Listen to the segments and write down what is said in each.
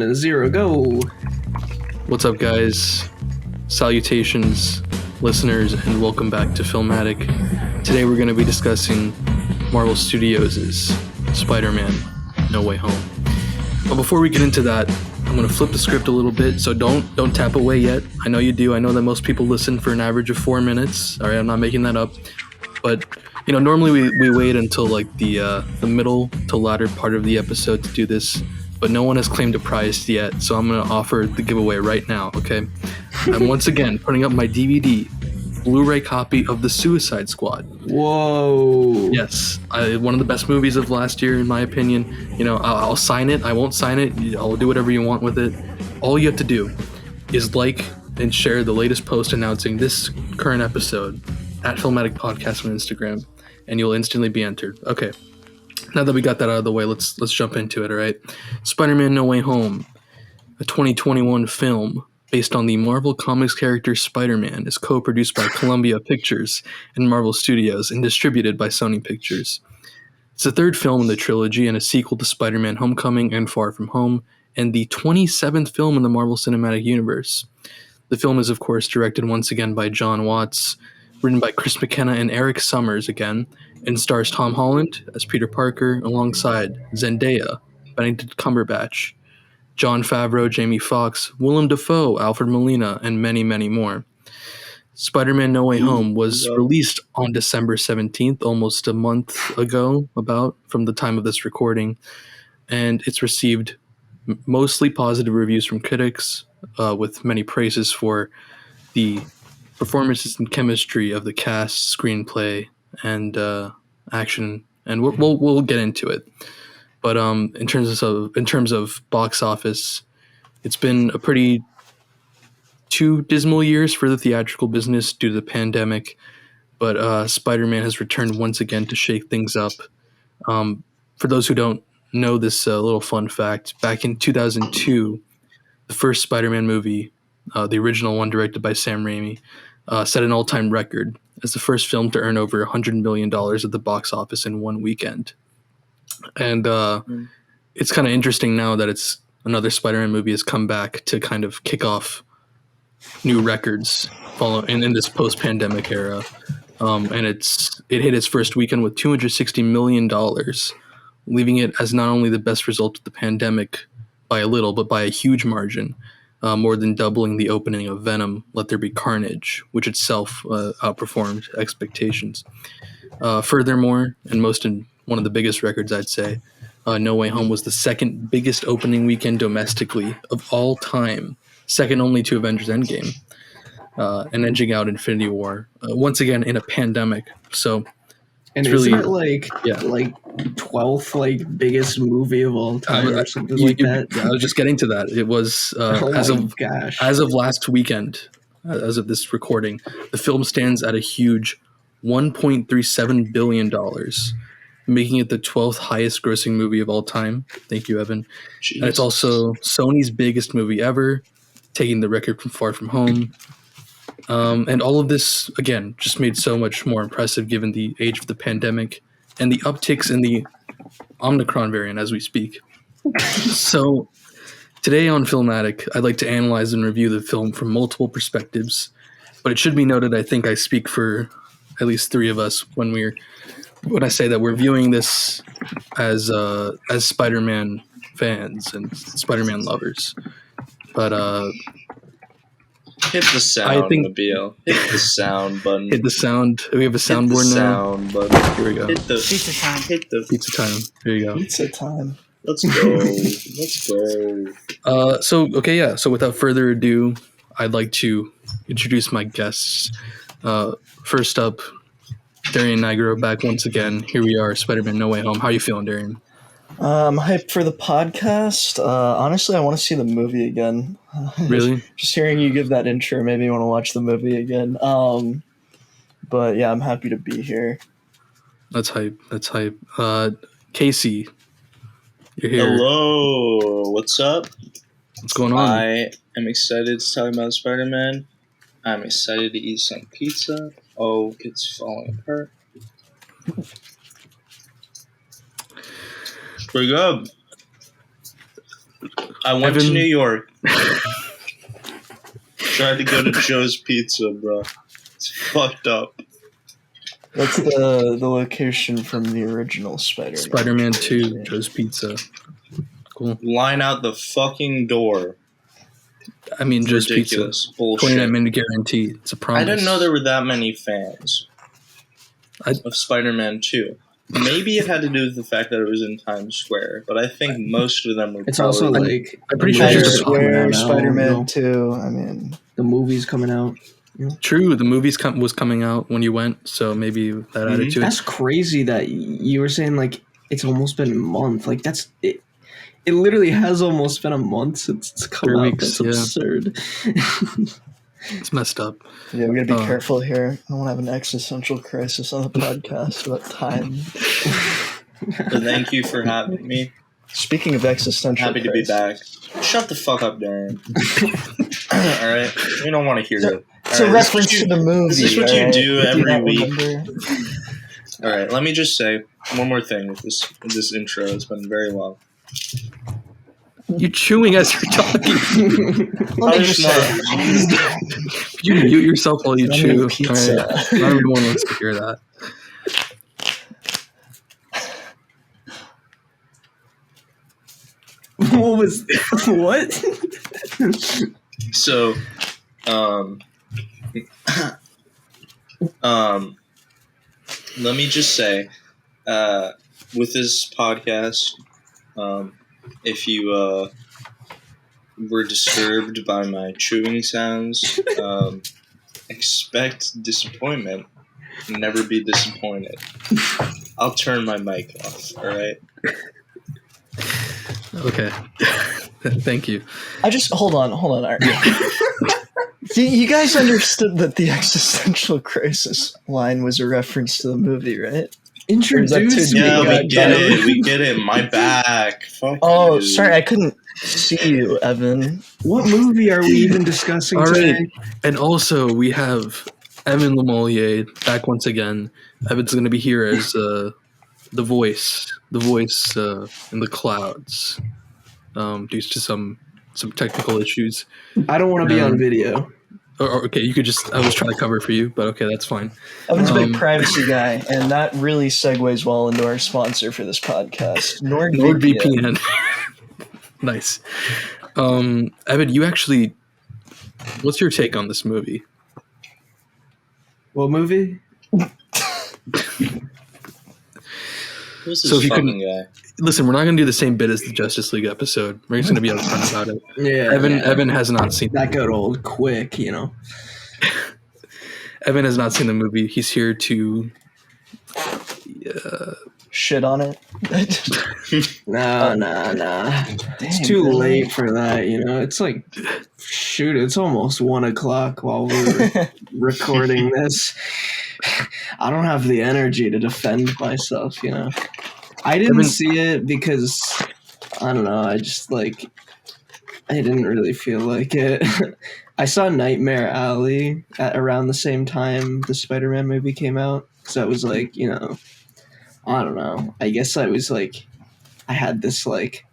0, go. What's up, guys? Salutations, listeners, and welcome back to Filmatic. Today we're going to be discussing Marvel Studios' Spider-Man No Way Home. But before we get into that, I'm going to flip the script a little bit, so don't tap away yet. I know you do. I know that most people listen for an average of 4 minutes. All right, I'm not making that up. But, you know, normally we wait until like the middle to latter part of the episode to do this, but no one has claimed a prize yet, so I'm going to offer the giveaway right now, okay? I'm once again putting up my DVD Blu Ray copy of The Suicide Squad. Whoa. Yes, one of the best movies of last year, in my opinion. You know, I'll sign it. I won't sign it. I'll do whatever you want with it. All you have to do is like and share the latest post announcing this current episode at Filmatic Podcast on Instagram, and you'll instantly be entered. Okay, now that we got that out of the way, let's jump into it, all right? Spider-Man No Way Home, a 2021 film based on the Marvel Comics character Spider-Man, is co-produced by Columbia Pictures and Marvel Studios and distributed by Sony Pictures. It's the third film in the trilogy and a sequel to Spider-Man Homecoming and Far From Home, and the 27th film in the Marvel Cinematic Universe. The film is, of course, directed once again by John Watts, written by Chris McKenna and Eric Summers again, and stars Tom Holland as Peter Parker alongside Zendaya, Benedict Cumberbatch, Jon Favreau, Jamie Foxx, Willem Dafoe, Alfred Molina, and many, many more. Spider-Man No Way Home was released on December 17th, almost a month ago, about, from the time of this recording, and it's received mostly positive reviews from critics, with many praises for the performances and chemistry of the cast, screenplay, and action, and we'll get into it. But in terms of box office, it's been a pretty 2 dismal years for the theatrical business due to the pandemic. But Spider-Man has returned once again to shake things up. For those who don't know this little fun fact, back in 2002, the first Spider-Man movie, the original one directed by Sam Raimi, set an all-time record as the first film to earn over $100 million at the box office in one weekend. And it's kind of interesting now that it's another Spider-Man movie has come back to kind of kick off new records in this post-pandemic era. And it hit its first weekend with $260 million, leaving it as not only the best result of the pandemic by a little, but by a huge margin, more than doubling the opening of Venom, Let There Be Carnage, which itself outperformed expectations. Furthermore, and one of the biggest records, I'd say, No Way Home was the second biggest opening weekend domestically of all time, second only to Avengers Endgame, and edging out Infinity War, once again in a pandemic. So, and it's isn't really, it like 12th biggest movie of all time or something like that? I was just getting to that. It was as of last weekend, as of this recording, the film stands at a huge $1.37 billion, making it the 12th highest grossing movie of all time. Thank you, Evan. Jesus. And it's also Sony's biggest movie ever, taking the record from Far From Home. And all of this, again, just made so much more impressive given the age of the pandemic and the upticks in the Omicron variant as we speak. So today on Filmatic, I'd like to analyze and review the film from multiple perspectives. But it should be noted, I think I speak for at least 3 of us when I say that we're viewing this as Spider-Man fans and Spider-Man lovers. But hit the sound, Nabil. Hit the sound button. Hit the sound. We have a soundboard now. Sound button. Here we go. Hit the pizza time. Hit the pizza time. Here you go. Pizza time. Let's go. Let's go. So without further ado, I'd like to introduce my guests. First up, Darian Nigro back once again. Here we are, Spider-Man No Way Home. How are you feeling, Darian? I'm hyped for the podcast. Honestly, I want to see the movie again. Really? Just hearing you give that intro made me want to watch the movie again. But yeah, I'm happy to be here. That's hype. Casey, you're here. Hello. What's up? What's going on? I am excited to talk about Spider-Man. I'm excited to eat some pizza. Oh, it's falling apart. Pretty good. I went to Evan- New York. Tried to go to Joe's Pizza, bro. It's fucked up. That's the location from the original Spider-Man. Spider-Man 2, Joe's Pizza. Cool. Line out the fucking door. I mean, Joe's Pizza. Ridiculous. Bullshit. 29-minute guarantee. It's a promise. I didn't know there were that many fans of Spider-Man 2. Maybe it had to do with the fact that it was in Times Square, but I think most of them were It's probably... also like I'm pretty sure the it's Times just movie's coming Square, out now, Spider-Man 2. I mean, the movie's coming out. True, the movie was coming out when you went, so maybe that added to it. That's crazy that you were saying like it's almost been a month. Like that's it. It literally has almost been a month since it's come 3 out. weeks, That's yeah. absurd. It's messed up. yeah, we gotta be Oh. careful here. I don't want to have an existential crisis on the podcast about time. But thank you for having me. Speaking of existential Happy to be crisis, back. Shut the fuck up, Darian. Alright? We don't want to hear it. it's a Alright, reference this is to what the movie. Is this what you alright? do Do every not week? remember? Alright, let me just say one more thing with this intro. It's been very long. You chewing as you're talking. Let me just just say, You mute yourself while you Yummy chew. pizza. All right. Not everyone wants to hear that. What was what? So, let me just say, with this podcast, if you were disturbed by my chewing sounds, expect disappointment. Never be disappointed. I'll turn my mic off. All right. Okay. Thank you. I just hold on, Art. You guys understood that the existential crisis line was a reference to the movie, right? Introduce too me. deep? Yeah, Yeah, we get it. We get it. My back. Fuck Oh, you. sorry, I couldn't see you, Evan. What movie are we even discussing All today? right. And also, we have Evan Lemolier back once again. Evan's going to be here as the voice in the clouds due to some technical issues. I don't want to be on video. Or, okay, you could just, I was trying to cover for you, but okay, that's fine. Evan's a big privacy guy, and that really segues well into our sponsor for this podcast, NordVPN. NordVPN. Nice. Evan, you actually, what's your take on this movie? What movie? Who's So this if you fucking guy? Listen, we're not going to do the same bit as the Justice League episode. We're just going to be upfront about it. Yeah. Evan has not seen That got old quick, you know. Evan has not seen the movie. He's here to Shit on it. Nah. It's too late for that, you know. It's like, shoot, it's almost 1:00 while we're recording this. I don't have the energy to defend myself, you know. I didn't see it because, I don't know, I didn't really feel like it. I saw Nightmare Alley at around the same time the Spider-Man movie came out. So I was like, you know, I don't know. I guess I was like, I had this like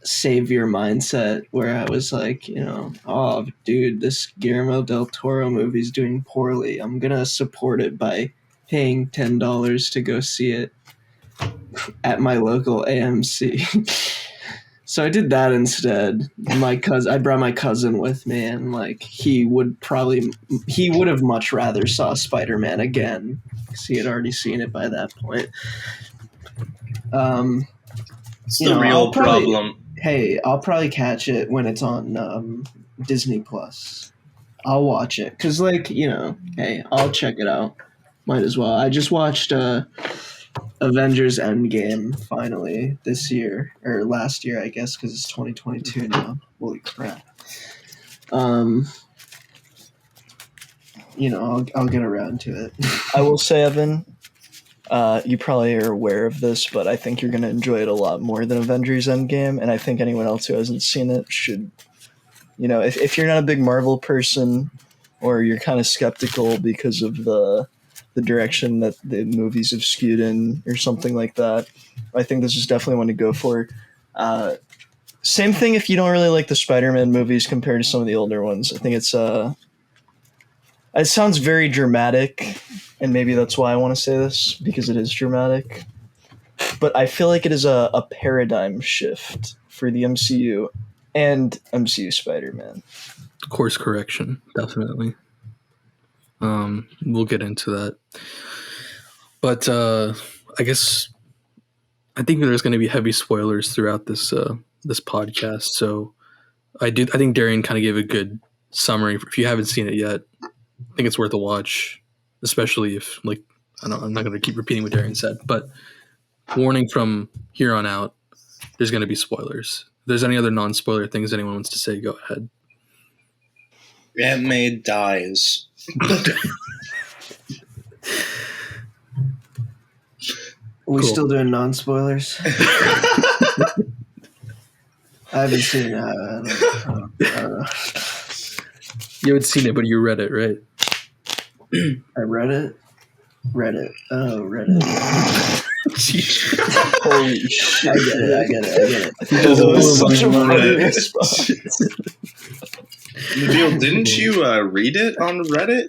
savior mindset where I was like, you know, oh, dude, this Guillermo del Toro movie's doing poorly. I'm going to support it by paying $10 to go see it at my local AMC. So I did that instead. I brought my cousin with me, and like he would have much rather saw Spider-Man again because he had already seen it by that point. It's the real problem. Hey, I'll probably catch it when it's on Disney Plus. I'll watch it because, like, you know, hey, I'll check it out. Might as well. I just watched Avengers Endgame finally this year, or last year, I guess, because it's 2022 now. Holy crap. You know, I'll get around to it. I will say, Evan, you probably are aware of this, but I think you're going to enjoy it a lot more than Avengers Endgame, and I think anyone else who hasn't seen it should, you know, if you're not a big Marvel person or you're kind of skeptical because of the direction that the movies have skewed in or something like that, I think this is definitely one to go for. Same thing if you don't really like the Spider-Man movies compared to some of the older ones. I think it's it sounds very dramatic, and maybe that's why I want to say this, because it is dramatic. But I feel like it is a paradigm shift for the MCU and MCU Spider-Man. Course correction, definitely. We'll get into that. But I guess I think there's going to be heavy spoilers throughout this podcast. So I think Darian kind of gave a good summary. If you haven't seen it yet, I think it's worth a watch, especially if I'm not going to keep repeating what Darian said, but warning from here on out, there's going to be spoilers. If there's any other non-spoiler things anyone wants to say, go ahead. Aunt May dies. We Cool. still doing non-spoilers? I haven't seen it. I don't know. You haven't seen it, but you read it, right? I read it. Oh, read it. Holy shit. I get it. That was such a funny response. Nabil, didn't you read it on Reddit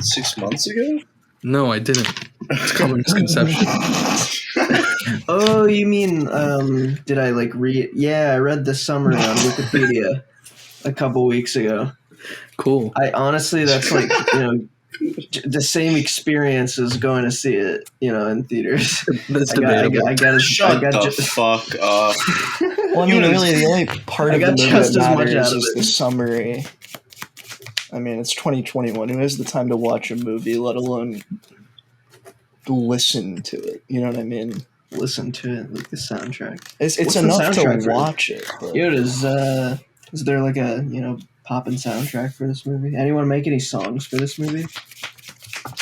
6 months ago? No, I didn't. It's a common misconception. Oh, you mean, did I read? Yeah, I read the summary on Wikipedia a couple weeks ago. Cool. I honestly, that's the same experience as going to see it, in theaters. That's debatable. Shut the fuck up. Well, I mean, really, the only part I of the got movie just that as much matters out of is it. the summary. I mean, it's 2021. Who has the time to watch a movie, let alone listen to it? You know what I mean? Listen to it, like the soundtrack. It's What's the enough soundtrack to for it? watch it. But Dude, is there a poppin' soundtrack for this movie? Anyone make any songs for this movie?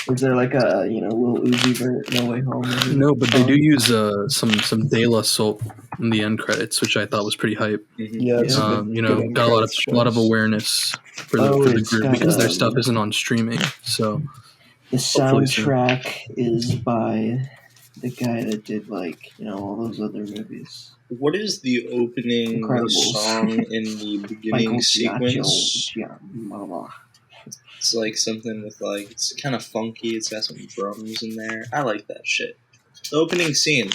Is there a little Uzi Vert No Way Home movie? No, but they do use some De La Soul in the end credits, which I thought was pretty hype. yeah, it's a good Got a credits lot of choice. awareness for the it's group got, because their stuff isn't on streaming. So The Hopefully soon. soundtrack is by the guy that did all those other movies. What is the opening Incredibles. song in the beginning sequence? Giacchino. It's something with it's kind of funky. It's got some drums in there. I like that shit. The opening scene,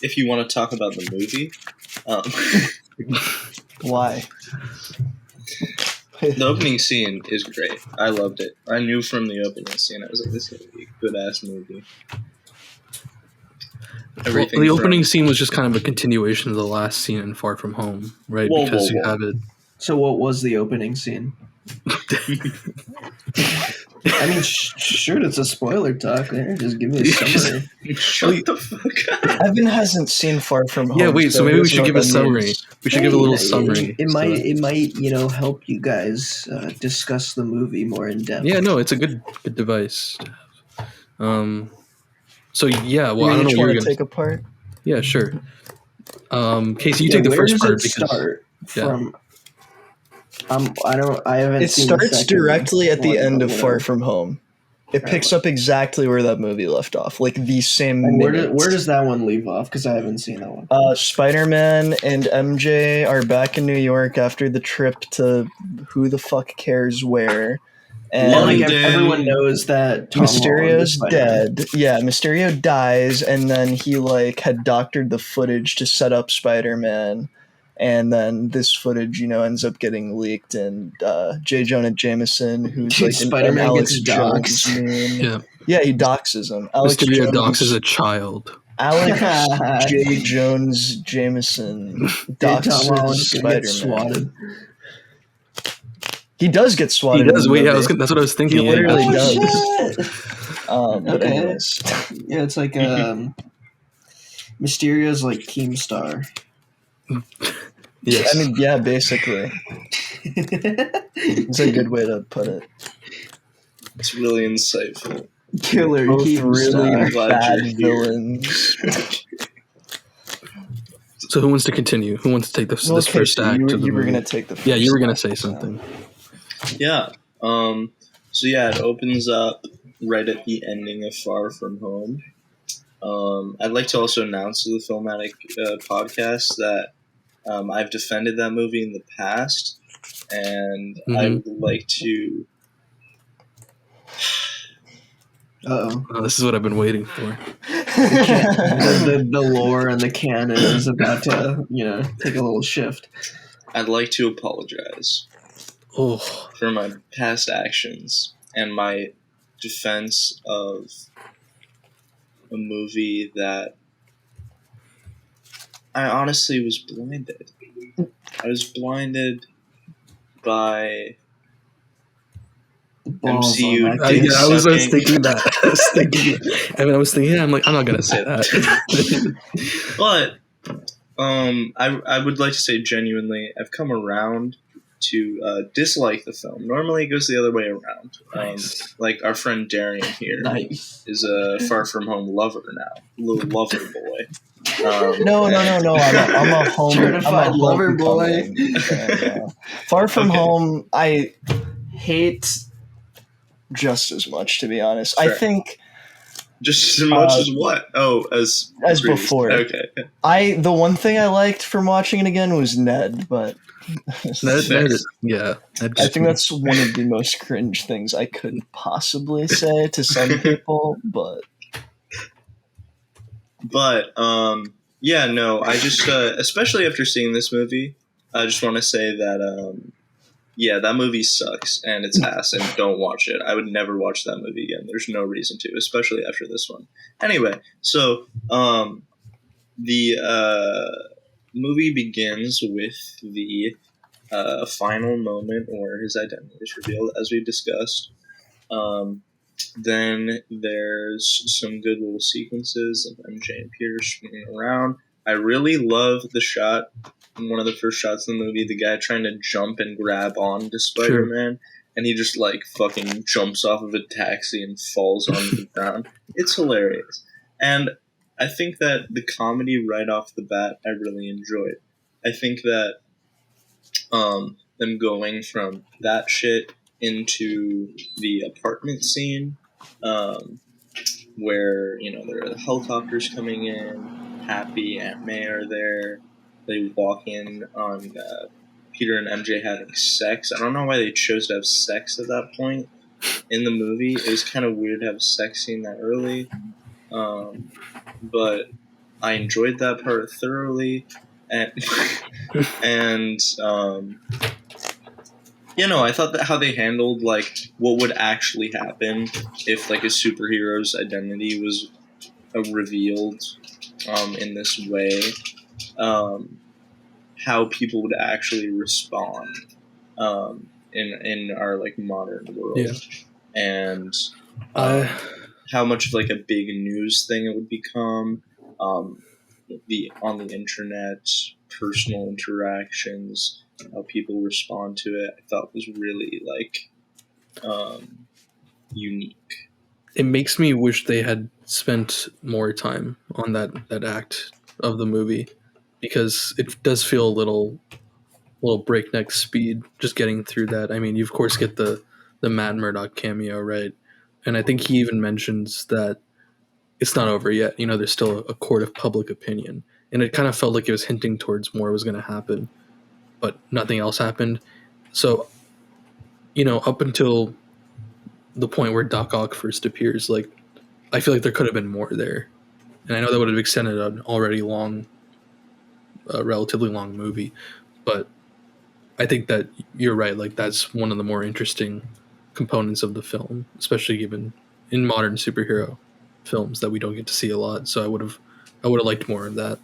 if you want to talk about the movie, Why? the opening scene is great. I loved it. I knew from the opening scene, I was like, this is going to be a good-ass movie. Everything the from- opening scene was just kind of a continuation of the last scene in Far From Home, right? Whoa, because whoa, you whoa. have it. So what was the opening scene? I mean, sure, it's a spoiler talk there. Just give me a summary. Shut the fuck up. Evan hasn't seen Far From Home. Yeah, wait. So maybe he we doesn't should know give what a that summary. means. We should give a little summary. It So- might help you guys discuss the movie more in depth. Yeah, no, it's a good device. So yeah, well, You I don't know each what you're want gonna. to take apart? Yeah, sure. Casey, you take the where first does part it because start yeah. from? I haven't. It seen the starts second directly at the one, end but of Far whatever. From Home. It picks up exactly where that movie left off, the same And minute. where does that one leave off? Because I haven't seen that one. Spider-Man and MJ are back in New York after the trip to who the fuck cares where. And London. Everyone knows that Tom Holland Mysterio's is Spider-Man. dead. Yeah, Mysterio dies, and then he had doctored the footage to set up Spider-Man, and then this footage, ends up getting leaked, and J. Jonah Jameson, who's Dude, an Spider-Man Alex gets Jones doxxed. meme. Yeah. Yeah, he doxes him. Alex Mysterio Jones, doxes a child. Alex J. Jones Jameson Dude, Tom doxes Holland's gonna get Spider-Man. swatted. He does get He swatted. does. in the Wait, yeah, movie. that's what I was thinking. He Yeah, literally gotcha. does. But Okay. anyways. Yeah, it's like Mysterio's Keemstar. Yes. I mean, yeah, basically. It's a good way to put it. It's really insightful. Killer Both really I'm Keemstar. glad bad you're here. villains. So who wants to continue? Who wants to take this first act of the you were movie? going to take the first Yeah, you were gonna act, say so. something. Yeah. So yeah, it opens up right at the ending of Far From Home. I'd like to also announce to the Filmatic podcast that I've defended that movie in the past, and I Mhm. would like to. Uh-oh. Oh, this is what I've been waiting for. The lore and the canon is about to, take a little shift. I'd like to apologize Oh, for my past actions and my defense of a movie that I honestly was blinded. I was blinded by Balls MCU on that dick kid. yeah, I was sucking. thinking that. I was thinking. I'm like, I'm not gonna say that. But I would like to say genuinely, I've come around to dislike the film. Normally, it goes the other way around. Nice. Like our friend Darian here Nice. is a Far From Home lover now, little lover boy. No. I'm a home. Certified I'm a lover boy. homecoming fan. Far From Okay. Home, I hate just as much, to be honest. Fair. I think Just as much as what? Oh, as previous. before. Okay. the one thing I liked from watching it again was Ned, but Ned I think that's one of the most cringe things I could possibly say to some people, but yeah, no, I just especially after seeing this movie, I just want to say that yeah, that movie sucks and it's ass and don't watch it. I would never watch that movie again. There's no reason to, especially after this one. Anyway, so the movie begins with the final moment where his identity is revealed, as we discussed. Then there's some good little sequences of MJ and Peter swinging around. I really love the shot, one of the first shots in the movie, the guy trying to jump and grab on to Spider-Man, and he just like fucking jumps off of a taxi and falls onto the ground. It's hilarious. And I think that the comedy right off the bat, I really enjoyed. I think that them going from that shit into the apartment scene, where, there are the helicopters coming in, Happy, Aunt May are there, they walk in on Peter and MJ having sex. I don't know why they chose to have sex at that point in the movie. It was kind of weird to have a sex scene that early, but I enjoyed that part thoroughly, and I thought that how they handled like what would actually happen if like a superhero's identity was revealed in this way, how people would actually respond in our like modern world, and how much of like a big news thing it would become, on the internet, personal interactions, how people respond to it. I thought was really like unique. It makes me wish they had spent more time on that act of the movie, because it does feel a little breakneck speed just getting through that. I mean, you of course get the Matt Murdock cameo, right? And I think he even mentions that it's not over yet. There's still a court of public opinion. And it kind of felt like it was hinting towards more was going to happen, but nothing else happened. So, up until the point where Doc Ock first appears, like, I feel like there could have been more there. And I know that would have extended an already relatively long movie. But I think that you're right. Like, that's one of the more interesting components of the film, especially given in modern superhero films that we don't get to see a lot. So I would have liked more of that.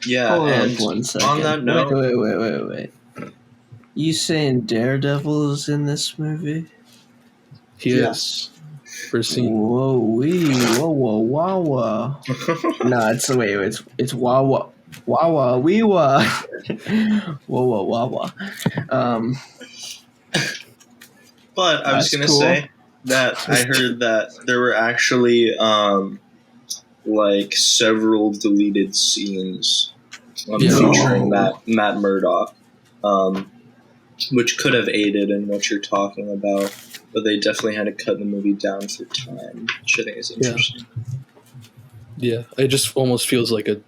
Yeah, Hold and up 1 second. on that note, Wait. You saying Daredevil is in this movie? He is. First scene. Whoa, wow. No, it's Wawa. Wawa, wee wah. Whoa, wawa. But I was going to say that I heard that there were actually like several deleted scenes featuring Matt Murdock, which could have aided in what you're talking about, but they definitely had to cut the movie down for time, which I think is interesting. Yeah, it just almost feels like a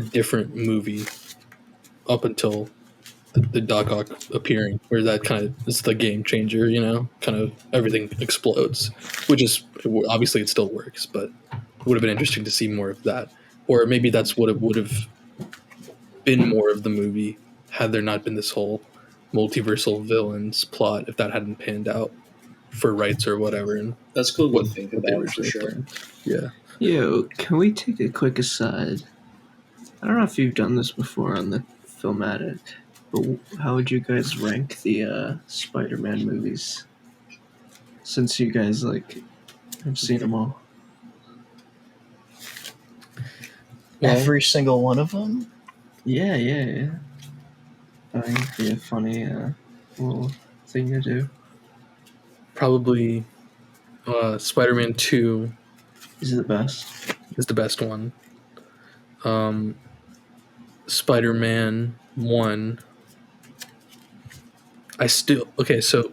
different movie up until the Doc Ock appearing, where that kind of is the game changer. Kind of everything explodes, which is obviously it still works, but it would have been interesting to see more of that, or maybe that's what it would have been more of the movie had there not been this whole multiversal villains plot, if that hadn't panned out for rights or whatever. And That's cool what to think what they about for originally sure. planned. Yeah. Yo, can we take a quick aside? I don't know if you've done this before on the Filmatic, but how would you guys rank the Spider-Man movies? Since you guys have seen them all. Well, Every single one of them? Yeah. I think it'd be a funny little thing to do. probably Spider-Man 2 Is it the best? is the best one. Spider-Man 1. So,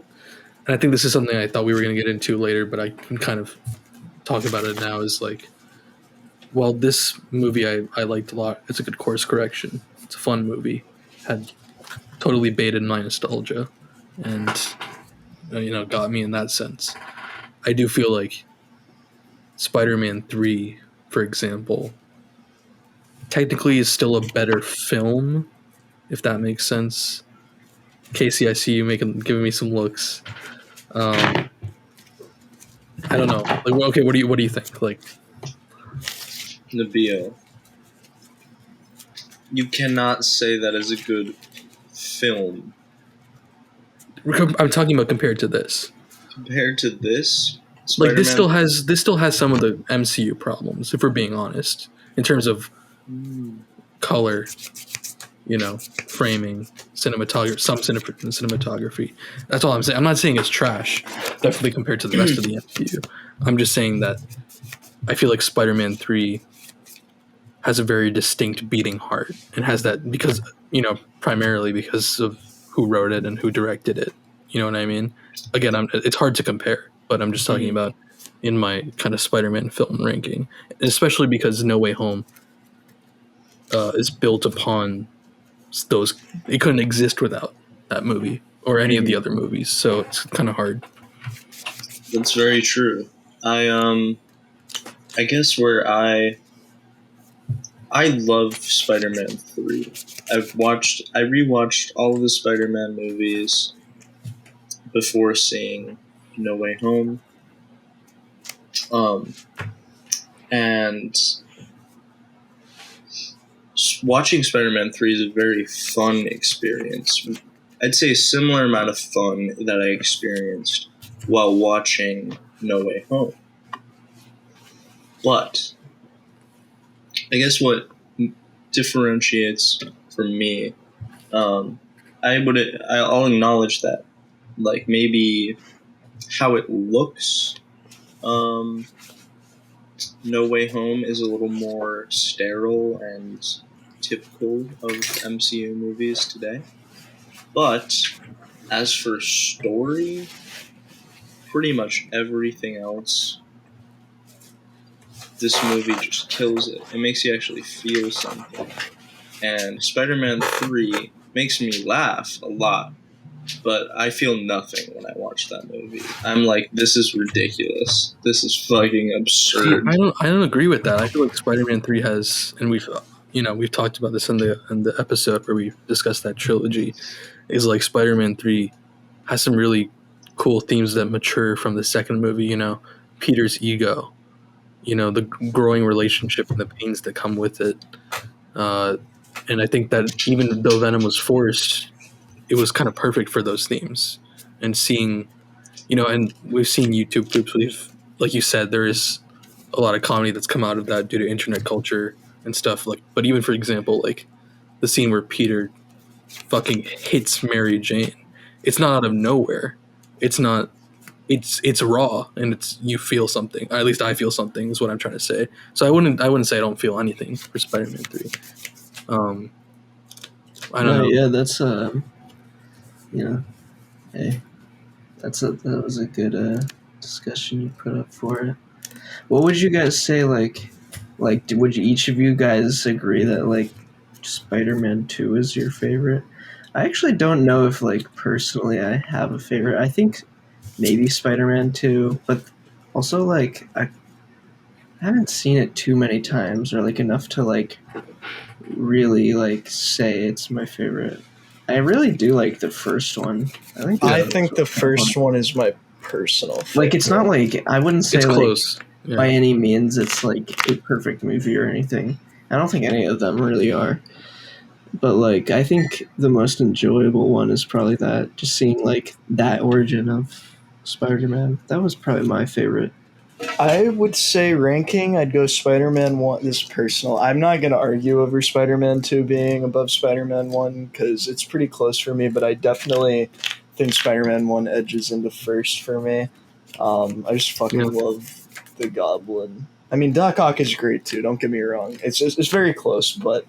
and I think this is something I thought we were going to get into later, but I can kind of talk about it now, is like, well, this movie I liked a lot. It's a good course correction. It's a fun movie. Had totally baited my nostalgia and, got me in that sense. I do feel like Spider-Man 3, for example, technically is still a better film, if that makes sense. Casey, I see you giving me some looks. I don't know. Like, okay, what do you think? Like, Nabil, you cannot say that is a good film I'm talking about compared to this. compared to this. Like, this Spider-Man- still has some of the MCU problems, if we're being honest, in terms of color, framing, cinematography, cinematography. That's all I'm saying. I'm not saying it's trash, definitely compared to the rest of the MCU. I'm just saying that I feel like Spider-Man 3 has a very distinct beating heart, and has that because, primarily because of who wrote it and who directed it. You know what I mean? Again, it's hard to compare, but I'm just talking about in my kind of Spider-Man film ranking, especially because No Way Home is built upon those. It couldn't exist without that movie or any of the other movies, so it's kind of hard. That's very true. I guess where I love Spider-Man 3. I rewatched all of the Spider-Man movies before seeing No Way Home. And watching Spider-Man 3 is a very fun experience. I'd say a similar amount of fun that I experienced while watching No Way Home. But I guess what differentiates for me, I'll acknowledge that, like, maybe how it looks, No Way Home is a little more sterile and typical of MCU movies today. But as for story, pretty much everything else, this movie just kills it. It makes you actually feel something. And Spider-Man 3 makes me laugh a lot, but I feel nothing when I watch that movie. I'm like, this is ridiculous. This is fucking absurd. I don't agree with that. I feel like Spider-Man 3 has, and we've talked about this in the episode where we discussed that trilogy, is like Spider-Man 3 has some really cool themes that mature from the second movie. Peter's ego, the growing relationship and the pains that come with it. And I think that even though Venom was forced, it was kind of perfect for those themes. And seeing, and we've seen YouTube clips. Like you said, there is a lot of comedy that's come out of that due to internet culture and stuff. Like, but even for example, like the scene where Peter fucking hits Mary Jane, it's not out of nowhere. It's not. It's raw, and you feel something. Or at least I feel something. Is what I'm trying to say. So I wouldn't say I don't feel anything for Spider-Man 3. I don't know. Yeah, that's hey, that was a good discussion you put up for it. What would you guys say? Like, would each of you guys agree that Spider-Man 2 is your favorite. I actually don't know if, like, personally I have a favorite. I think maybe Spider-Man 2, but also, like, I haven't seen it too many times or, like, enough to, like, really, like, say it's my favorite. I really do like the first one. I think the first one is my personal favorite. Like, it's not like, I wouldn't say, It's like, close. Yeah. by any means it's, like, a perfect movie or anything. I don't think any of them really are. But, like, I think the most enjoyable one is probably that. Just seeing, like, that origin of Spider-Man. That was probably my favorite. I would say ranking, I'd go Spider-Man 1. This is personal. I'm not going to argue over Spider-Man 2 being above Spider-Man 1 because it's pretty close for me, but I definitely think Spider-Man 1 edges into first for me. I just fucking love the Goblin. I mean, Doc Ock is great too, don't get me wrong. It's very close, but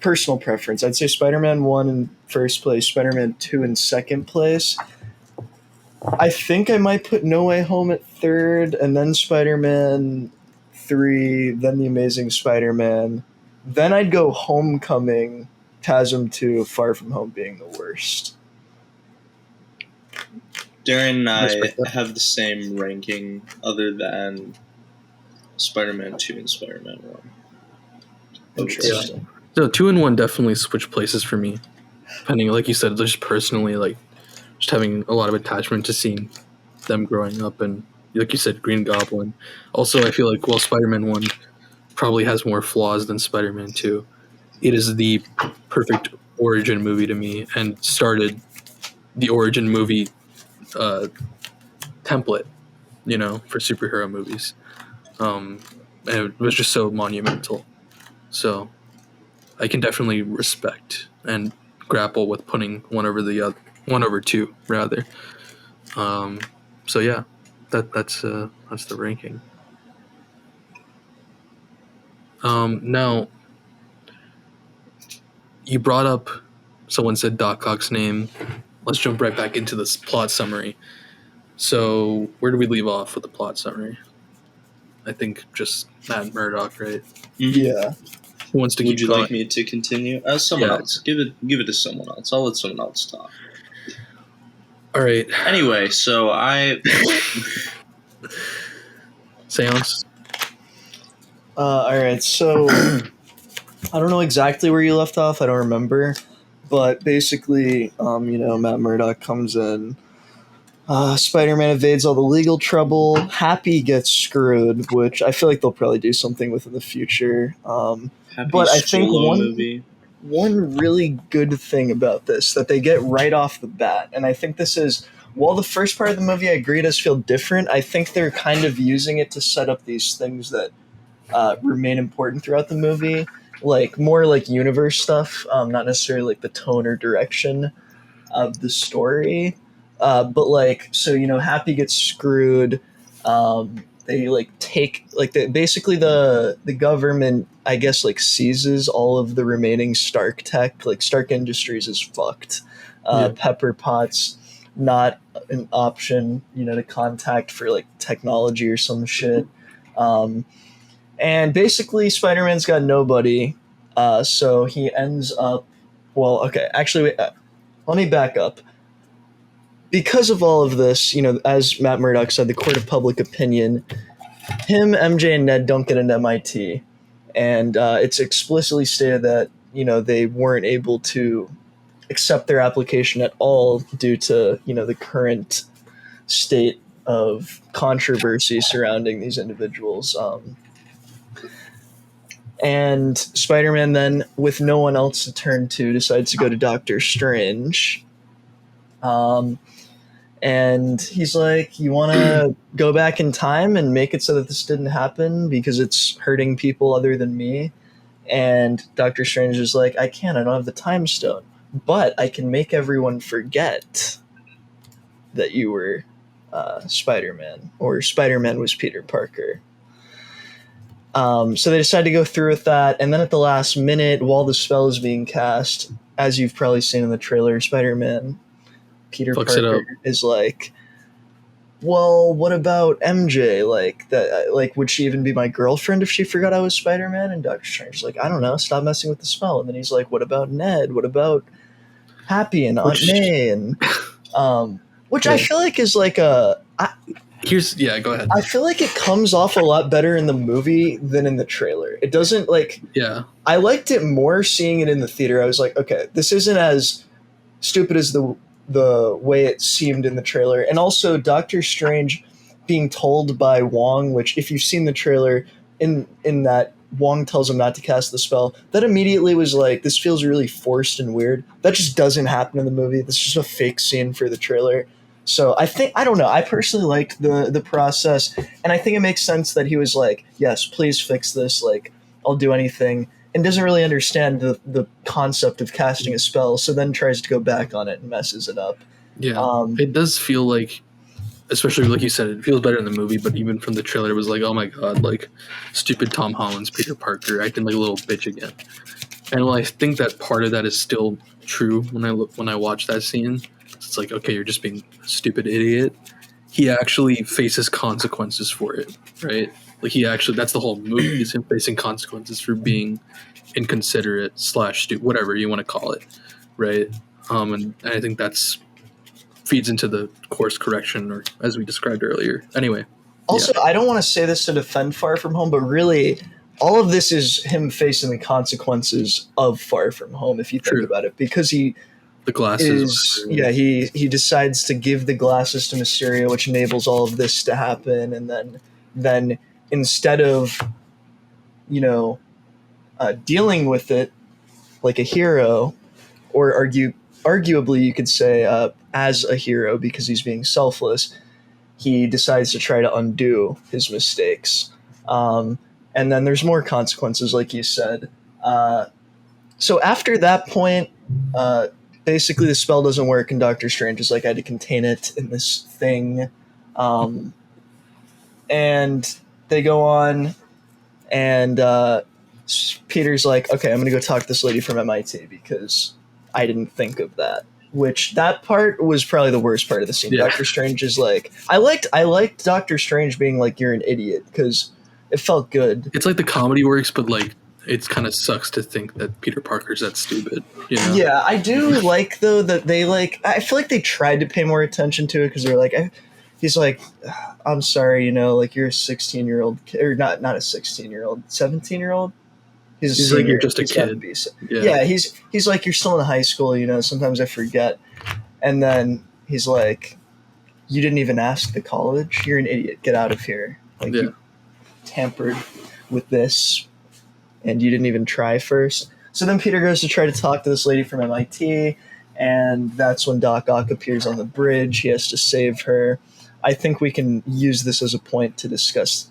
personal preference. I'd say Spider-Man 1 in first place, Spider-Man 2 in second place. I think I might put No Way Home at third, and then Spider-Man 3, then The Amazing Spider-Man. Then I'd go Homecoming, TASM 2, Far From Home being the worst. Darren and I have the same ranking other than Spider-Man 2 and Spider-Man 1. Interesting. So 2 and 1 definitely switch places for me. Depending, like you said, just personally, like, just having a lot of attachment to seeing them growing up, and like you said, Green Goblin. Also, I feel like, well, Spider-Man 1 probably has more flaws than Spider-Man 2. It is the perfect origin movie to me and started the origin movie template, you know, for superhero movies. And it was just so monumental. So I can definitely respect and grapple with putting one over the other. 1 over 2, rather. So yeah, that's the ranking. Now, you brought up, someone said Doc Ock's name. Let's jump right back into this plot summary. So where do we leave off with the plot summary? I think just Matt Murdock, right? Yeah. Who wants to Would keep you going? like me to continue? Someone else. Give it to someone else. I'll let someone else talk. All right. Anyway, so Seance. All right, so I don't know exactly where you left off. I don't remember, but basically, Matt Murdock comes in. Spider-Man evades all the legal trouble. Happy gets screwed, which I feel like they'll probably do something with in the future. But I think one really good thing about this that they get right off the bat, and I think this is, while the first part of the movie I agree does feel different, I think they're kind of using it to set up these things that remain important throughout the movie, like more like universe stuff, not necessarily like the tone or direction of the story. But like, so, Happy gets screwed. They like take like basically the government, I guess, like seizes all of the remaining Stark tech. Like Stark Industries is fucked. Pepper Potts not an option, to contact for like technology or some shit. And basically Spider-Man's got nobody. So he ends up. Well, okay, actually, wait, let me back up. Because of all of this, as Matt Murdock said, the court of public opinion, him, MJ, and Ned don't get into MIT. And it's explicitly stated that, they weren't able to accept their application at all due to, the current state of controversy surrounding these individuals. And Spider-Man then, with no one else to turn to, decides to go to Doctor Strange. And he's like, you want to go back in time and make it so that this didn't happen because it's hurting people other than me? And Doctor Strange is like, I can't, I don't have the time stone, but I can make everyone forget that you were Spider-Man, or Spider-Man was Peter Parker. So they decide to go through with that, and then at the last minute, while the spell is being cast, as you've probably seen in the trailer, Spider-Man, Peter Fucks Parker is like, well, what about MJ? Like that, like would she even be my girlfriend if she forgot I was Spider-Man? And Doctor Strange's like, I don't know, stop messing with the spell. And then he's like, what about Ned? What about Happy and Aunt Which May? And which I Yeah. feel like is like go ahead. I feel like it comes off a lot better in the movie than in the trailer. It doesn't like Yeah, I liked it more seeing it in the theater. I was like, okay, this isn't as stupid as the way it seemed in the trailer. And also Doctor Strange being told by Wong, which if you've seen the trailer in that Wong tells him not to cast the spell, that immediately was like, this feels really forced and weird. That just doesn't happen in the movie. This is just a fake scene for the trailer. So I don't know. I personally liked the process, and I think it makes sense that he was like, yes, please fix this. Like, I'll do anything, and doesn't really understand the concept of casting a spell, so then tries to go back on it and messes it up. yeah. It does feel like, especially like you said, it feels better in the movie. But even from the trailer, it was like, oh my god, like stupid Tom Holland's Peter Parker acting like a little bitch again. And while I think that part of that is still true when I watch that scene, it's like, okay, you're just being a stupid idiot. He actually faces consequences for it, right? Like that's the whole movie, is him facing consequences for being inconsiderate / stupid, whatever you want to call it, right? And I think that's feeds into the course correction, or as we described earlier. Anyway, Also, I don't want to say this to defend Far From Home, but really, all of this is him facing the consequences of Far From Home, if you think True. about it, because he the glasses. he decides to give the glasses to Mysterio, which enables all of this to happen, and then instead of dealing with it like a hero, or arguably you could say as a hero because he's being selfless, he decides to try to undo his mistakes. And then there's more consequences, like you said. So after that point, basically the spell doesn't work, and Doctor Strange is like, I had to contain it in this thing. And they go on, and Peter's like, okay, I'm going to go talk to this lady from MIT because I didn't think of that. Which that part was probably the worst part of the scene. Yeah. Doctor Strange is like, I liked Doctor Strange being like, you're an idiot, because it felt good. It's like the comedy works, but like it kind of sucks to think that Peter Parker's that stupid. You know? Yeah, I do like though that they like. I feel like they tried to pay more attention to it because they're like, he's like, I'm sorry, like you're a 16-year-old or not a 16-year-old, 17-year-old. He's like, you're just a kid. Yeah, he's like, you're still in high school. Sometimes I forget. And then he's like, you didn't even ask the college. You're an idiot. Get out of here. Like you tampered with this, and you didn't even try first. So then Peter goes to try to talk to this lady from MIT, and that's when Doc Ock appears on the bridge. He has to save her. I think we can use this as a point to discuss,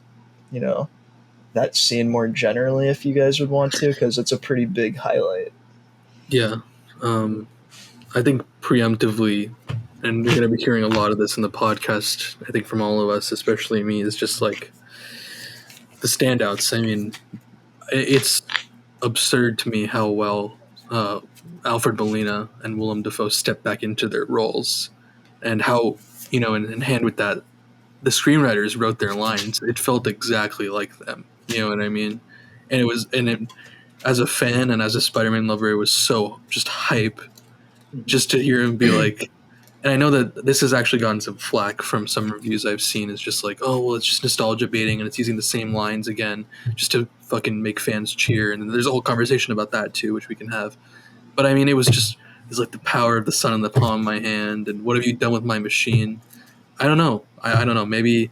that scene more generally if you guys would want to, because it's a pretty big highlight. Yeah. I think preemptively, and you're going to be hearing a lot of this in the podcast, I think from all of us, especially me, is just like the standouts. I mean, it's absurd to me how well Alfred Molina and Willem Dafoe stepped back into their roles, and how, in hand with that, the screenwriters wrote their lines. It felt exactly like them. You know what I mean? And as a fan and as a Spider-Man lover, it was so just hype just to hear him be like, and I know that this has actually gotten some flack from some reviews I've seen. It's just like, oh, well, it's just nostalgia baiting and it's using the same lines again just to fucking make fans cheer. And there's a whole conversation about that too, which we can have. But I mean, it's like the power of the sun in the palm of my hand, and what have you done with my machine? I don't know. I don't know. Maybe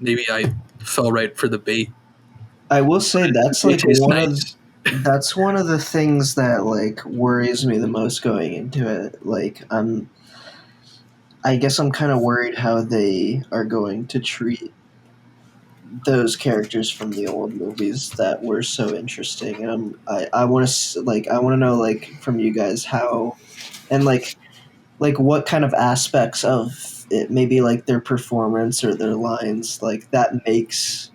I fell right for the bait. I will say that's like nice. That's one of the things that like worries me the most going into it. Like I guess I'm kind of worried how they are going to treat those characters from the old movies that were so interesting, and I want to know like from you guys how, and like what kind of aspects of it, maybe like their performance or their lines, like that makes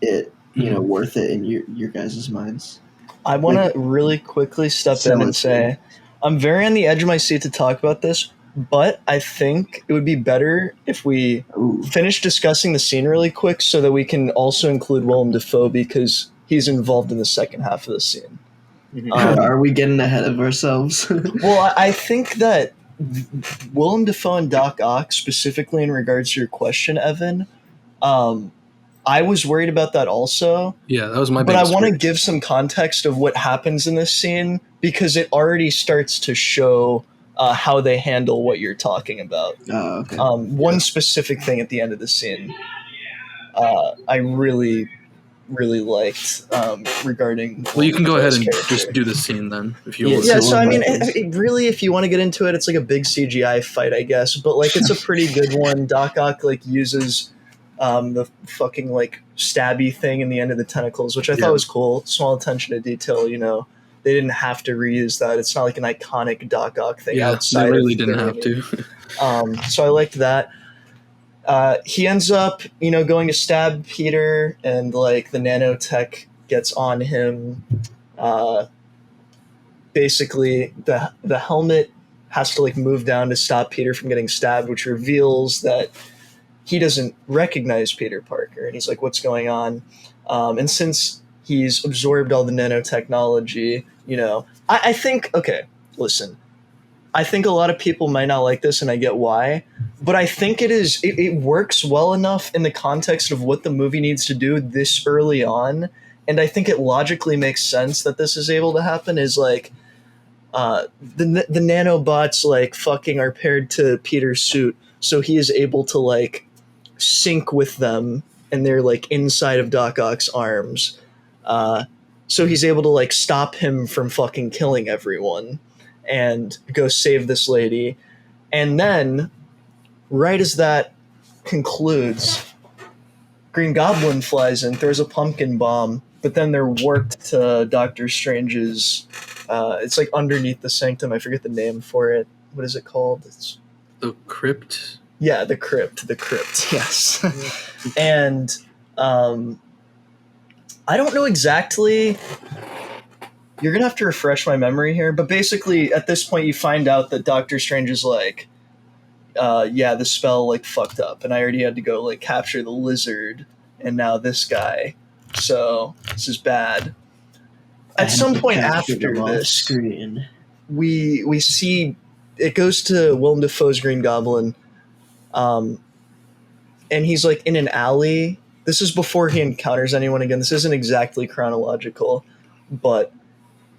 it worth it in your guys' minds. I want to really quickly step in and say I'm very on the edge of my seat to talk about this, but I think it would be better if we Ooh. finish discussing the scene really quick so that we can also include Willem Dafoe because he's involved in the second half of the scene. Are we getting ahead of ourselves? Well, I think that Willem Dafoe and Doc Ock, specifically in regards to your question, Evan, I was worried about that also. Yeah, that was my But I biggest want to worry. give some context of what happens in this scene because it already starts to show how they handle what you're talking about. Oh, okay. One specific thing at the end of the scene I really, really liked regarding. Well, you can go ahead Dafoe's and character. just do the scene then, if you Yeah, want. Yeah, So so I what mean, happens? really, if you want to get into it, it's like a big CGI fight, I guess. But like, it's a pretty good one. Doc Ock like uses the fucking like stabby thing in the end of the tentacles, which I Yeah. thought was cool. Small attention to detail, you know. They didn't have to reuse that. It's not like an iconic Doc Ock thing Yeah, outside. they really of didn't the have to. So I liked that. He ends up, you know, going to stab Peter, and like the nanotech gets on him. Basically, the helmet has to like move down to stop Peter from getting stabbed, which reveals that he doesn't recognize Peter Parker, and he's like, "What's going on?" And since he's absorbed all the nanotechnology, you know, I think okay, listen. I think a lot of people might not like this, and I get why. But I think it works well enough in the context of what the movie needs to do this early on, and I think it logically makes sense that this is able to happen. Is like the nanobots like fucking are paired to Peter's suit, so he is able to like sync with them, and they're like inside of Doc Ock's arms. So he's able to like stop him from fucking killing everyone and go save this lady. And then, right as that concludes, Green Goblin flies in, throws a pumpkin bomb, but then they're warped to Doctor Strange's. It's like underneath the sanctum. I forget the name for it. What is it called? It's The crypt. yeah, the crypt. The crypt. Yes. And I don't know exactly. You're gonna have to refresh my memory here, but basically, at this point, you find out that Doctor Strange is like, yeah, the spell like fucked up, and I already had to go like capture the lizard, and now this guy, so this is bad. At some point after this, screen. we see it goes to Willem Dafoe's Green Goblin, and he's like in an alley. This is before he encounters anyone again. This isn't exactly chronological, but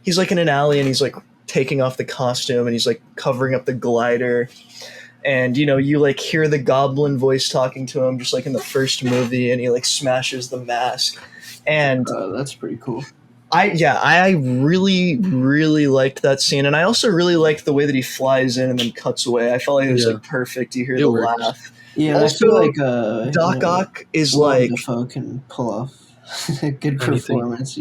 he's like in an alley and he's like taking off the costume and he's like covering up the glider. And you know, you like hear the goblin voice talking to him just like in the first movie, and he like smashes the mask. And That's pretty cool. I really, really liked that scene, and I also really liked the way that he flies in and then cuts away. I felt like it was like perfect. You hear It the works. laugh. Yeah, Also, I feel like Doc Ock is Willem like, Dafoe can pull off a good Anything. performance.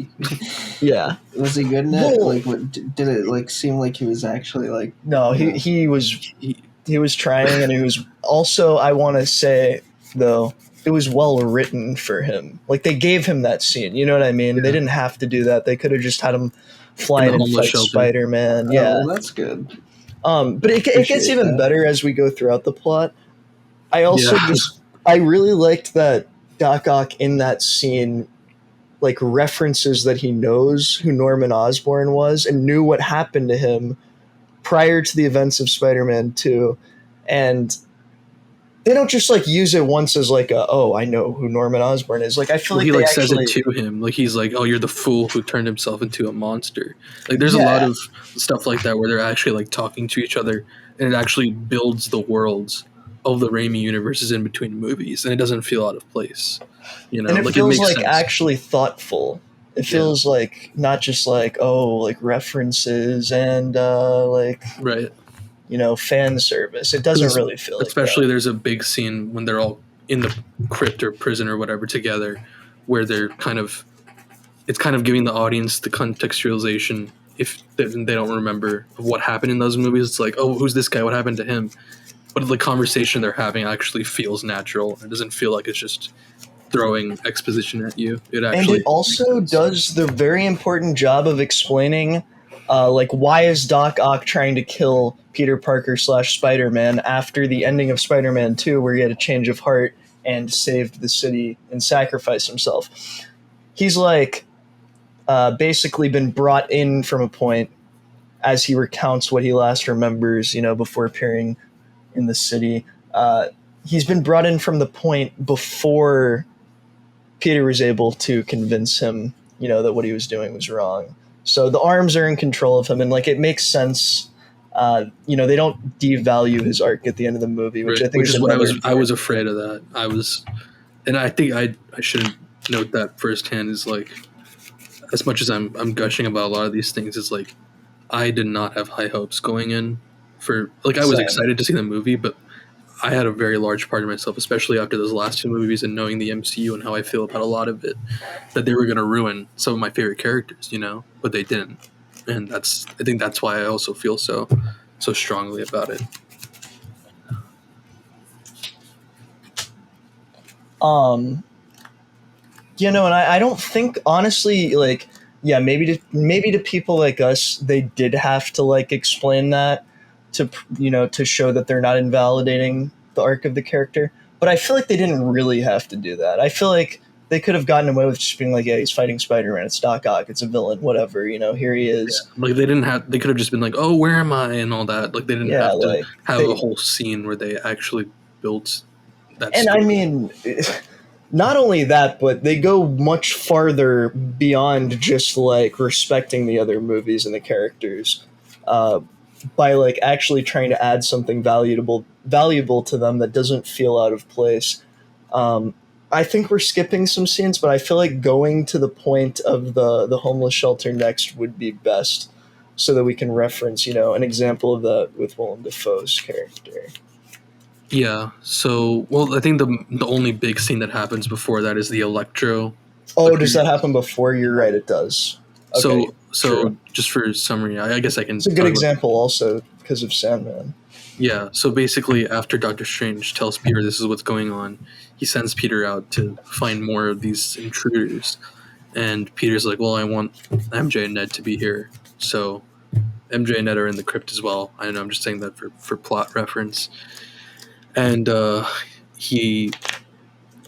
yeah, Was he good in it? Well- Like, what did it like seem like he was actually like? no, he was trying, and he was also. I want to say though, it was well written for him. Like they gave him that scene. You know what I mean? Yeah. They didn't have to do that. They could have just had him fly In in the and homeless fight shelter. Spider-Man. Oh, Yeah. well, that's good. But it gets Appreciate even that. better as we go throughout the plot. I also Yeah. I really liked that Doc Ock in that scene like references that he knows who Norman Osborn was and knew what happened to him prior to the events of Spider-Man 2. And they don't just like use it once as like I know who Norman Osborn is. Like I feel Well, like he they like actually, says it to him, like he's like, "Oh, you're the fool who turned himself into a monster." Like there's a Yeah. lot of stuff like that where they're actually like talking to each other, and it actually builds the worlds of the Raimi universes in between movies, and it doesn't feel out of place. You know, and it like feels it makes like sense. actually thoughtful. It feels like not just like like references and like Right. you know fan service. It doesn't Because really feel like Especially there's a big scene when they're all in the crypt or prison or whatever together, where they're it's kind of giving the audience the contextualization if they don't remember what happened in those movies. It's like, oh, who's this guy? What happened to him? But the conversation they're having actually feels natural. It doesn't feel like it's just throwing exposition at you. It and actually it also makes sense. does the very important job of explaining Like, why is Doc Ock trying to kill Peter Parker / Spider-Man after the ending of Spider-Man 2, where he had a change of heart and saved the city and sacrificed himself? He's like basically been brought in from a point as he recounts what he last remembers, before appearing in the city. He's been brought in from the point before Peter was able to convince him, that what he was doing was wrong. So the arms are in control of him, and like it makes sense. They don't devalue his arc at the end of the movie, which I think is what I was afraid of that. And I think I shouldn't note that firsthand. Is like, as much as I'm gushing about a lot of these things, it's like I did not have high hopes going in for like I was excited to see the movie, but I had a very large part of myself, especially after those last two movies and knowing the MCU and how I feel about a lot of it, that they were going to ruin some of my favorite characters, but they didn't. And I think that's why I also feel so strongly about it. And I don't think, honestly, like, yeah, maybe to people like us, they did have to like explain that to show that they're not invalidating the arc of the character. But I feel like they didn't really have to do that. I feel like they could have gotten away with just being like, yeah, he's fighting Spider-Man, it's Doc Ock, it's a villain, whatever, here he is. Yeah. Like they could have just been like, oh, where am I, and all that. Like they didn't have to have a whole scene where they actually built that. And story. I mean, not only that, but they go much farther beyond just like respecting the other movies and the characters, by like actually trying to add something valuable to them that doesn't feel out of place. I think we're skipping some scenes, but I feel like going to the point of the homeless shelter next would be best, so that we can reference, an example of that with Willem Dafoe's character. Yeah. So, well, I think the only big scene that happens before that is the Electro. Oh, does that happen before? You're right, it does. Okay, so just for summary, I guess I can. It's a good example also because of Sandman. Yeah, so basically after Doctor Strange tells Peter this is what's going on, he sends Peter out to find more of these intruders. And Peter's like, well, I want MJ and Ned to be here. So MJ and Ned are in the crypt as well. I know, I'm just saying that for plot reference. And he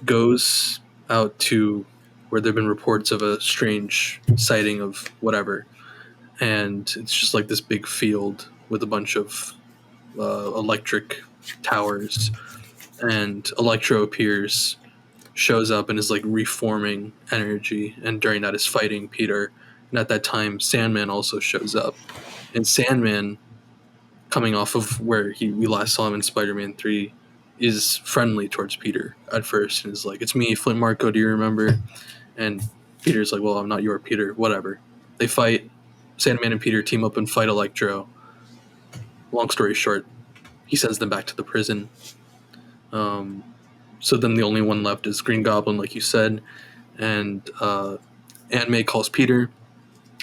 goes out to where there have been reports of a strange sighting of whatever. And it's just like this big field with a bunch of electric towers. And Electro appears, shows up, and is like reforming energy. And during that is fighting Peter. And at that time, Sandman also shows up. And Sandman, coming off of where we last saw him in Spider-Man 3, is friendly towards Peter at first. And is like, it's me, Flint Marko, do you remember? And Peter's like, well, I'm not your Peter, whatever. They fight. Sandman and Peter team up and fight Electro. Long story short, he sends them back to the prison. So then the only one left is Green Goblin, like you said. And Aunt May calls Peter,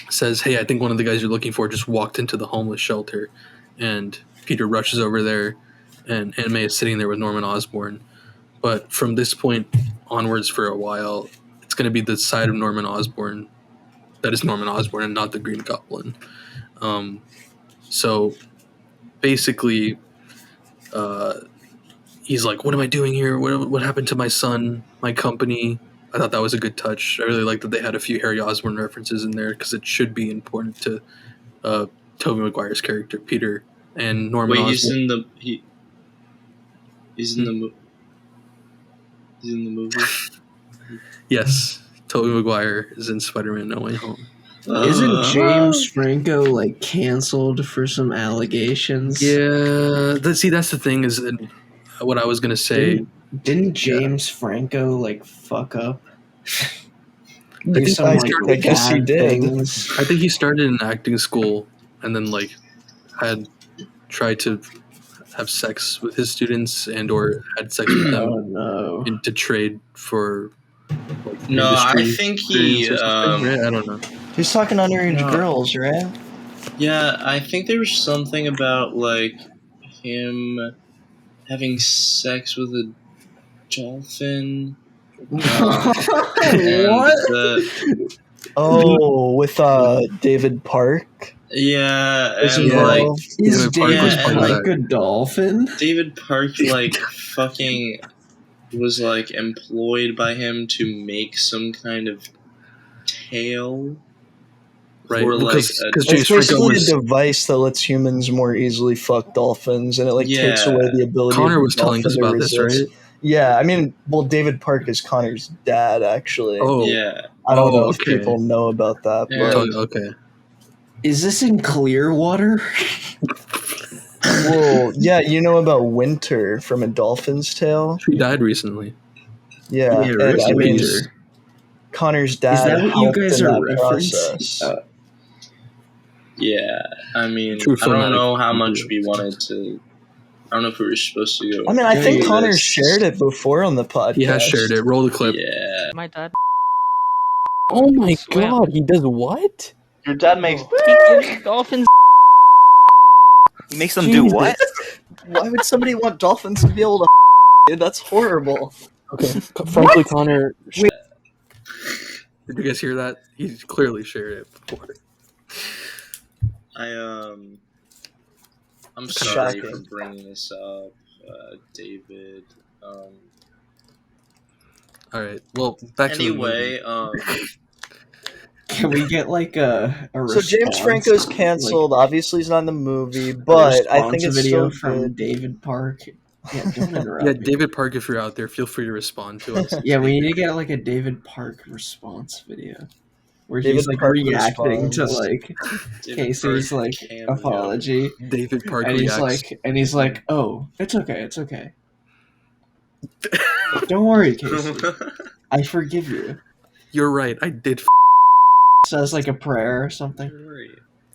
says, hey, I think one of the guys you're looking for just walked into the homeless shelter. And Peter rushes over there, and Aunt May is sitting there with Norman Osborn. But from this point onwards for a while, it's going to be the side of Norman Osborn that is Norman Osborn and not the Green Goblin. So basically, he's like, what am I doing here? What happened to my son, my company? I thought that was a good touch. I really liked that they had a few Harry Osborn references in there, because it should be important to Tobey Maguire's character, Peter, and Norman Osborn. He's in the movie? Yes. Tobey Maguire is in Spider-Man No Way Home. Isn't James Franco like canceled for some allegations? Yeah, that's the thing is what I was gonna say. Didn't James Franco like fuck up? I guess he did. Things? I think he started in acting school and then like had tried to have sex with his students and or had sex with them to trade for. Like, no, I think he. Right? I don't know. He's talking underage girls, right? Yeah, I think there was something about like him having sex with a dolphin. What? Oh, with David Park. Yeah, Was and Yeah. like Is David Park David was Yeah, part and, of Park that. a dolphin? David Park like fucking was like employed by him to make some kind of tail Right, for like because a James It's Franco basically was a device that lets humans more easily fuck dolphins, and it like takes Yeah. away the ability Connor of the was telling dolphin us to about this, resist. right? Yeah, I mean, well, David Park is Connor's dad, actually. Oh, Yeah. I don't know if okay. people know about that, but Okay. Is this in Clearwater? well, yeah, you know about Winter from A Dolphin's Tale? She died recently. Yeah, Yeah, and Rip I mean, Winter. Connor's Is dad that what you helped guys in are that referencing? process. Yeah. I mean, True I don't filmatic know how much video. we wanted to. I don't know if we were supposed to go. I mean, I No, think you- Connor this. shared it before on the podcast. He has shared it. Roll the clip. Yeah. My dad. Oh my Swim. god, he does what? Your dad makes. He gives dolphins. He makes them do what? Why would somebody want dolphins to be able to dude? That's horrible. Okay, frankly, Connor. Did you guys hear that? He clearly shared it before. I'm sorry Shocking. for bringing this up, David. All right. Well, back to the Anyway, movie. Can we get like a So James response? Franco's canceled. Obviously, he's not in the movie, Like, a but I think response it's video still from good. David Park. Yeah, don't interrupt. Yeah, me. David Park, if you're out there, feel free to respond to us. Yeah, we need to get like a David Park response video where David he's like Park reacting to responds. like David Casey's Park like cameo. apology, David Park and he's reacts. like, oh, it's okay. Don't worry, Casey. I forgive you. You're right. I did. Says like a prayer or something.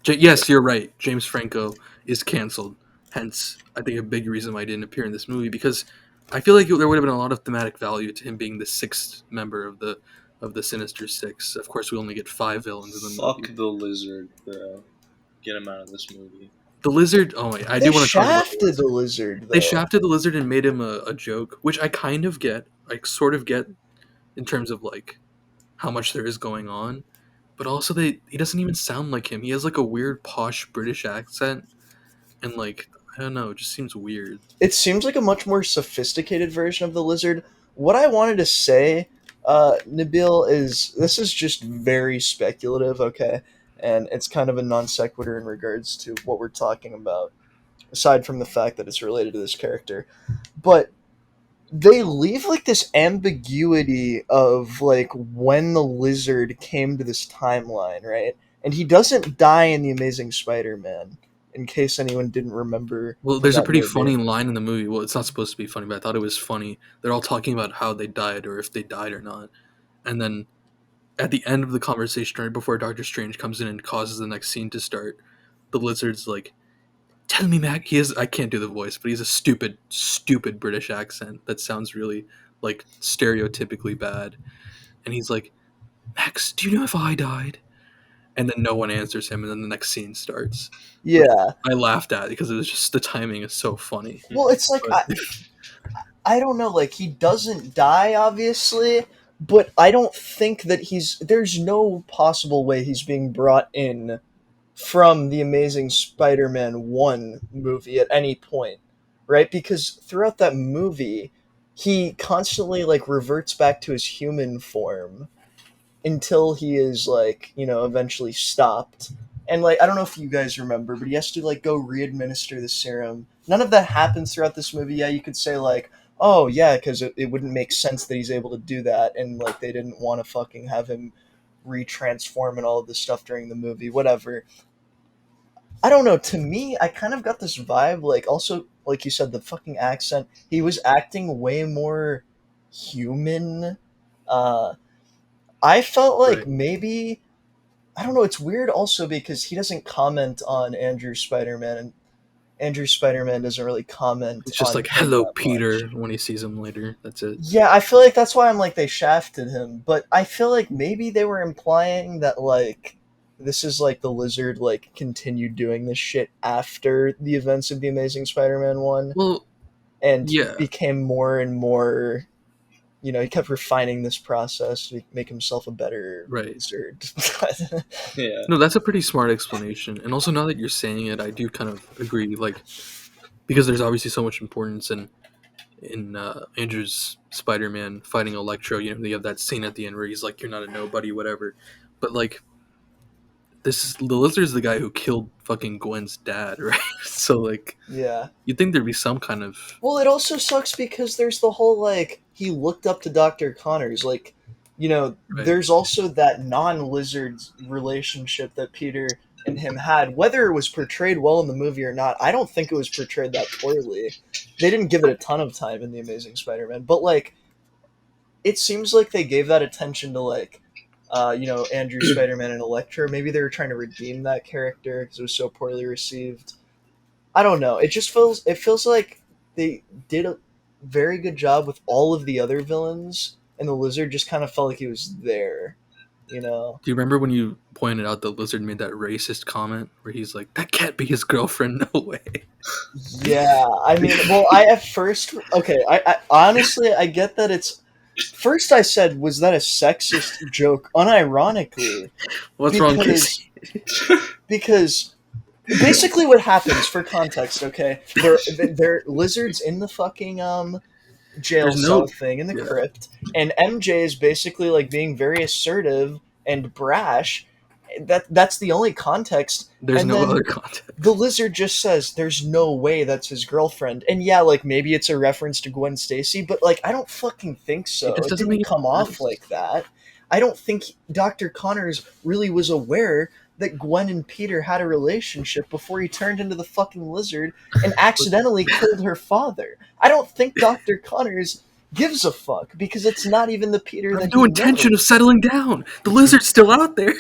Yes, you're right. James Franco is canceled. Hence, I think a big reason why he didn't appear in this movie, because I feel like there would have been a lot of thematic value to him being the sixth member of the Sinister Six. Of course, we only get 5 villains in the movie. Fuck the lizard, bro. Get him out of this movie. The lizard. Oh my! I They do want to talk about shafted the lizard. Though. They shafted the lizard and made him a joke, which I kind of get. I sort of get in terms of like how much there is going on, but also he doesn't even sound like him. He has like a weird posh British accent, and like I don't know, it just seems weird. It seems like a much more sophisticated version of the lizard. What I wanted to say, Nabil, is this is just very speculative, okay? And it's kind of a non sequitur in regards to what we're talking about, aside from the fact that it's related to this character. But they leave like this ambiguity of like when the lizard came to this timeline, right? And he doesn't die in The Amazing Spider-Man, in case anyone didn't remember. Well, from there's a that pretty movie. funny line in the movie. Well, it's not supposed to be funny, but I thought it was funny. They're all talking about how they died or if they died or not, and then at the end of the conversation, right before Doctor Strange comes in and causes the next scene to start, the lizard's like, "Tell me, Mac." I can't do the voice, but he's a stupid British accent that sounds really like stereotypically bad. And he's like, "Max, do you know if I died?" And then no one answers him, and then the next scene starts. Yeah. I laughed at it because it was just the timing is so funny. Well, it's like But- I don't know. Like he doesn't die, obviously, but I don't think that there's no possible way he's being brought in from the Amazing Spider-Man 1 movie at any point, right? Because throughout that movie, he constantly like reverts back to his human form until he is like, eventually stopped. And like I don't know if you guys remember, but he has to like go re-administer the serum. None of that happens throughout this movie. Yeah, you could say like, oh yeah, because it wouldn't make sense that he's able to do that, and like they didn't want to fucking have him retransform and all of this stuff during the movie, whatever. I don't know, to me, I kind of got this vibe, like, also, like you said, the fucking accent, he was acting way more human. I felt like Right. maybe, I don't know, it's weird also because he doesn't comment on Andrew Spider-Man, and Andrew Spider-Man doesn't really comment It's just on like, him "Hello, that Peter," much. when he sees him later. That's it. Yeah, I feel like that's why I'm like they shafted him, but I feel like maybe they were implying that like this is like the lizard like continued doing this shit after the events of the Amazing Spider-Man 1 Well, and yeah. became more and more he kept refining this process to make himself a better Right. lizard. Yeah. No, that's a pretty smart explanation. And also, now that you're saying it, I do kind of agree. Like, because there's obviously so much importance in Andrew's Spider-Man fighting Electro. You know, they have that scene at the end where he's like, "You're not a nobody," whatever. But like, the Lizard's the guy who killed fucking Gwen's dad, right? So like, Yeah. you'd think there'd be some kind of Well, it also sucks because there's the whole, like, he looked up to Dr. Connors. Like, Right. there's also that non-lizard relationship that Peter and him had. Whether it was portrayed well in the movie or not, I don't think it was portrayed that poorly. They didn't give it a ton of time in The Amazing Spider-Man. But, like, it seems like they gave that attention to, like, Andrew Spider-Man and Electro. Maybe they were trying to redeem that character because it was so poorly received. I don't know. It feels like they did a very good job with all of the other villains, and the Lizard just kind of felt like he was there. Do you remember when you pointed out the Lizard made that racist comment where he's like, "That can't be his girlfriend, no way." Yeah, I mean, well, I honestly, I get that it's. First, I said, was that a sexist joke? Unironically, What's wrong, Because- Casey? because basically what happens, for context, okay, they're lizards in the fucking jail There's cell no- thing in the yeah. crypt, and MJ is basically like being very assertive and brash. That's the only context. There's and no then other context. The Lizard just says, "There's no way that's his girlfriend," and yeah, like maybe it's a reference to Gwen Stacy, but like I don't fucking think so. It just It doesn't didn't make come any off sense. like that. I don't think Dr. Connors really was aware that Gwen and Peter had a relationship before he turned into the fucking Lizard and accidentally killed her father. I don't think Dr. Connors gives a fuck because it's not even the Peter I that have no he intention knows. of settling down. The Lizard's still out there.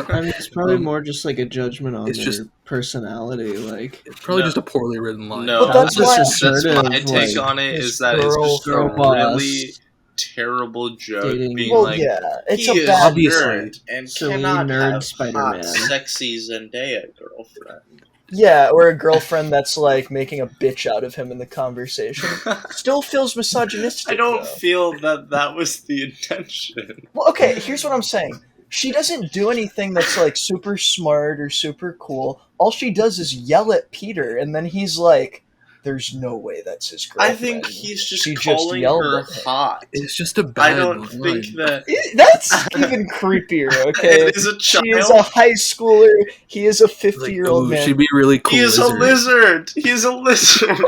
I mean, it's probably Um, more just like a judgment on it's their just- personality. Like, It's probably No. just a poorly written line. No, But that's why- that's my assertive, take like, on it. his Is that it's girl- just a girl boss really terrible joke, dating- being Well, like, yeah, it's he a is bad obviously nerd and silly cannot nerd have Spider-Man. hot, sexy Zendaya girlfriend. Yeah, or a girlfriend that's like making a bitch out of him in the conversation. Still feels misogynistic. I don't though. feel that was the intention. Well, okay, here's what I'm saying. She doesn't do anything that's like super smart or super cool. All she does is yell at Peter, and then he's like, "There's no way that's his I girlfriend." think he's just She just calling yelled her at him. hot. It's just a bad I don't line. think that That's even creepier. Okay, it is a child. she is a high schooler. He is a Like, 50-year-old ooh, man. she'd be really cool. He is a lizard. He's a lizard.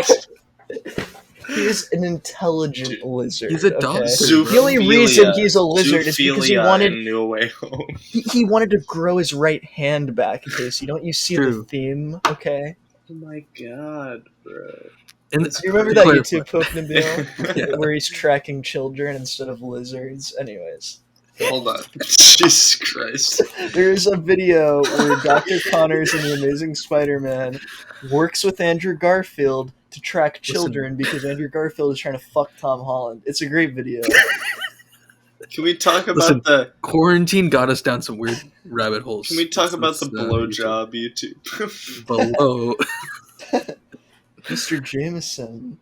He is an intelligent lizard. He's a okay? dog. The only reason he's a lizard is because he Zoophilia wanted in No Way Home. he wanted to grow his right hand back. Casey, don't you see True. the theme? Okay, Oh my god, bro. And That's you remember that Clarify. YouTube poke, Nabil, Yeah. where he's tracking children instead of lizards? Anyways, Hold on. Jesus Christ. there's a video where Dr. Connors and the Amazing Spider-Man works with Andrew Garfield to track children because Andrew Garfield is trying to fuck Tom Holland. It's a great video. Can we talk about Listen, the quarantine got us down some weird rabbit holes. Can we talk about the Let's, blowjob YouTube? Below. Mr. Jameson,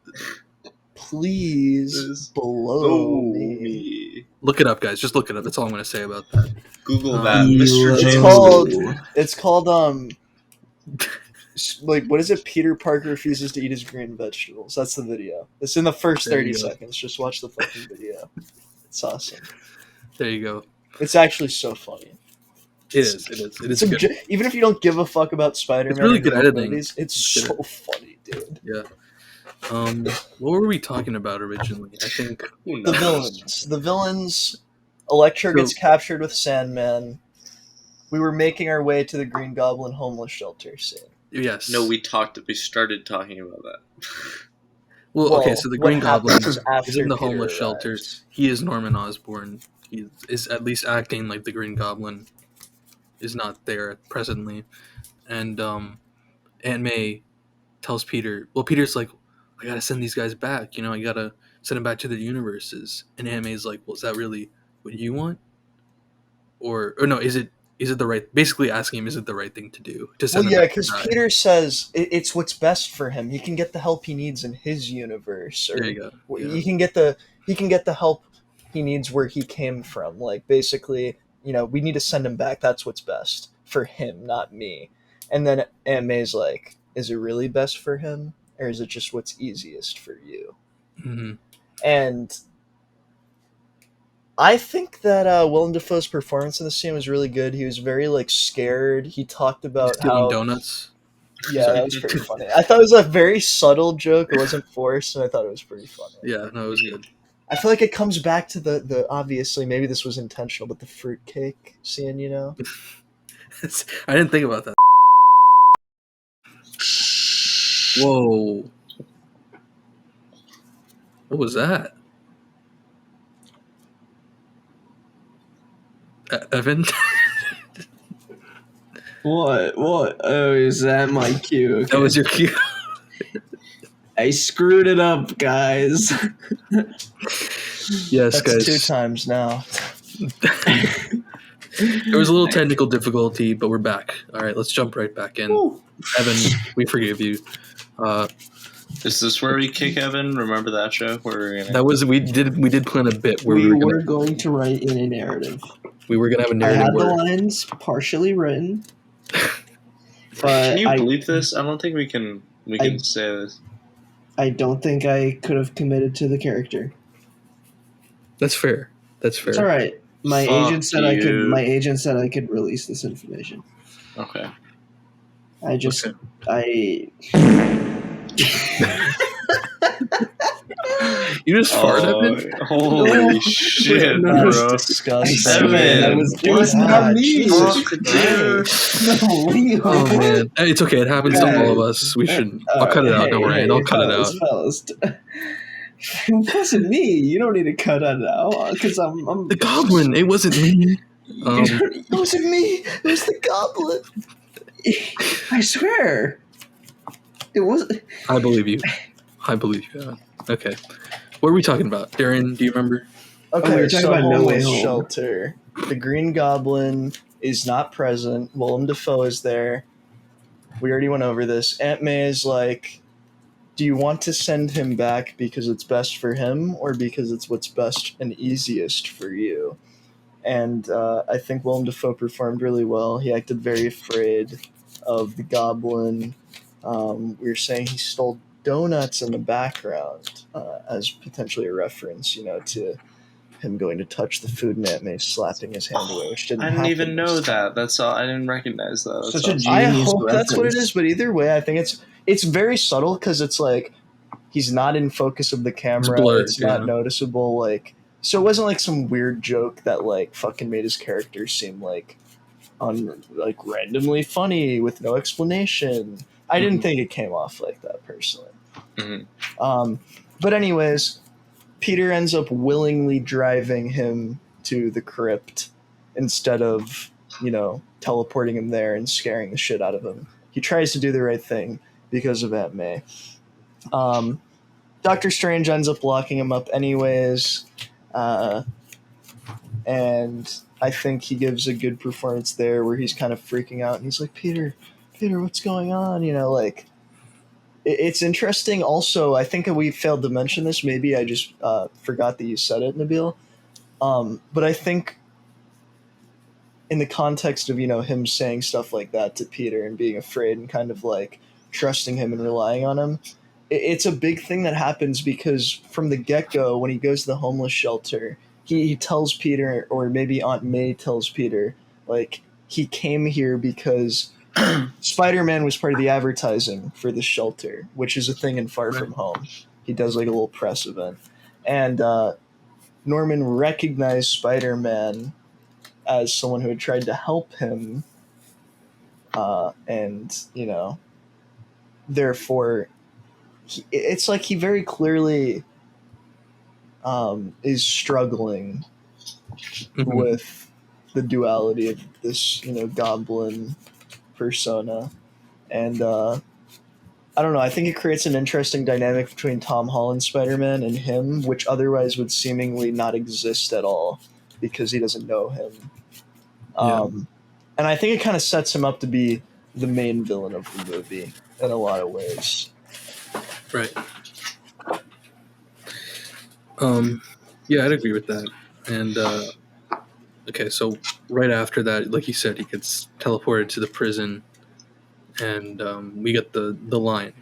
please This- blow Oh me. me. Look it up, guys. Just look it up. That's all I'm going to say about that. Google Um, that, Mr. It's Jameson. called like, what is it? Peter Parker refuses to eat his green vegetables. That's the video. It's in the first There 30 you go. seconds. Just watch the fucking video. It's awesome. There you go. It's actually so funny. It is. It is. It is It's good. even if you don't give a fuck about Spider-Man, It's really or good the editing. movies, it's It's so good. funny, dude. Yeah. What were we talking about originally? I think Who The knows? villains. The villains. Electro So- gets captured with Sandman. We were making our way to the Green Goblin homeless shelter scene. yes. No, we started talking about that. Well, okay. So the what Green Goblin happens is after in the Peter homeless shelter. arrives? He is Norman Osborn. He is at least acting like the Green Goblin is not there presently, and Aunt May tells Peter. Well, Peter's like, I gotta send these guys back. You know, I gotta send them back to their universes. And Aunt May's like, well, is that really what you want? Or no, is it the right? Basically asking him, is it the right thing to do to send Well, them yeah, back to because die? Peter says it's what's best for him. He can get the help he needs in his universe, or There you go. Yeah. he can get the help he needs where he came from. Like, basically, we need to send him back. That's what's best for him, not me. And then Aunt May's like, is it really best for him, or is it just what's easiest for you? Mm-hmm. And I think that Willem Dafoe's performance in the scene was really good. He was very like scared. He talked about Stealing how donuts. yeah, Sorry. that was pretty funny. I thought it was a very subtle joke. It wasn't forced, and I thought it was pretty funny. Yeah, no, it was good. I feel like it comes back to the obviously maybe this was intentional, but the fruitcake scene, I didn't think about that. Whoa. What was that? Evan? What? Oh, is that my cue? Okay. That was your cue. I screwed it up, guys. Yes, That's guys. 2 times now. There was a little technical difficulty, but we're back. All right, let's jump right back in. Ooh. Evan, we forgive you. Is this where we kick Evan? Remember that show where we're gonna... That was we did plan a bit where We we were going to write in a narrative. were gonna have a I narrative had the where lines partially written. But Can you believe this? I don't think we can say this. I don't think I could have committed to the character. that's fair. That's fair. It's all right. My Fuck agent said you. My agent said I could release this information. Okay. I just Okay. You just farted, Evan? Holy shit, No, bro. That's disgusting. Evan, it was not me. Jesus Fuck, dude. No, we Oh man, it's okay. It happens to all of us. We should. I'll cut it out. Don't worry. I'll cut it out. Fellas. It wasn't me. You don't need to cut it out because I'm The goblin. It wasn't me. It wasn't me. It was the goblin. I swear. It was. I believe you. I believe you. Evan. Okay. What are we talking about, Darian? Do you remember? Okay, we're talking so about No Way homeless Home. shelter. The Green Goblin is not present. Willem Dafoe is there. We already went over this. Aunt May is like, do you want to send him back because it's best for him or because it's what's best and easiest for you? And I think Willem Dafoe performed really well. He acted very afraid of the goblin. We were saying he stole donuts in the background as potentially a reference, to him going to touch the food and Aunt May slapping his hand away, which didn't I didn't happen. even know that. That's all. I didn't recognize that. That's Such a awesome. I Genius hope that's what it reference. is, but either way, I think it's very subtle because it's like he's not in focus of the camera. It's blurred, It's not yeah. noticeable. Like, so it wasn't like some weird joke that like fucking made his character seem like randomly funny with no explanation. I didn't think it came off like that personally. Mhm. But anyways, Peter ends up willingly driving him to the crypt instead of, teleporting him there and scaring the shit out of him. He tries to do the right thing because of Aunt May. Doctor Strange ends up locking him up anyways. And I think he gives a good performance there where he's kind of freaking out and he's like, Peter, what's going on? It's interesting. Also, I think we failed to mention this. Maybe I just forgot that you said it, Nabil. But I think in the context of, him saying stuff like that to Peter and being afraid and kind of like trusting him and relying on him, it's a big thing that happens because from the get-go, when he goes to the homeless shelter, he tells Peter, or maybe Aunt May tells Peter, like, he came here because Spider-Man was part of the advertising for the shelter, which is a thing in Far From Home. He does like a little press event. And Norman recognized Spider-Man as someone who had tried to help him. And, therefore, it's like he very clearly is struggling with the duality of this, goblin persona. And I don't know, I think it creates an interesting dynamic between Tom Holland's Spider-Man and him, which otherwise would seemingly not exist at all because he doesn't know him. And I think it kind of sets him up to be the main villain of the movie in a lot of ways. Right. Yeah, I'd agree with that. And okay, so right after that, like you said, he gets teleported to the prison, and we get the line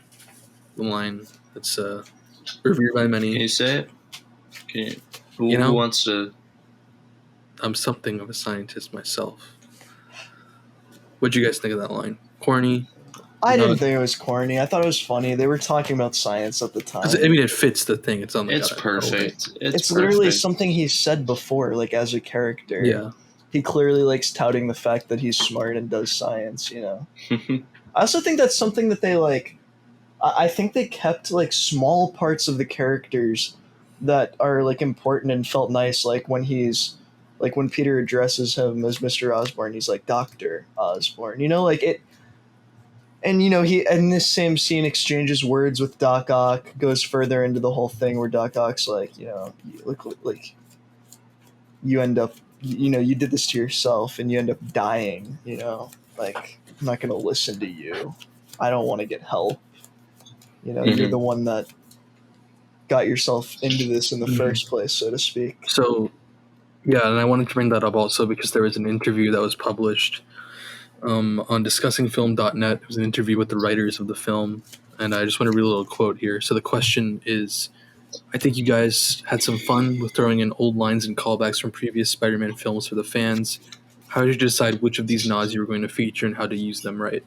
that's revered by Can many. you say it? Can you, who, You know? who wants to? I'm something of a scientist myself. What'd you guys think of that line? Corny? I No. didn't think it was corny. I thought it was funny. They were talking about science at the time. 'Cause, I mean, it fits the thing. It's on the It's guy. perfect. It's literally perfect. something he said before, like as a character. Yeah. He clearly likes touting the fact that he's smart and does science, you know. I also think that's something that they like. I think they kept like small parts of the characters that are like important and felt nice, like when when Peter addresses him as Mr. Osborn, he's like Dr. Osborn, you know, like it. And you know, he in this same scene exchanges words with Doc Ock, goes further into the whole thing where Doc Ock's like, you know, you look like you end up, you know, you did this to yourself and you end up dying, you know, like I'm not gonna listen to you. I don't want to get help. You know, you're the one that got yourself into this in the first place, so to speak. So, yeah, and I wanted to bring that up also because there was an interview that was published on discussingfilm.net. It was an interview with the writers of the film, and I just want to read a little quote here. So the question is, I think you guys had some fun with throwing in old lines and callbacks from previous Spider-Man films for the fans. How did you decide which of these nods you were going to feature and how to use them right?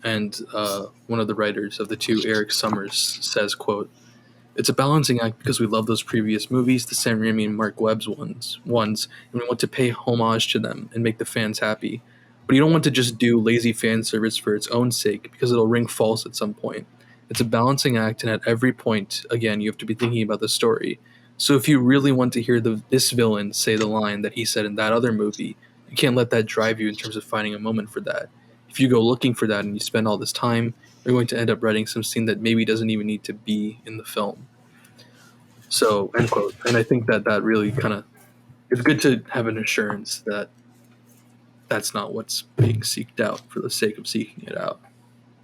And one of the writers of the two, Eric Summers, says, quote, "It's a balancing act because we love those previous movies, the Sam Raimi and Mark Webb's ones, and we want to pay homage to them and make the fans happy. But you don't want to just do lazy fan service for its own sake because it'll ring false at some point. It's a balancing act, and at every point, again, you have to be thinking about the story. So if you really want to hear this villain say the line that he said in that other movie, you can't let that drive you in terms of finding a moment for that. If you go looking for that and you spend all this time, you're going to end up writing some scene that maybe doesn't even need to be in the film." So, end quote. And I think that really kind of, it's good to have an assurance that that's not what's being seeked out for the sake of seeking it out.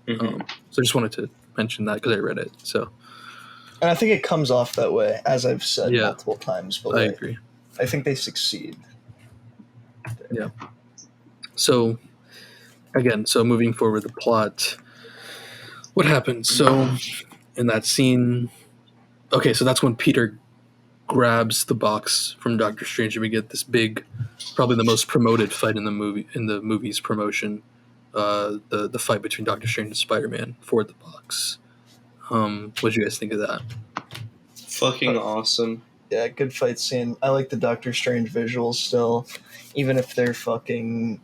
So I just wanted to mention that because I read it. So, and I think it comes off that way, as I've said Yeah. multiple times. But I like, agree. I think they succeed. Yeah. So, again, moving forward, the plot. What happens? So, in that scene, okay, so that's when Peter grabs the box from Doctor Strange, and we get this big, probably the most promoted fight in the movie's promotion. The fight between Doctor Strange and Spider-Man for the box. What do you guys think of that? Fucking awesome. Yeah, good fight scene. I like the Doctor Strange visuals still, even if they're fucking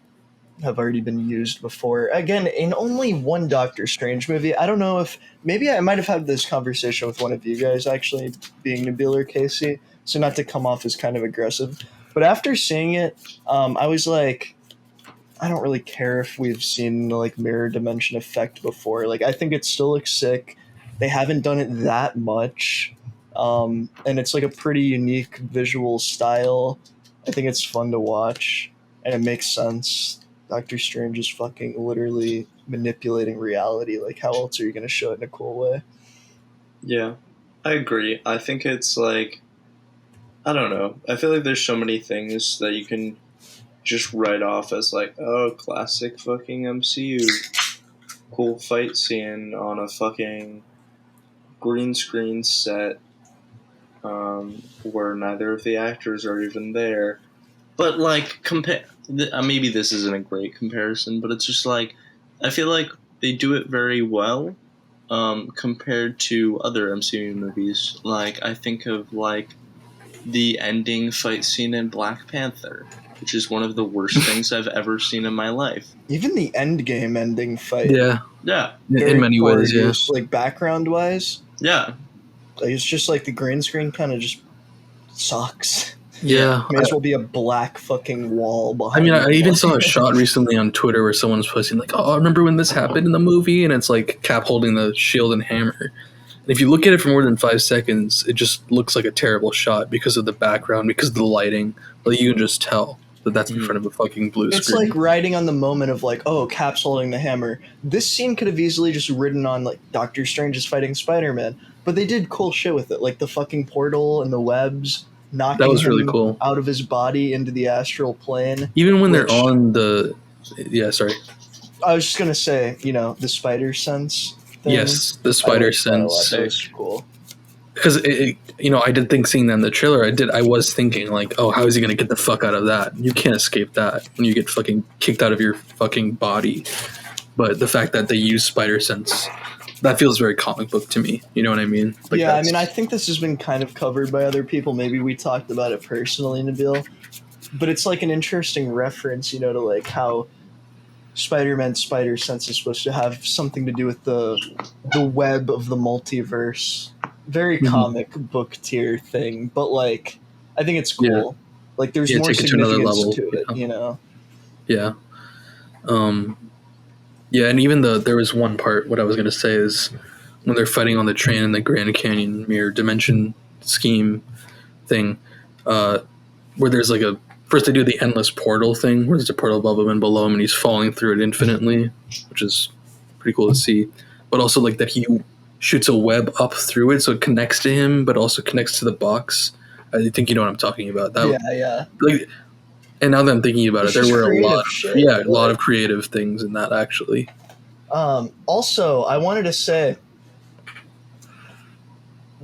have already been used before. Again, in only one Doctor Strange movie. I don't know if maybe I might have had this conversation with one of you guys, actually, being Nabil or Casey. So not to come off as kind of aggressive, but after seeing it, I was like, I don't really care if we've seen the like mirror dimension effect before. Like, I think it still looks sick. They haven't done it that much, and it's like a pretty unique visual style. I think it's fun to watch, and it makes sense. Doctor Strange is fucking literally manipulating reality. Like, how else are you going to show it in a cool way? Yeah, I agree. I think it's like, I don't know. I feel like there's so many things that you can just write off as like, oh, classic fucking MCU. Cool fight scene on a fucking green screen set where neither of the actors are even there. But like, maybe this isn't a great comparison, but it's just like, I feel like they do it very well compared to other MCU movies. Like, I think of like the ending fight scene in Black Panther, which is one of the worst things I've ever seen in my life. Even the Endgame ending fight. Yeah. Yeah. In many ways, yeah. Like, background-wise. Yeah. Like, it's just like the green screen kind of just sucks. Yeah. May as well be a black fucking wall behind. I mean, I the even wall. saw a shot recently on Twitter where someone was posting like, "Oh, I remember when this happened in the movie," and it's like Cap holding the shield and hammer. And if you look at it for more than 5 seconds, it just looks like a terrible shot because of the background, because of the lighting. Like, you can just tell that that's in front of a fucking blue It's screen. like riding on the moment of like, oh, Cap's holding the hammer. This scene could have easily just ridden on like Doctor Strange is fighting Spider-Man, but they did cool shit with it, like the fucking portal and the webs. knocking That was really him cool. out of his body into the astral plane. Even when they're Which- on the, yeah, sorry. I was just gonna say, the spider sense thing. Yes, the I spider liked that a lot. sense. That was cool. Because I did think seeing that in the trailer, I was thinking like, oh, how is he gonna get the fuck out of that? You can't escape that when you get fucking kicked out of your fucking body. But the fact that they use spider sense, that feels very comic book to me. You know what I mean? Like, Yeah, I mean, I think this has been kind of covered by other people. Maybe we talked about it personally, Nabil. But it's like an interesting reference, to like how Spider-Man's spider sense is supposed to have something to do with the web of the multiverse. Very comic book tier thing, but like I think it's cool. Yeah. Like there's Yeah, more take it to another significance level, to it, Yeah. Yeah, and even there was one part. What I was gonna say is when they're fighting on the train in the Grand Canyon mirror dimension scheme thing, where there's like first they do the endless portal thing, where there's a portal above him and below him, and he's falling through it infinitely, which is pretty cool to see. But also like that he shoots a web up through it, so it connects to him, but also connects to the box. I think you know what I'm talking about. Yeah. Like, and now that I'm thinking about It's it, there just were a creative lot. shit, A lot of creative things in that actually. Also, I wanted to say,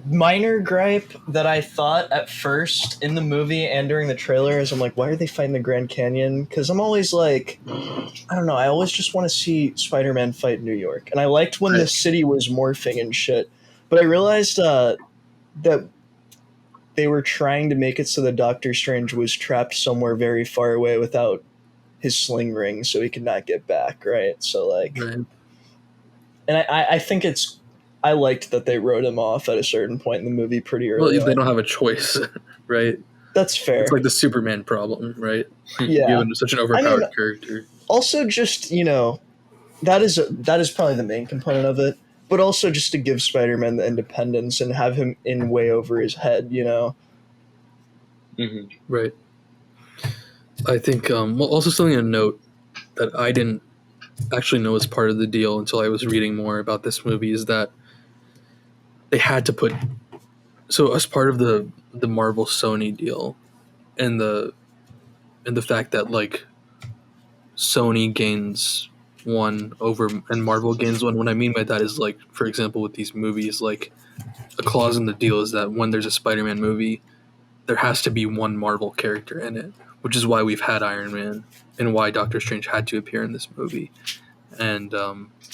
minor gripe that I thought at first in the movie and during the trailer is I'm like, why are they fighting the Grand Canyon? Because I'm always like, I don't know, I always just want to see Spider-Man fight New York. And I liked when the city was morphing and shit. But I realized that they were trying to make it so that Doctor Strange was trapped somewhere very far away without his sling ring so he could not get back, right? So like... Right. And I think I liked that they wrote him off at a certain point in the movie pretty early. Well, they don't have a choice, right? That's fair. It's like the Superman problem, right? Yeah. You have such an overpowered character. Also, just that is probably the main component of it. But also just to give Spider-Man the independence and have him in way over his head, Mm-hmm. Right. I think. Also something to note that I didn't actually know as part of the deal until I was reading more about this movie is that they had to put as part of the Marvel Sony deal and the fact that like Sony gains one over and Marvel gains one. What I mean by that is like, for example, with these movies, like a clause in the deal is that when there's a Spider-Man movie, there has to be one Marvel character in it, which is why we've had Iron Man and why Doctor Strange had to appear in this movie. And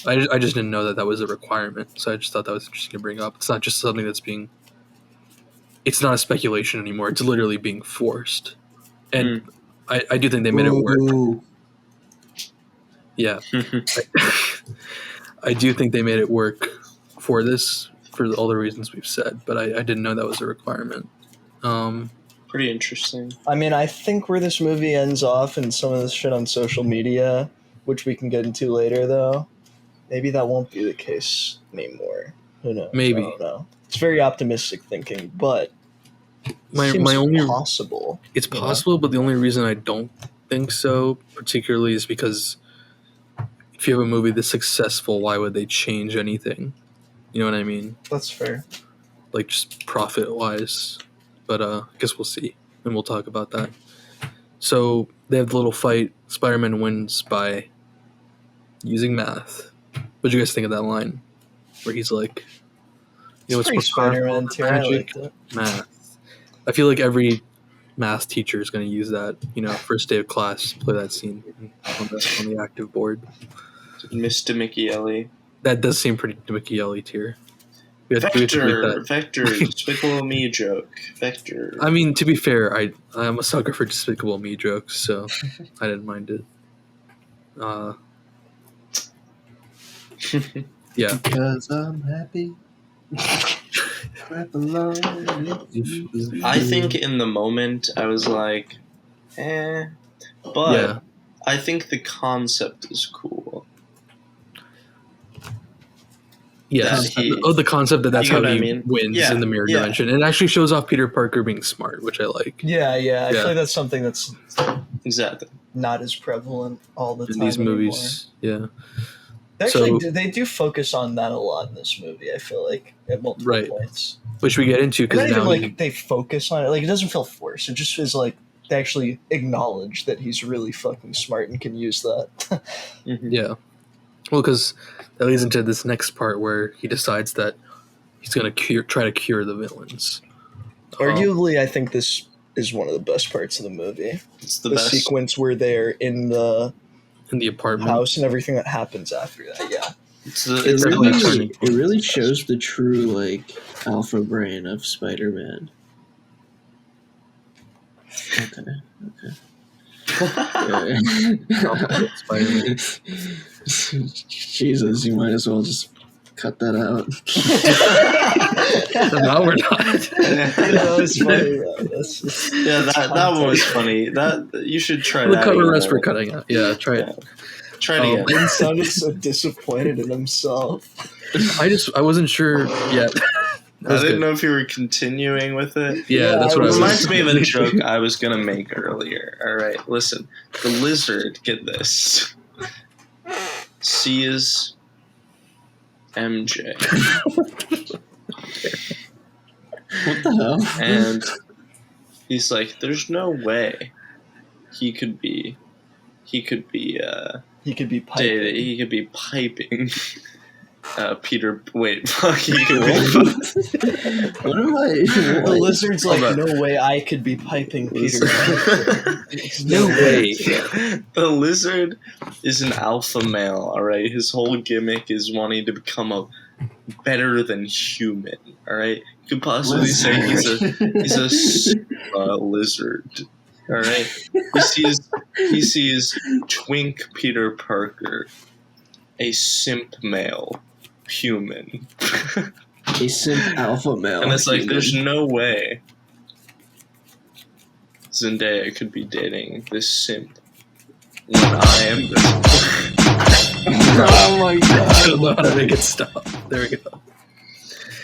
I just didn't know that was a requirement, so I just thought that was interesting to bring up. It's not just something that's it's not a speculation anymore. It's literally being forced. And I do think they made it work. Yeah. I do think they made it work for this, for all the reasons we've said, but I didn't know that was a requirement. Pretty interesting. I mean, I think where this movie ends off and some of this shit on social media, which we can get into later, though, maybe that won't be the case anymore. Who knows? Maybe. I don't know. It's very optimistic thinking, but my seems only possible. It's possible, but the only reason I don't think so, particularly, is because if you have a movie that's successful, why would they change anything? You know what I mean? That's fair. Like, just profit-wise. But I guess we'll see, and we'll talk about that. So they have the little fight. Spider-Man wins by using math. What'd you guys think of that line? Where he's like, It's pretty Spider-Man too. I liked it. Math. I feel like every math teacher is going to use that, first day of class, play that scene on the active board. Mr. Michele. That does seem pretty Michele tier. Vector, Despicable Me joke. Vector. I mean, to be fair, I'm a sucker for Despicable Me jokes, so I didn't mind it. Yeah. Because I'm happy. I think in the moment I was like, but Yeah. I think the concept is cool. Yes. That he- The concept that's You how know what he I mean? wins Yeah, in the mirror yeah. dimension. It actually shows off Peter Parker being smart, which I like. Yeah. I Yeah. feel like that's something that's Exactly. not as prevalent all the In time these movies. Yeah. They do focus on that a lot in this movie. I feel like at multiple Right. points. which we get into Not because even now like they focus on it. Like it doesn't feel forced. It just feels like they actually acknowledge that he's really fucking smart and can use that. yeah. Well, because that leads into this next part where he decides that he's gonna try to cure the villains. Arguably, I think this is one of the best parts of the movie. It's the The best. sequence where they're in the In the apartment. house and everything that happens after that. Yeah. It's the, It it's the really- best. it really shows the true like alpha brain of Spider-Man. Okay. Yeah. Spider-Man. Jesus, you might as well just cut that out. No, we're not. That was funny. That's just Yeah, that one was funny. That you should try We'll that. cover us again. for cutting out. Yeah, try it. Try it again. Ben sounded so disappointed in himself. I wasn't sure yet. I didn't know if you were continuing with it. Yeah, that's It what I was. reminds me of a joke I was gonna make earlier. All right, listen. The lizard, get this, sees MJ, What the hell? and he's like, "There's no way he could be He could be dating. piping. He could be piping." Peter, wait, fuck, he could What? be. What am I? The What? lizard's like, Hold on. no way I could be piping Peter. No way. The lizard is an alpha male, alright? His whole gimmick is wanting to become a better than human, alright? You could possibly say he's a lizard, alright? He sees Twink Peter Parker, a simp male human. A simp alpha male. And it's like, human. there's no way Zendaya could be dating this simp when I am this. Oh my I god. don't know how to make it stop. There we go.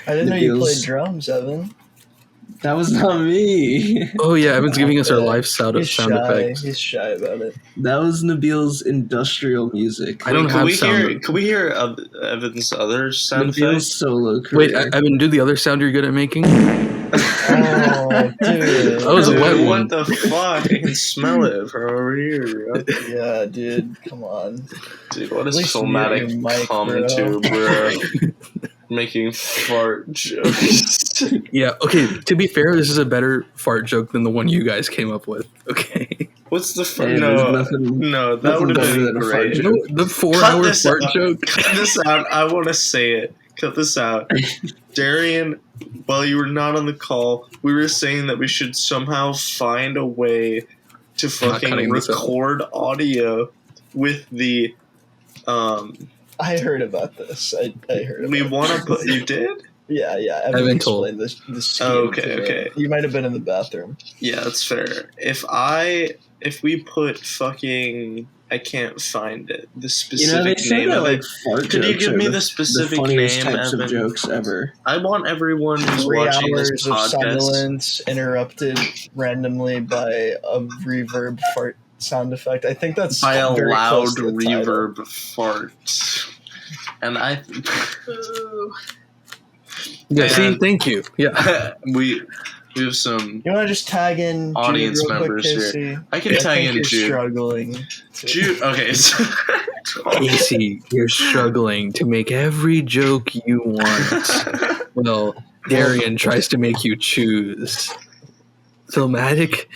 I didn't know you Nabil's- played drums, Evan. That was not me. Oh yeah, Evan's giving us our live sound He's sound shy. effects. He's shy about it. That was Nabil's industrial music. I don't Can have we sound. hear? Can we hear Evan's other sound Nabil's effects? solo career. Wait, Evan, do the other sound you're good at making. Oh, dude. That was a Dude, wet what one. the fuck? I can smell it from over here, bro. Yeah, dude. Come on. Dude, what At is least mute filmatic your mic, come bro. to, bro? Making fart jokes. Yeah. Okay. To be fair, this is a better fart joke than the one you guys came up with. Okay. What's the fart? Hey, No, there's nothing- no, that nothing would have better been than a fart great. joke. The 4 Cut hour this fart out. joke. Cut this out. I want to say it. Cut this out. Darian, while you were not on the call, we were saying that we should somehow find a way to Not fucking cutting this out. record audio with the I heard about this. I heard about we it. want to put you did? Yeah. Evan told. explained the scheme Oh, okay, to me. okay. You might have been in the bathroom. Yeah, that's fair. If we put fucking I can't find it. The You know, they specific say name that of like it. fart Could you jokes give are me the the specific funniest name, types Evan? of jokes ever. I want everyone who's 3 watching this hours of podcast. silence interrupted randomly by a reverb fart sound effect. I think that's By a very loud close to the title. reverb fart. And I Yeah. See, And- thank you. Yeah. we have some You want to just tag in Jude Audience real quick, members here. Casey? I can I tag think in you're Jude. struggling. to- Jude okay. Casey, you're struggling to make every joke you want. Well, Darian tries to make you choose. Filmatic,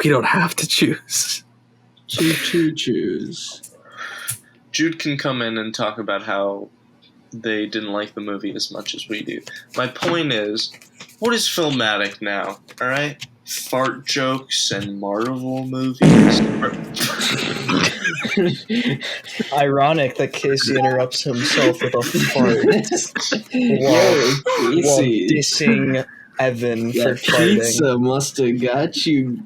we don't have to choose. Choose. Jude can come in and talk about how they didn't like the movie as much as we do. My point is, what is filmatic now? Alright? Fart jokes and Marvel movies. Ironic that Casey interrupts himself with a fart while Casey. dissing Evan for That farting. pizza must have got you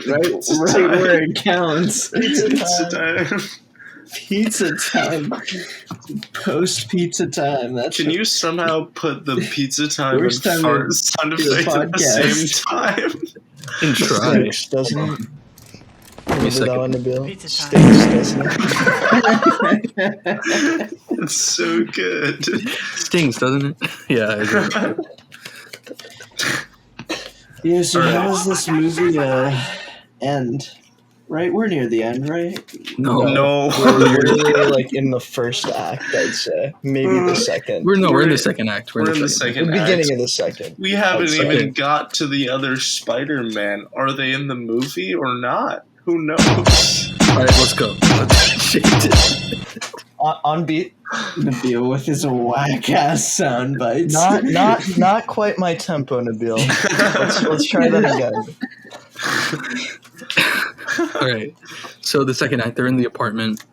right Pizza right time. where it counts. Pizza time. Pizza time. Post pizza time. That's Can you somehow put the pizza time Worst and time fart to sound do a effect at the podcast. same time? And try. Sucks, doesn't it? me a Remember that second. one, Nabil? Pizza time. Stinks, doesn't it? It's so good. Stings, doesn't it? Yeah. I agree. Yeah, so Alright. how does this movie end? Right? We're near the end, right? No. No. We're literally like in the first act, I'd say. Maybe the second. We're in We're- the second act. We're in the The second beginning act. of the second. We haven't Okay. even got to the other Spider-Man. Are they in the movie or not? Who knows? All right, let's go. On beat. Nabil with his whack ass sound bites. Not quite my tempo, Nabil. Let's try that again. All right. So the second act, they're in the apartment.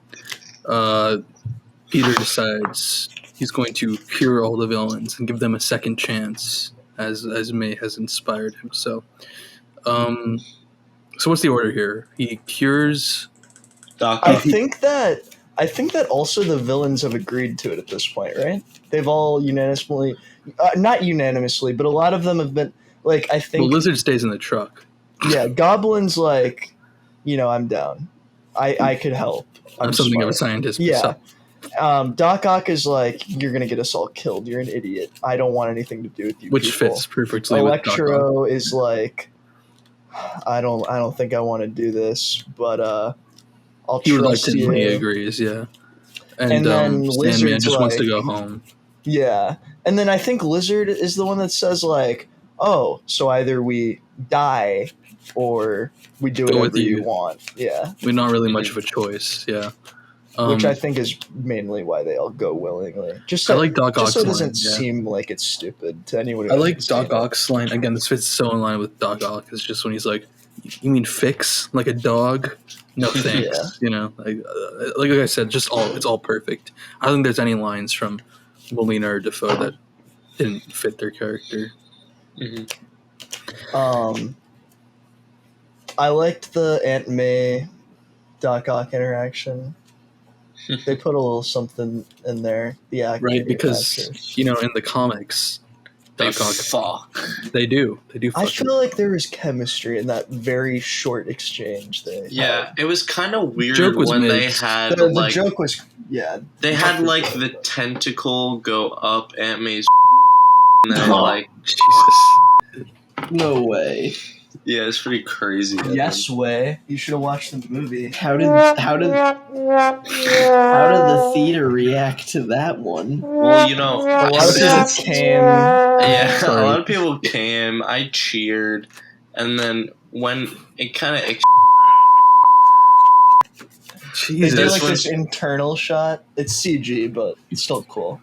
Peter decides he's going to cure all the villains and give them a second chance, as May has inspired him. So what's the order here? He cures. Doc I Ock. think that also the villains have agreed to it at this point, right? They've all unanimously, not unanimously, but a lot of them have been like. I The think lizard stays in the truck. yeah, Goblin's like, I'm down. I could help. I'm something of a smart. scientist. Yeah. myself, Doc Ock is like, you're gonna get us all killed. You're an idiot. I don't want anything to do with you. which people. fits perfectly with Doc Ock. Electro is like, I don't think I want to do this, but I'll He trust you. reluctantly agrees. Yeah. And then Sandman Lizard's just wants to like- go home. Yeah, and then I think Lizard is the one that says like, oh, so either we die or we do Go with whatever you you. want. Yeah, We're not really much of a choice. Yeah. which I think is mainly why they all go willingly. Just I so, like Doc just so it Ock's doesn't line, yeah. seem like it's stupid to anyone. Who I like hasn't seen Doc it. Ock's line again. This fits so in line with Doc Ock. It's just when he's like, "You mean fix like a dog? No thanks." Yeah. You know, like I said, it's all perfect. I don't think there's any lines from Molina or Defoe that didn't fit their character. I liked the Aunt May Doc Ock interaction. They put a little something in there. The actor, Right, because in the comics, They Doc Ock, fuck. they do. I Fuck feel like there was chemistry in that very short exchange. Yeah, it was kind of weird joke was when they mixed. had The like joke was they had like the tentacle go up Aunt May's and then like Jesus. No way. yeah, it's pretty crazy. yes way. You should have watched the movie. How did the theater react to that one? Well, A lot of people came. yeah, Sorry. a lot of people came. I cheered, and then when it kind of They Jesus. did This like one- this internal shot. It's CG, but it's still cool.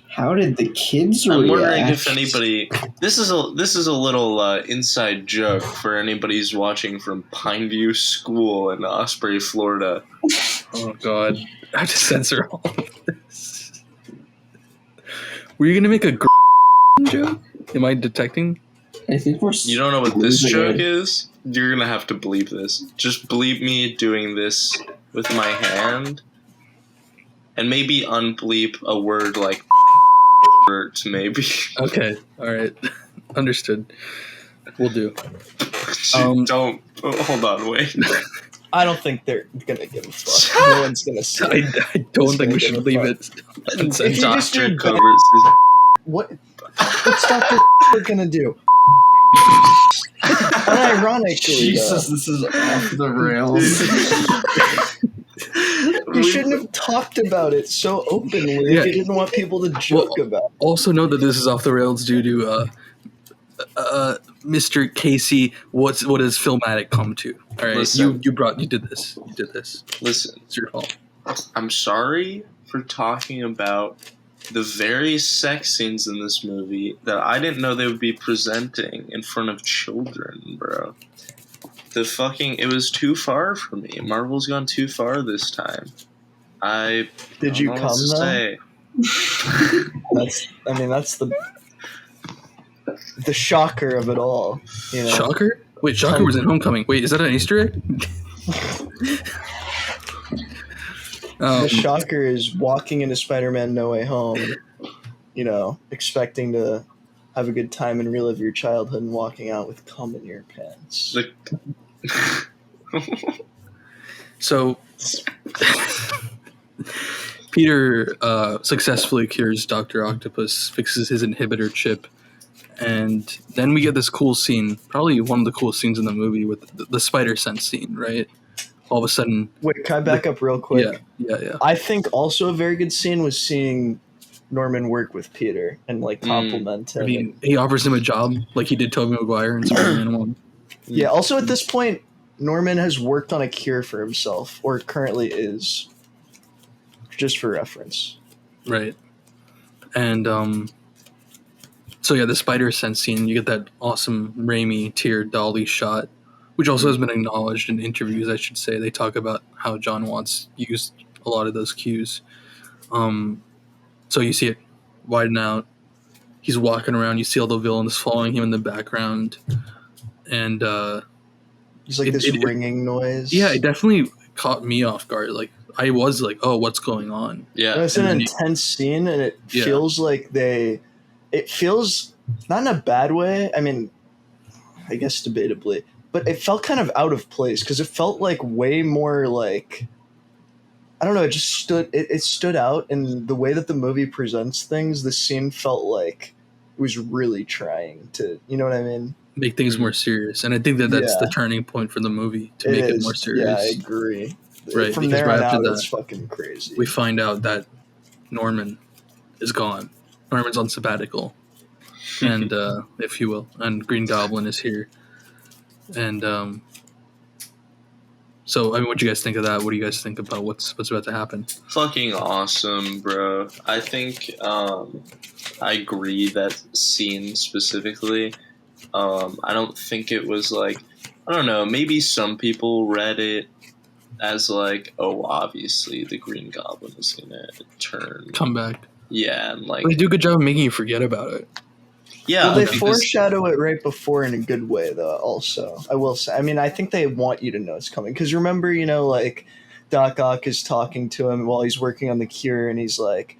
How did the kids I'm react? wondering if anybody. This is a little inside joke for anybody who's watching from Pineview School in Osprey, Florida. Oh God, I have to censor all of this. Were you gonna make a joke? Am I detecting? I think we're. You don't know what this losing joke it. is? You're gonna have to bleep this. Just bleep me doing this with my hand, and maybe unbleep a word like maybe. Okay, all right, understood. We'll do. Don't. Oh, hold on, wait. I don't think they're gonna give a fuck. No one's gonna see. I don't think we should leave it. If you just Doctor do covers. What's Dr. gonna do? Unironically, Jesus, this is off the rails. you shouldn't have talked about it so openly Yeah. if you didn't want people to joke about it. Also note that this is off the rails due to Mr. Casey. What has Filmatic come to? All right, Listen. you did this. You did this. Listen, It's your fault. I'm sorry for talking about the various sex scenes in this movie that I didn't know they would be presenting in front of children, bro. It was too far for me. Marvel's gone too far this time. Did you don't know come what to though? say. That's the shocker of it all. You know? Shocker? Wait, Shocker was in Homecoming. Wait, is that an Easter egg? The shocker is walking into Spider-Man No Way Home, expecting to have a good time and relive your childhood and walking out with cum in your pants. So Peter successfully cures Dr. Octopus, fixes his inhibitor chip, and then we get this cool scene, probably one of the coolest scenes in the movie, with the spider sense scene, right? All of a sudden... Wait, can I back up real quick? Yeah. I think also a very good scene was seeing Norman work with Peter and like compliment him. I mean, he offers him a job like he did Tobey Maguire in Spider-Man 1. Yeah, also at this point, Norman has worked on a cure for himself, or currently is, just for reference. Right. And so yeah, the spider sense scene, you get that awesome Raimi tiered dolly shot, which also has been acknowledged in interviews, I should say. They talk about how John Watts used a lot of those cues. So you see it widen out. He's walking around. You see all the villains following him in the background. And He's like this ringing noise. Yeah, it definitely caught me off guard. Like, I was like, oh, what's going on? Yeah. It's an intense scene, and it feels like it feels not in a bad way. I mean, I guess debatably, but it felt kind of out of place because it felt like way more like, I don't know. It stood out in the way that the movie presents things. The scene felt like it was really trying to, you know what I mean? Make things more serious. And I think that's the turning point for the movie, to make it more serious. Yeah, I agree. Right, From there on out, it's fucking crazy. We find out that Norman is gone. Norman's on sabbatical, and if you will, and Green Goblin is here. And so, I mean, what do you guys think of that? What do you guys think about what's about to happen? Fucking awesome, bro. I think I agree that scene specifically. I don't think it was like, I don't know, maybe some people read it as like, oh, obviously the Green Goblin is gonna come back. Yeah, and like, they do a good job of making you forget about it. Yeah, well, they foreshadow it right before in a good way, though. Also, I will say, I mean, I think they want you to know it's coming because remember, you know, like Doc Ock is talking to him while he's working on the cure, and he's like,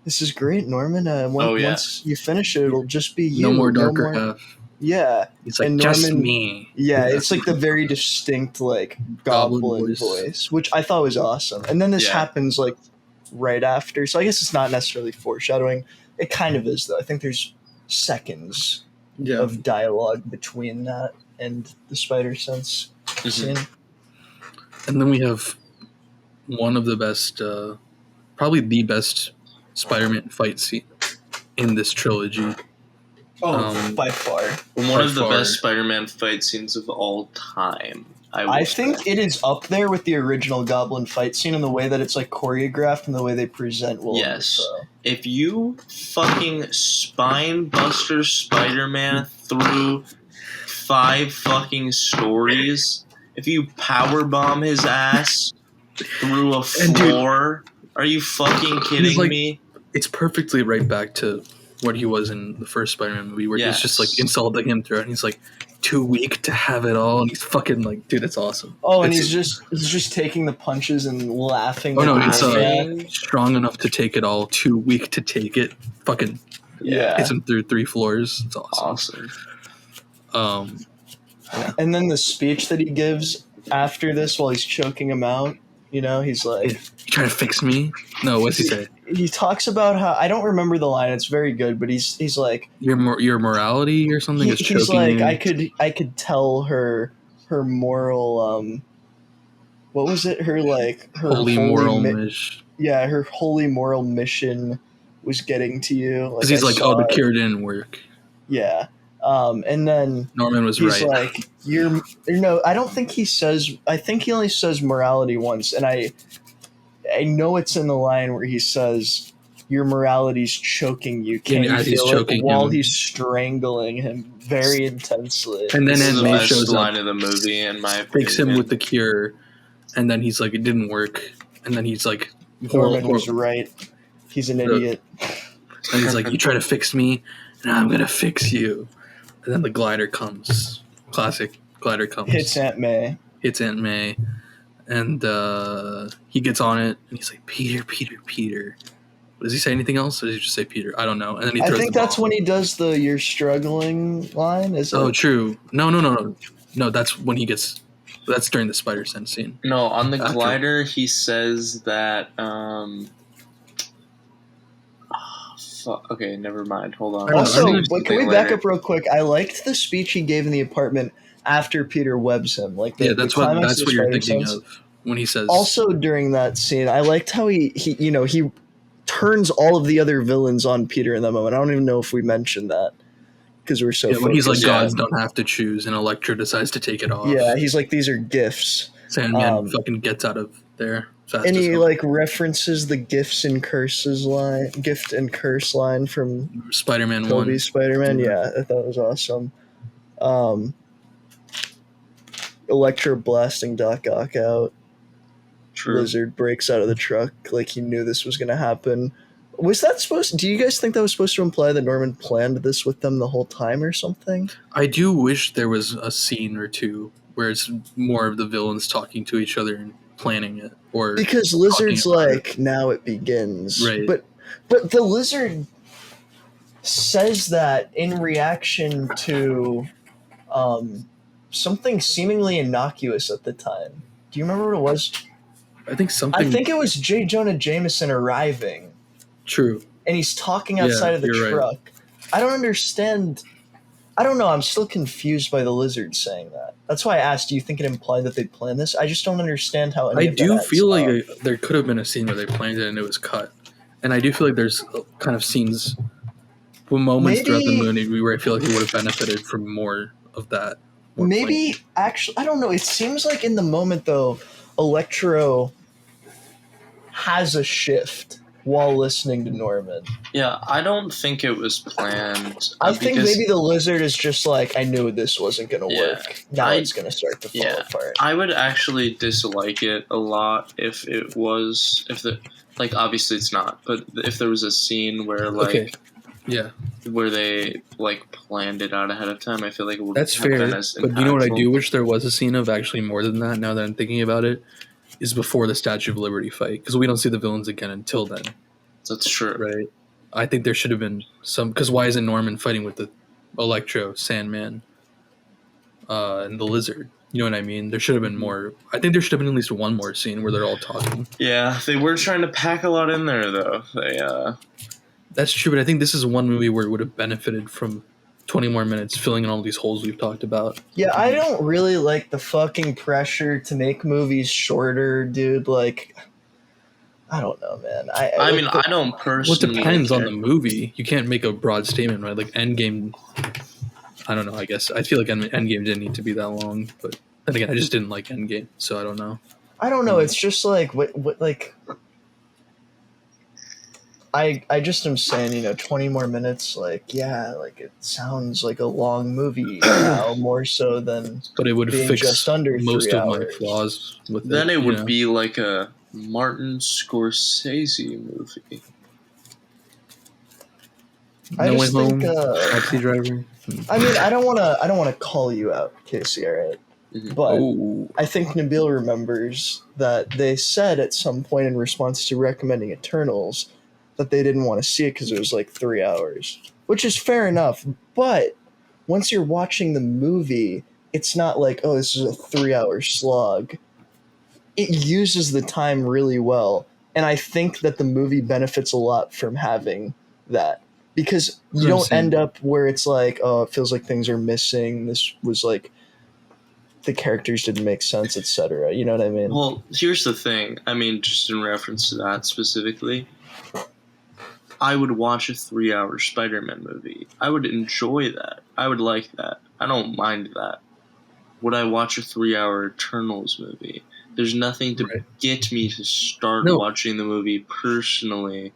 "This is great, Norman. Once you finish it, it'll just be you. No more darker half." Yeah, it's like, and Norman, just me. Yeah, it's like the very distinct like goblin voice, which I thought was awesome. And then this happens like right after, so I guess it's not necessarily foreshadowing. It kind of is, though. I think there's seconds of dialogue between that and the spider sense scene. And then we have one of the best, probably the best Spider-Man fight scene in this trilogy. By far. One of the best Spider-Man fight scenes of all time. I think it is up there with the original Goblin fight scene in the way that it's like choreographed and the way they present Willem Dafoe. If you fucking spine buster Spider-Man through 5 fucking stories, if you powerbomb his ass through a floor, are you fucking kidding me? It's perfectly right back to what he was in the first Spider-Man movie, where he's just like insulting him through it, and he's like too weak to have it all, and he's fucking like, dude, it's awesome. Oh, and he's just taking the punches and laughing. Oh no, it's strong enough to take it all, too weak to take it. Fucking hits him through 3 floors. It's awesome. And then the speech that he gives after this, while he's choking him out, you know, he's like, "You trying to fix me?" No, what's he say? He talks about how, I don't remember the line. It's very good, but he's like, your morality or something is choking. He's like, you. I could tell her moral. What was it? Her holy moral mission. Yeah, her holy moral mission was getting to you. Because he's like, oh, the cure didn't work. Yeah. And then Norman was he's right. Like, I don't think he says, I think he only says morality once. And I know it's in the line where he says, your morality's choking you. Can you feel it? While he's strangling him very intensely. And then Aunt May shows up, line of the movie, in my opinion. Takes him with the cure. And then he's like, it didn't work. And then he's like, Norman was right. He's an idiot. And he's like, you try to fix me, and I'm going to fix you. And then the glider comes. Classic glider comes. Hits Aunt May. And he gets on it, and he's like, Peter. Does he say anything else, or does he just say Peter? I don't know. And then he throws I think that's when he does the "you're struggling" line. Is true. No. That's when he gets But that's during the Spider-Sense scene. No, on the After. glider, he says that. Okay, never mind. Hold on. I don't know. Also, I think but can we back up real quick? I liked the speech he gave in the apartment after Peter webs him. Like the, Yeah, that's the what climax of you're Spider-Sense. thinking of when he says. Also, during that scene, I liked how he turns all of the other villains on Peter in that moment. I don't even know if we mentioned that because we're so. Yeah, when he's like, focused. gods don't have to choose, and Electro decides to take it off. Yeah, he's like, these are gifts. Sandman fucking gets out of there fast And as he hell. like references the gift and curse line from Spider-Man 1. Tobey Spider-Man. Yeah. Yeah, I thought it was awesome. Electro blasting Doc Ock out. True. Lizard breaks out of the truck like he knew this was going to happen. Was that supposed? Do you guys think that was supposed to imply that Norman planned this with them the whole time or something? I do wish there was a scene or two where it's more of the villains talking to each other and planning it, or Because Lizard's talking about like, now it begins. Right. But the Lizard says that in reaction to something seemingly innocuous at the time. Do you remember what it was? I think something. I think it was J. Jonah Jameson arriving, true. and he's talking outside of the you're truck. right. I don't understand. I don't know. I'm still confused by the Lizard saying that. That's why I asked, do you think it implied that they planned this? I just don't understand how any I of that do adds feel up. like there could have been a scene where they planned it and it was cut, and I do feel like there's kind of scenes, moments throughout the movie where I feel like it would have benefited from more of that. more Maybe, actually, I don't know. It seems like in the moment, though, Electro has a shift while listening to Norman. Yeah, I don't think it was planned. I think because maybe the Lizard is just like, I knew this wasn't going to Yeah. work. Now it's going to start to fall Yeah. apart. I would actually dislike it a lot if it was like obviously it's not, but if there was a scene where like Okay. Yeah, where they like planned it out ahead of time, I feel like it would that's have been fair. as But you know what I impactful. do wish there was a scene of actually more than that. Now that I'm thinking about it, is before the Statue of Liberty fight, because we don't see the villains again until then. That's true. Right. I think there should have been some, because why isn't Norman fighting with the Electro, Sandman, and the Lizard? You know what I mean? There should have been more. I think there should have been at least one more scene where they're all talking. Yeah, they were trying to pack a lot in there though. That's true, but I think this is one movie where it would have benefited from 20 more minutes filling in all these holes we've talked about. Yeah, I don't really like the fucking pressure to make movies shorter, dude. Like, I don't know, man. I mean, I don't Well, it personally. depends on care. the movie. You can't make a broad statement, right? Like Endgame. I don't know. I guess I feel like Endgame didn't need to be that long, but then again, I just didn't like Endgame, so I don't know. I don't know. It's just like what like. I just am saying, 20 more minutes. Like, yeah, like it sounds like a long movie now, more so than But it would being fix just under most 3 of my hours. flaws with Then it. it you would know? be like a Martin Scorsese movie. I No Way just think, Home, Taxi Driver. I mean, I don't want to call you out, Casey. All right, Mhm. but Oh, I think Nabil remembers that they said at some point in response to recommending Eternals that they didn't want to see it because it was like 3 hours, which is fair enough. But once you're watching the movie, it's not like, oh, this is a 3 hour slog. It uses the time really well. And I think that the movie benefits a lot from having that. Because you don't end up where it's like, oh, it feels like things are missing. This was like, the characters didn't make sense, etc. You know what I mean? Well, here's the thing. I mean, just in reference to that specifically, I would watch a 3-hour Spider-Man movie. I would enjoy that. I would like that. I don't mind that. Would I watch a 3-hour Eternals movie? There's nothing to Right. get me to start No. watching the movie personally.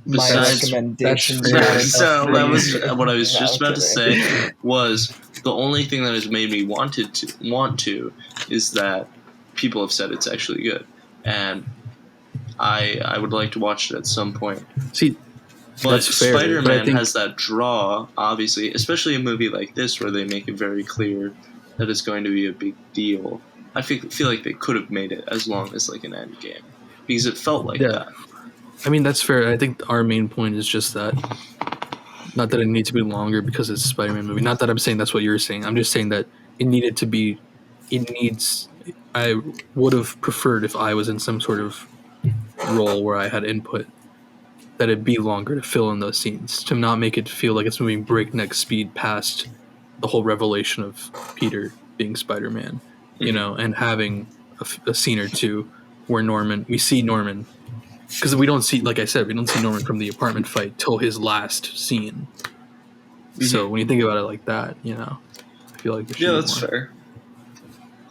My Besides- recommendation. that's fair. So that was what I was No, just I'm about to kidding. say. Was the only thing that has made me want to is that people have said it's actually good, and I would like to watch it at some point. see, But that's fair. But I Spider-Man think has that draw, obviously, especially a movie like this where they make it very clear that it's going to be a big deal. I feel like they could have made it as long as like an end game because it felt like Yeah. that. I mean, that's fair. I think our main point is just that. Not that it needs to be longer because it's a Spider-Man movie. Not that I'm saying that's what you're saying. I'm just saying that it needed to be it needs. I would have preferred if I was in some sort of role where I had input that it be longer to fill in those scenes, to not make it feel like it's moving breakneck speed past the whole revelation of Peter being Spider-Man, you know, and having a scene or two where we see Norman, because we don't see, like I said, we don't see Norman from the apartment fight till his last scene. So when you think about it like that, you know, I feel like there should be that's more. fair.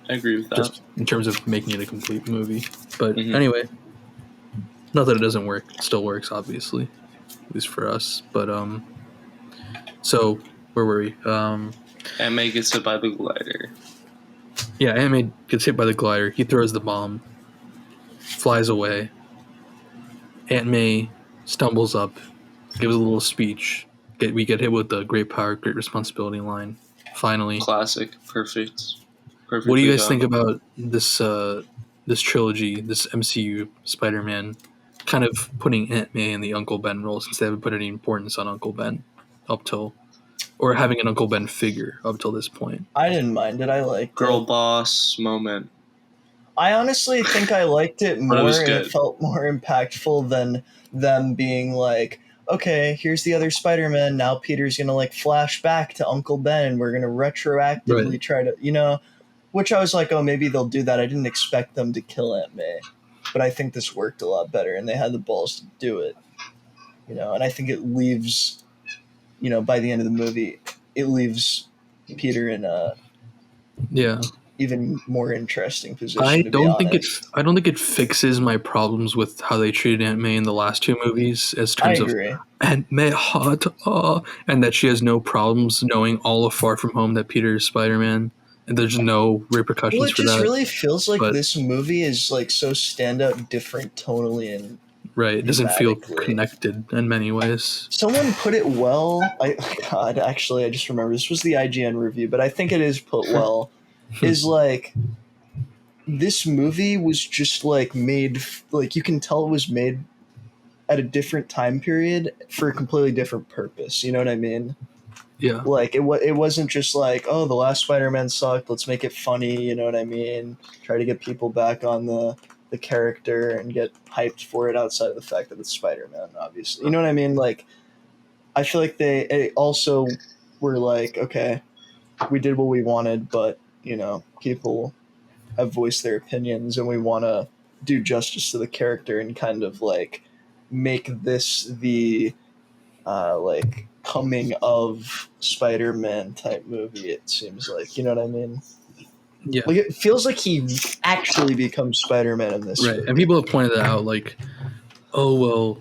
I agree with that. Just in terms of making it a complete movie. But anyway, not that it doesn't work. It still works, obviously, at least for us. But so where were we? Aunt May gets hit by the glider. Yeah, Aunt May gets hit by the glider. He throws the bomb, flies away. Aunt May stumbles up, gives a little speech. We get hit with the great power, great responsibility line. Finally, Classic, perfect. What do you guys think about this this trilogy, this MCU Spider-Man, kind of putting Aunt May in the Uncle Ben role, since they haven't put any importance on Uncle Ben up till, or having an Uncle Ben figure up till this point? I didn't mind it. I liked Girl it. boss moment. I honestly think I liked it more, But it was and good. it felt more impactful than them being like, okay, here's the other Spider-Man. Now Peter's gonna like flash back to Uncle Ben, and we're gonna retroactively try to, you know, which I was like, oh, maybe they'll do that. I didn't expect them to kill Aunt May, but I think this worked a lot better, and they had the balls to do it, you know. And I think it leaves, you know, by the end of the movie, it leaves Peter in a even more interesting position. I to don't be think honest. I don't think it fixes my problems with how they treated Aunt May in the last two movies, as I terms of agree. Aunt May hot, and that she has no problems knowing all of Far From Home that Peter is Spider-Man, and there's no repercussions Well, it for just that. really feels like but- this movie is like so stand out different tonally, and Right, it doesn't feel thematically. connected in many ways. someone put it well. God, actually, I just remember this was the IGN review, but I think it is put well. Is like this movie was just like made, like you can tell it was made at a different time period for a completely different purpose. You know what I mean? Yeah, Like it wasn't just like, oh, the last Spider-Man sucked, let's make it funny. You know what I mean? Try to get people back on the character and get hyped for it outside of the fact that it's Spider-Man, obviously. You know what I mean? Like, I feel like they also were like, okay, we did what we wanted, but, you know, people have voiced their opinions, and we want to do justice to the character and kind of, like, make this the, like, coming of Spider-Man type movie, it seems like. You know what I mean? yeah. Like, it feels like he actually becomes Spider-Man in this Right, movie. and people have pointed that out, like, oh, well,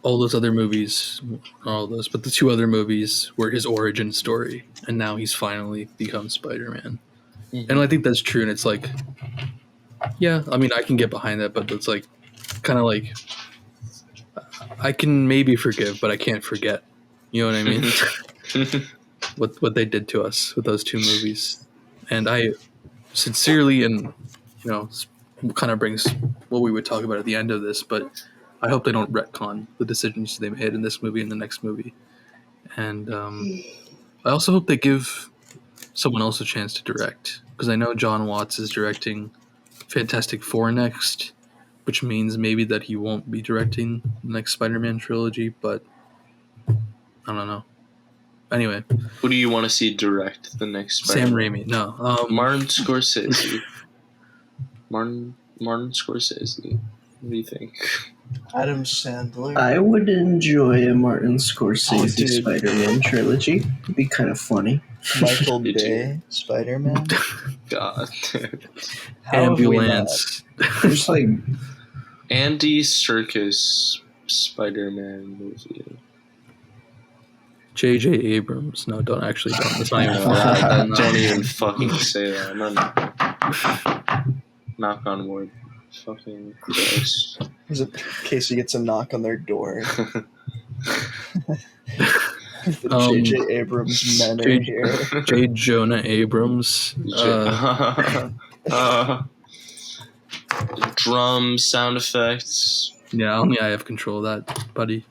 all those other movies, not all those, but the two other movies were his origin story, and now he's finally become Spider-Man. And I think that's true, and it's like, yeah, I mean, I can get behind that, but it's like, kind of like, I can maybe forgive, but I can't forget. You know what I mean? what they did to us with those two movies. And I sincerely, and, you know, kind of brings what we would talk about at the end of this, but I hope they don't retcon the decisions they made in this movie and the next movie. And I also hope they give someone else a chance to direct, because I know John Watts is directing Fantastic Four next, which means maybe that he won't be directing the next Spider-Man trilogy, but I don't know. Anyway, Who do you want to see direct the next Sam Spider-Man? Raimi. No, Martin Scorsese. Martin Scorsese. What do you think? Adam Sandler. I would enjoy a Martin Oh, Scorsese dude. Spider-Man trilogy. It'd be kind of funny. Michael Did you? Bay Spider-Man. God. How have we not? Ambulance. There's like Andy Serkis Spider-Man movie. J.J. Abrams. No, don't. It's not even No, don't even fucking say that. Knock on wood. Fucking Christ. Is it Casey gets a knock on their door? The J.J. Abrams men are here. J. Jonah Abrams. Drum sound effects. Yeah, only I have control of that, buddy.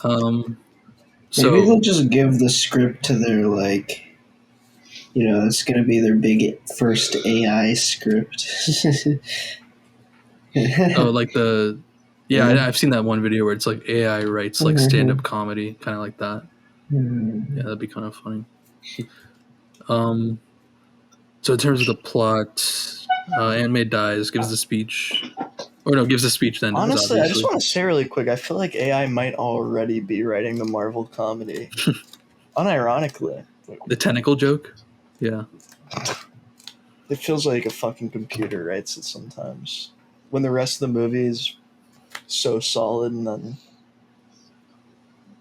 maybe So they'll just give the script to their like it's gonna be their big first AI script. Oh, like the Yeah. I've seen that one video where it's like AI writes like stand-up comedy, kind of like that. Yeah, that'd be kind of funny. So in terms of the plot, Aunt May dies, gives the speech, or no, gives the speech. Then dies, Honestly, I just obviously. want to say really quick, I feel like AI might already be writing the Marvel comedy. Unironically. The tentacle joke. Yeah, It feels like a fucking computer writes it sometimes. When the rest of the movie is so solid, and then,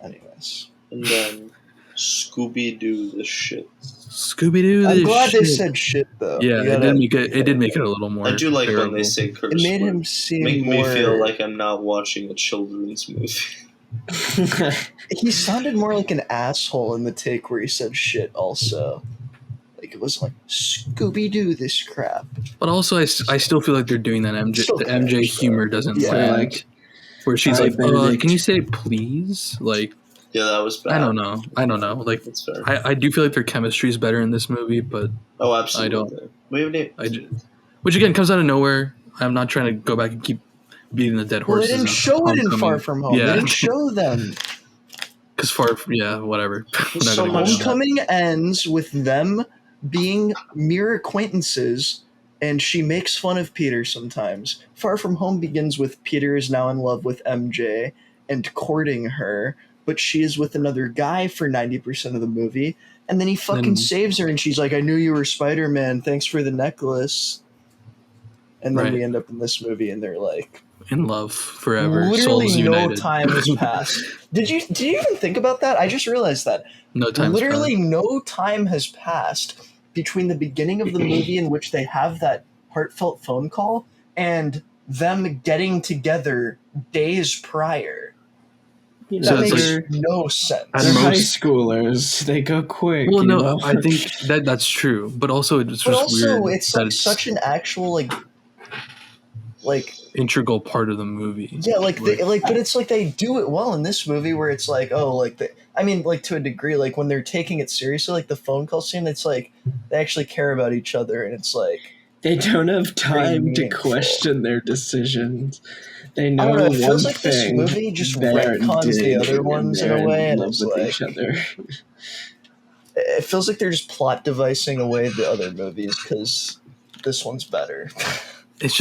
anyways, And then Scooby Doo the shit. Scooby Doo. I'm glad they said shit though. Yeah, You it gotta did make it. admit It did that. make it a little more. I do like when bearable. they say curse It made him words. seem Make more. me feel like I'm not watching a children's movie. He sounded more like an asshole in the take where he said shit. Also, like it was like Scooby Doo this crap. But also, I still feel like they're doing that. Still The MJ cringe, though. humor doesn't Yeah. land. Like, Where she's Hi, like, Benedict. "Can you say please?" Like, Yeah, that was bad. I don't know. Like, That's fair. I do feel like their chemistry is better in this movie, but Oh, absolutely. We haven't even- which again comes out of nowhere. I'm not trying to go back and keep beating the dead Well, horses. they didn't of show it in Homecoming. Far From Home. They Yeah, didn't show them. because whatever. We're not so gonna go much- into that. Homecoming ends with them being mere acquaintances, and she makes fun of Peter sometimes. Far From Home begins with Peter is now in love with MJ and courting her, but she is with another guy for 90% of the movie, and then he fucking Then- saves her, and she's like, I knew you were Spider-Man, thanks for the necklace. And then Right. we end up in this movie, and they're like, In love forever, literally souls no united. time has passed. Did you even think about that? I just realized that. No time. Literally no time has passed between the beginning of the movie in which they have that heartfelt phone call and them getting together days prior. So That it's makes like- no sense. At They're high most- schoolers. They go quick. Well, you no, know? I think that's true, but also it's just But also, weird it's that like it's such an actual like integral part of the movie. yeah, but it's like they do it well in this movie where it's like, oh, like to a degree, like when they're taking it seriously, like the phone call scene, it's like they actually care about each other, and it's like They don't have time to meaningful. question their decisions. They I know don't know. It feels one like this thing. movie just they're retcons the doing, other and ones in they're a way, and love it's with like each other. it feels like they're just plot devising away the other movies because this one's better. It's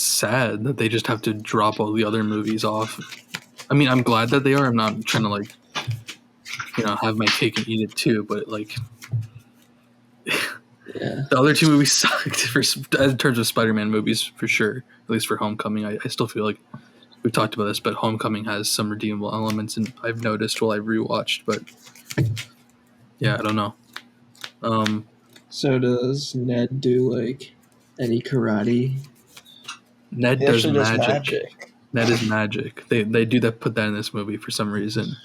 sad that they just have to drop all the other movies off. I mean, I'm glad that they are. I'm not trying to have my cake and eat it too, but like Yeah. the other two movies sucked in terms of Spider-Man movies for sure. At least for Homecoming, I still feel like we've talked about this, but Homecoming has some redeemable elements, and I've noticed while I've rewatched. But yeah, I don't know. So does Ned do like any karate? Ned He does actually does magic. magic. Ned is magic. They do that. Put that in this movie for some reason.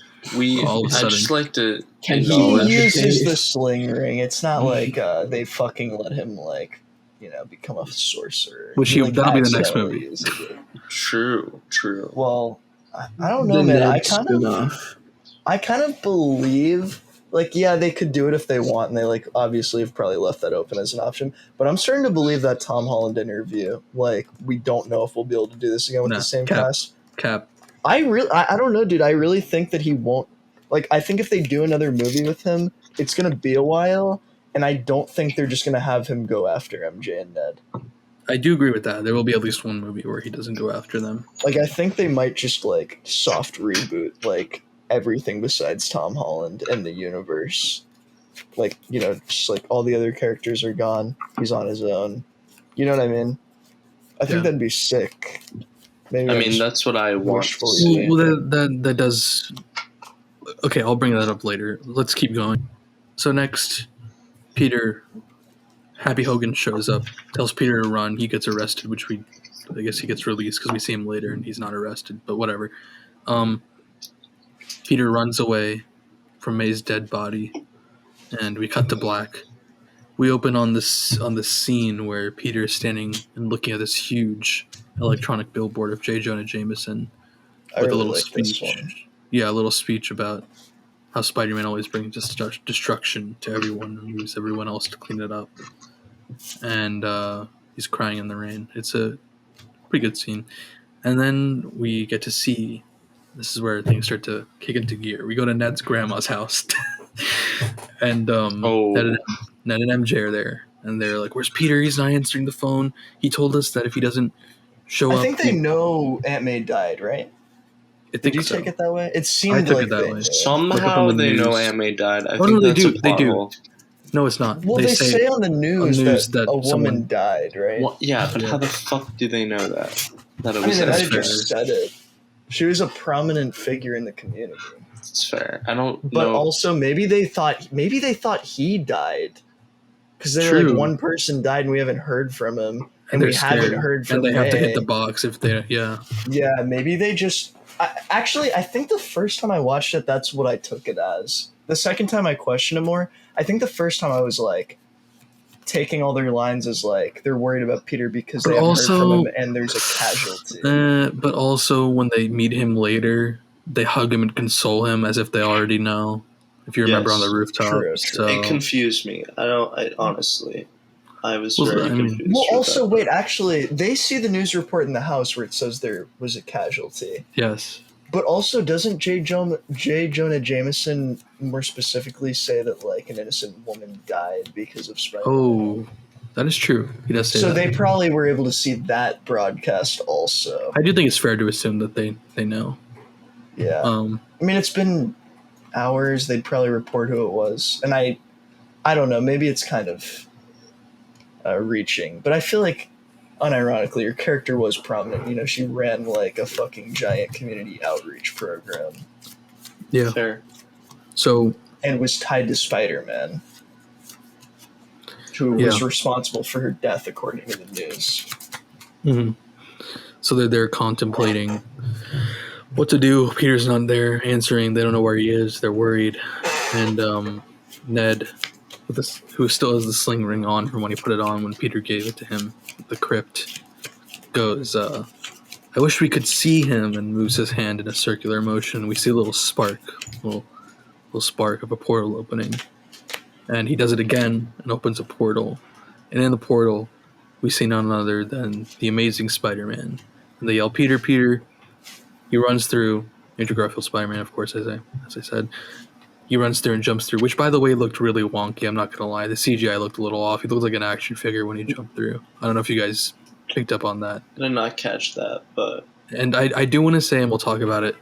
All of a I sudden. just like to Can he He acknowledge. uses the sling ring. It's not like they fucking let him become a sorcerer. That'll be the next accidentally movie. uses it. True. Well, I don't know, The man. Ned I kind of believe, they could do it if they want, and they obviously have probably left that open as an option. But I'm starting to believe that Tom Holland interview. We don't know if we'll be able to do this again with No, the same Cap. cast. Cap. I don't know, dude. I really think that he won't. I think if they do another movie with him, it's gonna be a while, and I don't think they're just gonna have him go after MJ and Ned. I do agree with that. There will be at least one movie where he doesn't go after them. I think they might just soft reboot everything besides Tom Holland in the universe. Just all the other characters are gone. He's on his own. You know what I mean? I think Yeah. that'd be sick. Maybe I mean, that's what I want. wishful to see. Well, that does. Okay, I'll bring that up later. Let's keep going. So next, Happy Hogan shows up, tells Peter to run. He gets arrested, I guess he gets released because we see him later and he's not arrested. But whatever. Peter runs away from May's dead body, and we cut to black. We open on this scene where Peter is standing and looking at this huge electronic billboard of J. Jonah Jameson I with really a little like this speech. one. Yeah, a little speech about how Spider-Man always brings destruction to everyone and leaves everyone else to clean it up. And he's crying in the rain. It's a pretty good scene. And then we get to see, this is where things start to kick into gear. We go to Ned's grandma's house. And Ned and MJ are there. And they're like, where's Peter? He's not answering the phone. He told us that if he doesn't show up... I think they know Aunt May died, right? Did you take it that way? It seemed like they knew. Somehow they know Aunt May died. I think no, that's they do. a plot hole. No, it's not. Well, they say on the news that a woman someone died, right? Well, yeah, but how the fuck do they know that? That it I was mean, they might have fair. just said it. She was a prominent figure in the community. It's fair. I don't But know. also, maybe they thought he died. Because they're like, one person died and we haven't heard from him. And we haven't heard from him. And they have to hit the box if they, Yeah, maybe they just... I think the first time I watched it, that's what I took it as. The second time I questioned it more, I think the first time I was like, taking all their lines as like, they're worried about Peter because they haven't heard from him and there's a casualty. But also, when they meet him later, they hug him and console him as if they already know. If you remember on the rooftop. True. So. It confused me. Honestly, I was very confused. Well, also, wait, actually, they see the news report in the house where it says there was a casualty. Yes. But also, doesn't J. Jonah Jameson more specifically say that, like, an innocent woman died because of Spider-Man? Oh, that is true. He does say that. So they probably were able to see that broadcast also. I do think it's fair to assume that they know. Yeah. I mean, it's been hours. They'd probably report who it was. And I don't know. Maybe it's kind of reaching. But I feel like, unironically, her character was prominent. You know, she ran, like, a fucking giant community outreach program. Yeah. Fair. So... And was tied to Spider-Man, who was responsible for her death, according to the news. Mm-hmm. So they're there contemplating what to do. Peter's not there answering. They don't know where he is. They're worried. And Ned, who still has the sling ring on from when he put it on when Peter gave it to him, the crypt, goes, I wish we could see him, and moves his hand in a circular motion. We see a little spark, little spark of a portal opening. And he does it again and opens a portal. And in the portal, we see none other than the Amazing Spider-Man. And they yell, Peter, Peter. He runs through, Andrew Garfield Spider-Man, of course, as I said. He runs through and jumps through, which, by the way, looked really wonky. I'm not going to lie. The CGI looked a little off. He looked like an action figure when he jumped through. I don't know if you guys picked up on that. I did not catch that, but... And I do want to say, and we'll talk about it,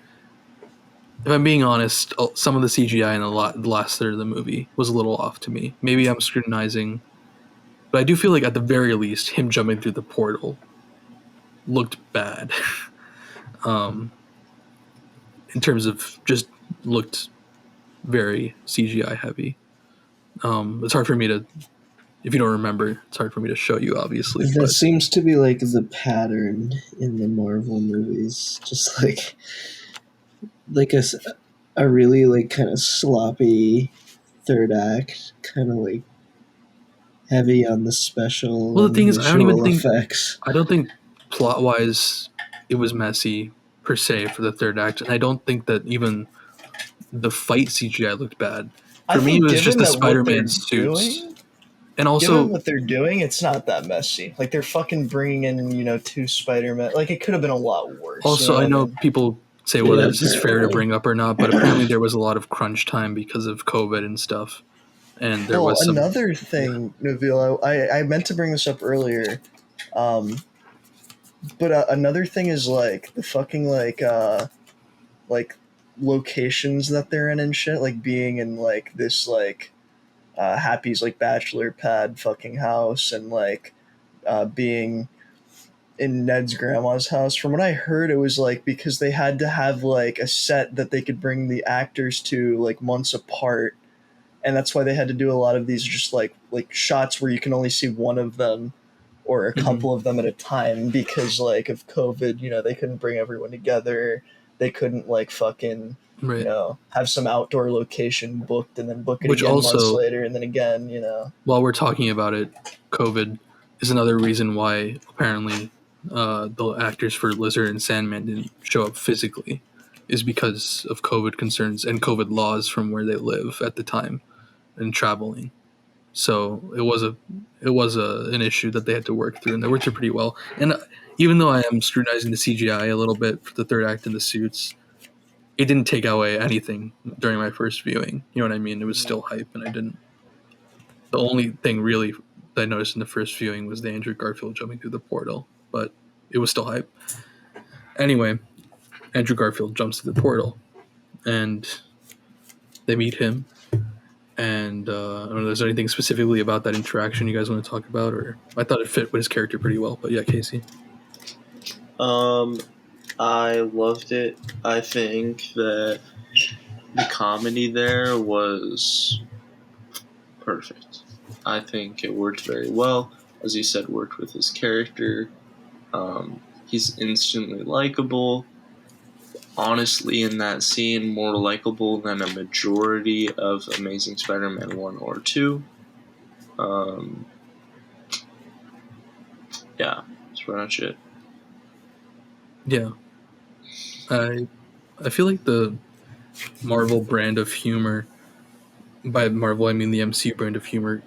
if I'm being honest, some of the CGI in the last third of the movie was a little off to me. Maybe I'm scrutinizing, but I do feel like at the very least, him jumping through the portal looked bad. In terms of just looked very CGI heavy. It's hard for me to, if you don't remember, it's hard for me to show you, obviously. That seems to be like the pattern in the Marvel movies. Just like a really like kind of sloppy third act, kind of like heavy on the special. Well, the thing is, I don't think plot wise it was messy per se for the third act, and I don't think that even the fight CGI looked bad. For me, it was just the Spider-Man suits. And also, given what they're doing, it's not that messy. Like, they're fucking bringing in, 2 Spider-Man. Like, it could have been a lot worse. Also, I know people say whether this is fair to bring up or not, but apparently there was a lot of crunch time because of COVID and stuff. And there was another thing, Nabil, I meant to bring this up earlier. But another thing is, like, the fucking, like locations that they're in and shit. Like, being in, like, this, like, Happy's, like, bachelor pad fucking house, and, like, being in Ned's grandma's house. From what I heard, it was, like, because they had to have, like, a set that they could bring the actors to, like, months apart, and that's why they had to do a lot of these just, like shots where you can only see one of them or a couple of them at a time because, like, of COVID, they couldn't bring everyone together. They couldn't, like, fucking... Right. Have some outdoor location booked and then book it again months later and then again, While we're talking about it, COVID is another reason why apparently the actors for Lizard and Sandman didn't show up physically. is because of COVID concerns and COVID laws from where they live at the time and traveling. So it was an issue that they had to work through, and they worked through pretty well. And even though I am scrutinizing the CGI a little bit for the third act in the suits, it didn't take away anything during my first viewing. You know what I mean? It was still hype, and I didn't. The only thing really that I noticed in the first viewing was the Andrew Garfield jumping through the portal, but it was still hype. Anyway, Andrew Garfield jumps through the portal, and they meet him. And I don't know, is there anything specifically about that interaction you guys want to talk about? Or I thought it fit with his character pretty well, but yeah, Casey. I loved it. I think that the comedy there was perfect. I think it worked very well. As you said, worked with his character. He's instantly likable. Honestly, in that scene, more likable than a majority of Amazing Spider-Man 1 or 2. Yeah, that's pretty much it. Yeah. I feel like the Marvel brand of humor, by Marvel I mean the MCU brand of humor,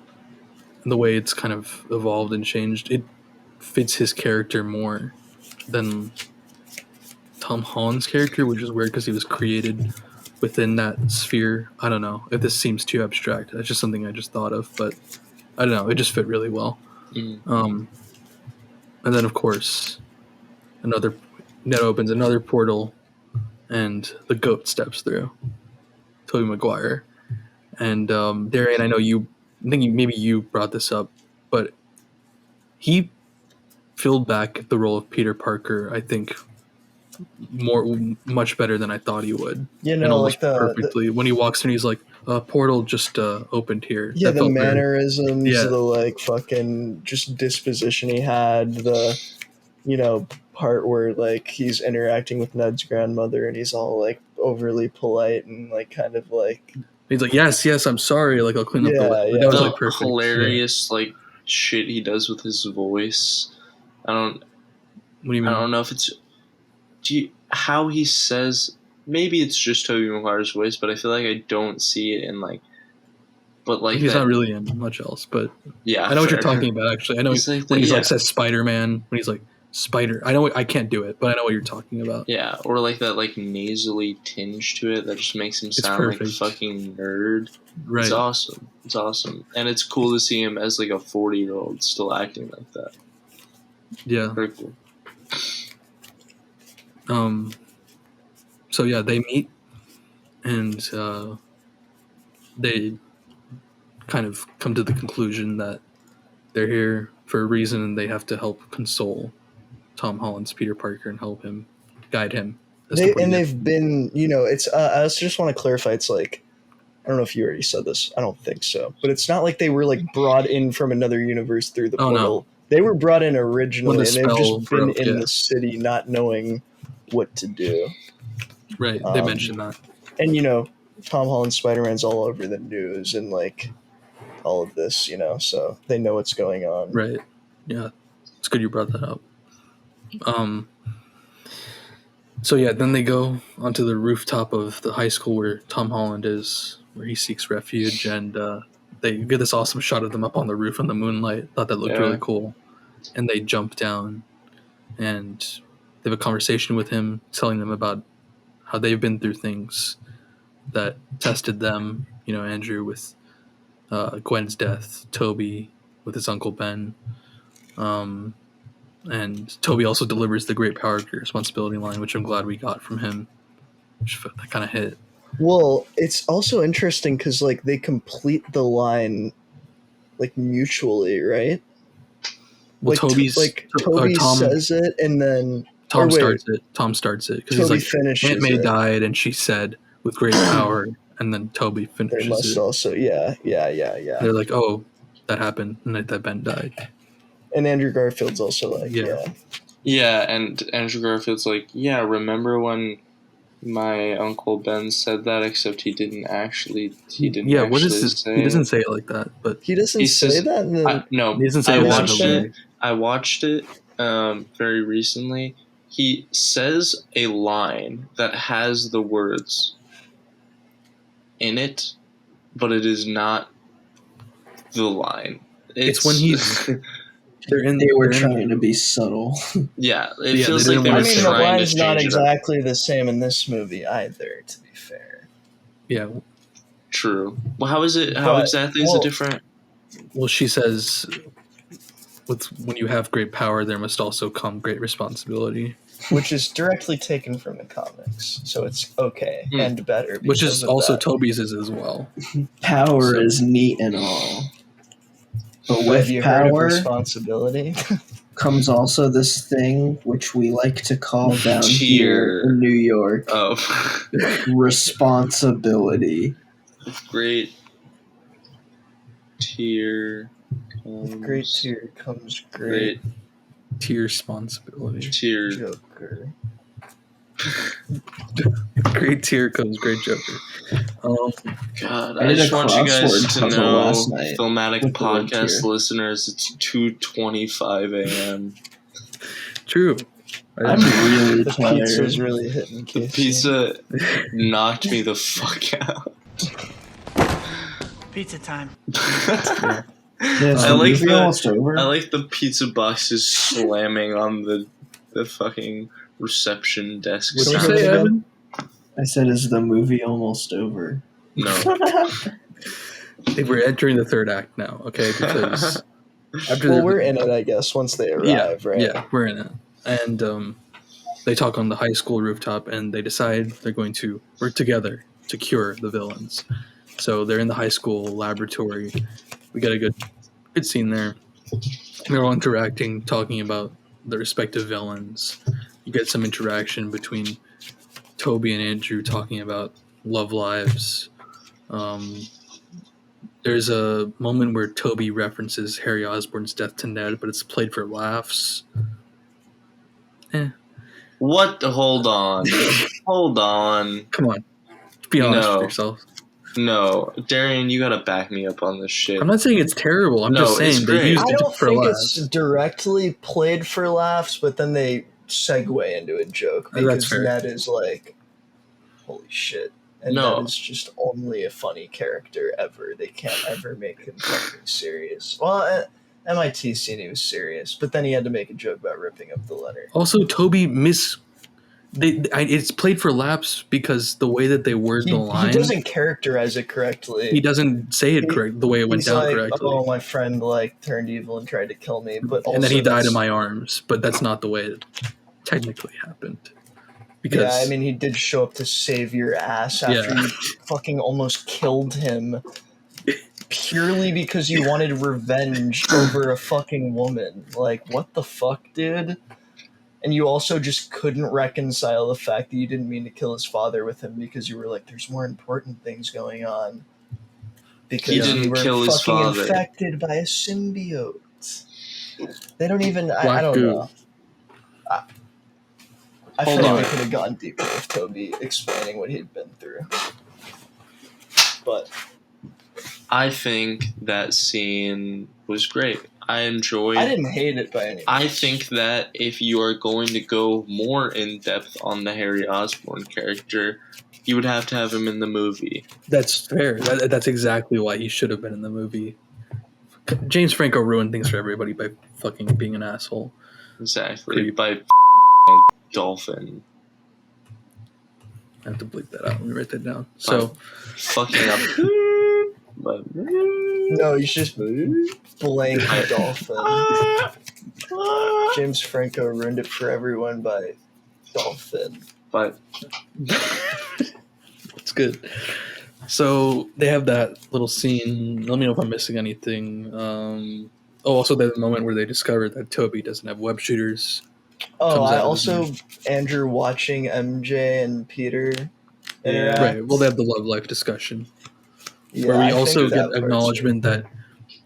the way it's kind of evolved and changed, it fits his character more than Tom Holland's character, which is weird because he was created within that sphere. I don't know if this seems too abstract. That's just something I just thought of, but I don't know. It just fit really well. And then, of course, Ned opens another portal, and the goat steps through. Tobey Maguire. And Darian, I know maybe you brought this up, but he filled back the role of Peter Parker, I think, much better than I thought he would. You know, and almost like perfectly. When he walks in, he's like, portal just opened here. Yeah, That the felt very- mannerisms, Yeah. the like fucking just disposition he had, the part where like he's interacting with Ned's grandmother and he's all like overly polite and like kind of like He's like, yes, I'm sorry. Like, I'll clean up the lip. Yeah, That was The like perfect. hilarious like shit he does with his voice. What do you mean? I don't know if it's how he says. Maybe it's just Tobey Maguire's voice, but I feel like I don't see it in like. But like he's that, not really in much else, but yeah, I know what you're fair. talking about. Actually, I know He's like when he's yeah. like says Spider-Man, when he's like Spider. I can't do it, but I know what you're talking about. Yeah, or like that like nasally tinge to it that just makes him sound like a perfect. fucking nerd. Right. It's awesome. It's awesome. And it's cool to see him as like a 40-year-old still acting like that. Yeah. Very cool. So yeah, they meet, and they kind of come to the conclusion that they're here for a reason, and they have to help console Tom Holland's Peter Parker and help him, guide him. they've been, it's I just want to clarify, it's like, I don't know if you already said this, I don't think so, but it's not like they were like brought in from another universe through the portal. No. They were brought in originally, When and the they've spell just been broke, in yeah. the city not knowing what to do. Right, they mentioned that. And Tom Holland Spider-Man's all over the news and like all of this, so they know what's going on. Right. Yeah, it's good you brought that up. So yeah, then they go onto the rooftop of the high school where Tom Holland is, where he seeks refuge, and they get this awesome shot of them up on the roof in the moonlight. Thought that looked really cool. And they jump down, and they have a conversation with him, telling them about how they've been through things that tested them. Andrew with Gwen's death, Toby with his Uncle Ben. And Toby also delivers the great power, great responsibility line, which I'm glad we got from him. That kind of hit. Well, it's also interesting because like they complete the line like mutually, right? Well, Toby Tom says it, and then Tom starts it. Tom starts it because he's Toby like, finishes Aunt May it. died, and she said, "With great power," and then Toby There finishes must it. also, yeah. They're like, "Oh, that happened, and that Ben died." And Andrew Garfield's also like, yeah. Yeah, and Andrew Garfield's like, yeah, remember when my Uncle Ben said that, except he didn't actually Yeah, what is this? say He doesn't it. say it like that, but He doesn't He say says- that. And then, No, he doesn't say I it watched that way. it. I watched it very recently. he says a line that has the words in it, but it is not the line. It's when he's They were trying to be subtle. Yeah, it Yeah, feels they like didn't they wanna were I mean, the trying to line's not change it up. exactly the same in this movie either, to be fair. yeah. True. Well, how is it? How But, exactly is well- it different? Well, she says, when you have great power, there must also come great responsibility. Which is directly taken from the comics, so it's okay Hmm. and better. Which because is of also that. Toby's as well. Power So- is neat and all. But Have with you heard of power responsibility? comes also this thing which we like to call down here Cheer. in New York Oh, responsibility. great tier. With great tier comes Great great Tier responsibility. tier. Joker. Great tier comes great Joker. God, I I did just a want you guys crossword to puzzle know, last night Filmatic with the word podcast tier. listeners, it's 2:25 a.m. True. I'm really The tired. pizza's really hitting The Casey. pizza knocked me the fuck out. Pizza time. Yeah, is I the like movie the- almost over? I like the pizza boxes slamming on the fucking reception desk. What'd you sound. say, Evan? I said, is the movie almost over? No. We're entering the third act now, okay? Because after Well, the- we're in it, I guess, once they arrive, right? Yeah, we're in it. And they talk on the high school rooftop, and they decide they're going to work together to cure the villains. So they're in the high school laboratory. We got a good scene there. They're all interacting, talking about the respective villains. You get some interaction between Toby and Andrew talking about love lives. There's a moment where Toby references Harry Osborn's death to Ned, but it's played for laughs. What? Hold on. Hold on. Come on, be honest No. with yourself. No. Darian, you gotta back me up on this shit. I'm not saying it's terrible. I'm No, just it's saying they great. used I it don't for think laughs. it's directly played for laughs, but then they segue into a joke Oh, that's because fair. Ned is like, holy shit. And No. Ned is just only a funny character ever. They can't ever make him fucking serious. Well, at MIT scene he was serious, but then he had to make a joke about ripping up the letter. Also, Toby it's played for laughs because the way that they word He, the he line, doesn't characterize it correctly. he doesn't say it correct the way it went He's down like, correctly. oh, my friend like turned evil and tried to kill me, but also And then he died that's- in my arms, but that's not the way it technically happened. Because Yeah, I mean, he did show up to save your ass after Yeah. you fucking almost killed him purely because you wanted revenge over a fucking woman. Like, what the fuck, dude? And you also just couldn't reconcile the fact that you didn't mean to kill his father with him because you were like, there's more important things going on. Because He didn't you were kill his fucking father. infected by a symbiote. They don't even. I Black don't goo. know. I Hold feel on. like we could have gone deeper with Toby explaining what he'd been through. But I think that scene was great. I enjoyed. I didn't hate it by any means. I think that if you are going to go more in depth on the Harry Osborn character, you would have to have him in the movie. that's fair. That's exactly why he should have been in the movie. James Franco ruined things for everybody by fucking being an asshole. Exactly. Creep. By dolphin. I have to bleep that out. Let me write that down. So Fucking up. But No, you should just blank dolphin. James Franco ruined it for everyone by dolphin. but it's good. So they have that little scene. Let me know if I'm missing anything. Also there's a moment where they discovered that Toby doesn't have web shooters. Oh, Comes I out of also Andrew watching MJ and Peter Yeah. interact. Right. Well, they have the love life discussion Yeah, where we I think also that get part's- acknowledgement that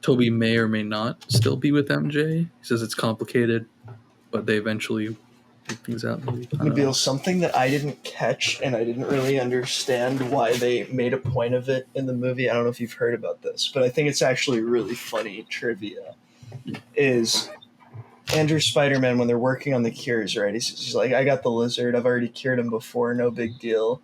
Toby may or may not still be with MJ. He says it's complicated, but they eventually work things out. Maybe. I don't know. Nabil, something that I didn't catch and I didn't really understand why they made a point of it in the movie. I don't know if you've heard about this, but I think it's actually really funny trivia. Is Andrew Spider-Man, when they're working on the cures, right? He's like, I got the lizard. I've already cured him before. No big deal.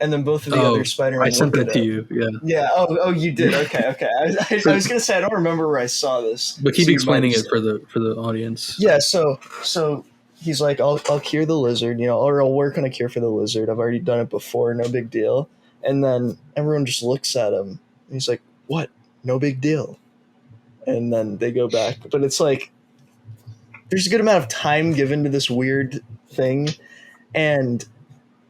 And then both of the other Spider-Man I sent look that at to him. you. Yeah. Yeah. Oh, you did. Okay. I was gonna say I don't remember where I saw this. But keep So you explaining might it have for the audience. Yeah. So he's like, I'll cure the lizard, or I'll work on a cure for the lizard. I've already done it before. No big deal. And then everyone just looks at him. And he's like, what? No big deal. And then they go back. But it's like, there's a good amount of time given to this weird thing. And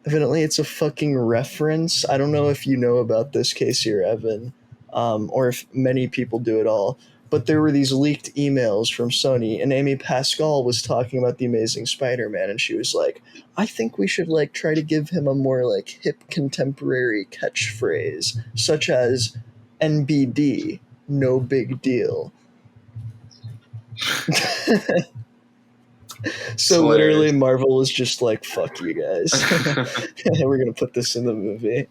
evidently it's a fucking reference. I don't know if you know about this, Casey or Evan, or if many people do at all. But there were these leaked emails from Sony, and Amy Pascal was talking about the Amazing Spider-Man, and she was like, I think we should like try to give him a more like hip contemporary catchphrase, such as NBD, no big deal. So literally Marvel was just like, fuck you guys. We're going to put this in the movie.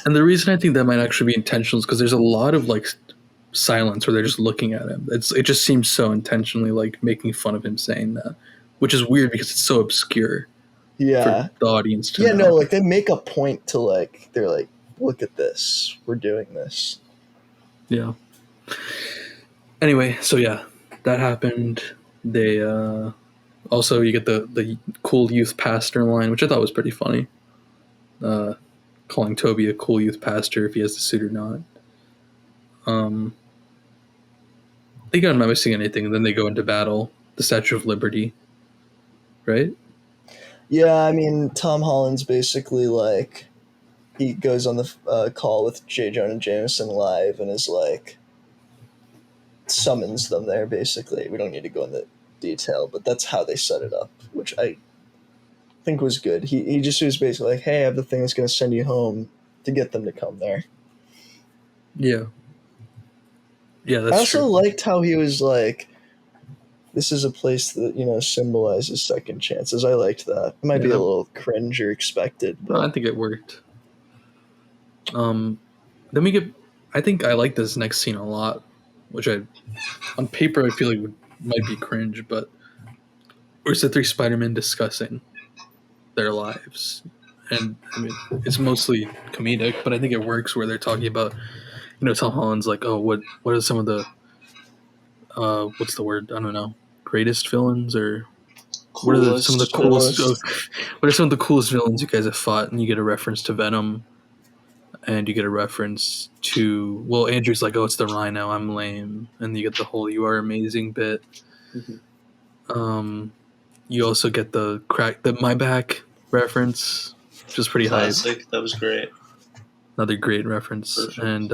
And the reason I think that might actually be intentional is because there's a lot of like silence where they're just looking at him. It just seems so intentionally like making fun of him saying that, which is weird because it's so obscure for the audience to know. No, like they make a point to like, they're like, look at this, we're doing this. Yeah. Anyway, so yeah, that happened. They also, you get the cool youth pastor line, which I thought was pretty funny. Calling Toby a cool youth pastor if he has the suit or not. I think I'm not missing anything. And then they go into battle, the Statue of Liberty, right? Yeah, I mean, Tom Holland's basically like, he goes on the call with J. Jonah Jameson live and is like, summons them there, basically. We don't need to go into detail, but that's how they set it up, which I think was good. He just was basically like, hey, I have the thing that's going to send you home, to get them to come there. Yeah. Yeah, that's I also true. liked how he was like, this is a place that, symbolizes second chances. I liked that. It might be a little cringe or expected, but I think it worked. Then we get, I think I like this next scene a lot, which on paper I feel like might be cringe, but it's the three Spider-Men discussing their lives. And I mean, it's mostly comedic, but I think it works where they're talking about, Tom Holland's like, oh, what are some of the, what's the word? I don't know, greatest villains, or what are some of the coolest? What are some of the coolest villains you guys have fought? And you get a reference to Venom, and you get a reference to, well, Andrew's like, oh, it's the Rhino, I'm lame, and you get the whole "you are amazing" bit. Mm-hmm. You also get the my back reference, which is pretty classic. That was great. Another great reference. Perfect. And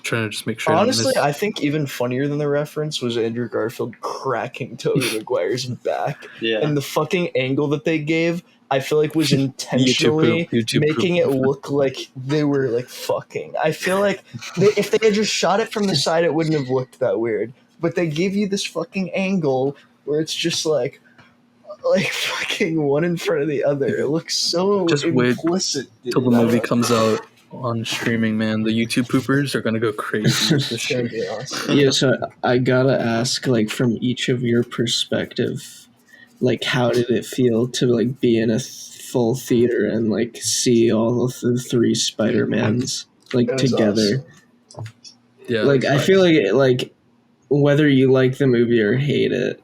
trying to just make sure. Honestly, I think even funnier than the reference was Andrew Garfield cracking Tobey Maguire's back. Yeah. And the fucking angle that they gave, I feel like was intentionally making it look like they were like fucking. I feel like if they had just shot it from the side, it wouldn't have looked that weird. But they gave you this fucking angle where it's just like fucking one in front of the other. It looks so just implicit. Wait till the movie comes out on streaming, man. The YouTube poopers are gonna go crazy with this shit. Awesome. Yeah, so I gotta ask, like, from each of your perspective, like, how did it feel to like be in a full theater and like see all of the three Spider-Mans like together? Awesome. Yeah, like I feel like whether you like the movie or hate it,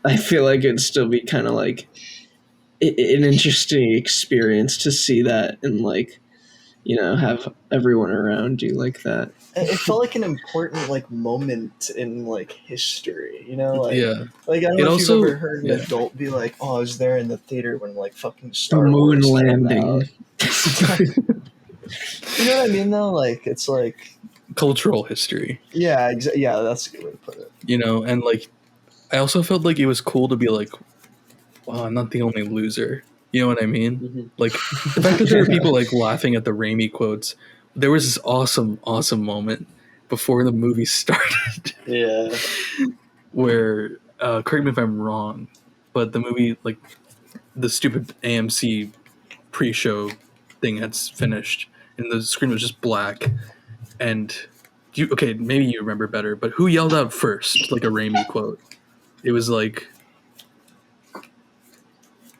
I feel like it'd still be kind of like an interesting experience to see that and like, have everyone around you like that. It felt like an important like moment in like history, Like, yeah. Like I don't know if you've ever heard an adult be like, "Oh, I was there in the theater when like fucking Star Moon Wars landing." You know what I mean? Though, like it's like cultural history. Yeah, yeah, that's a good way to put it. And like, I also felt like it was cool to be like, wow, I'm not the only loser. You know what I mean? Mm-hmm. Like, the fact that there were people like laughing at the Raimi quotes. There was this awesome moment before the movie started. Yeah. Where, correct me if I'm wrong, but the movie, like, the stupid AMC pre-show thing had finished, and the screen was just black. And maybe you remember better, but who yelled out first, like a Raimi quote? it was like,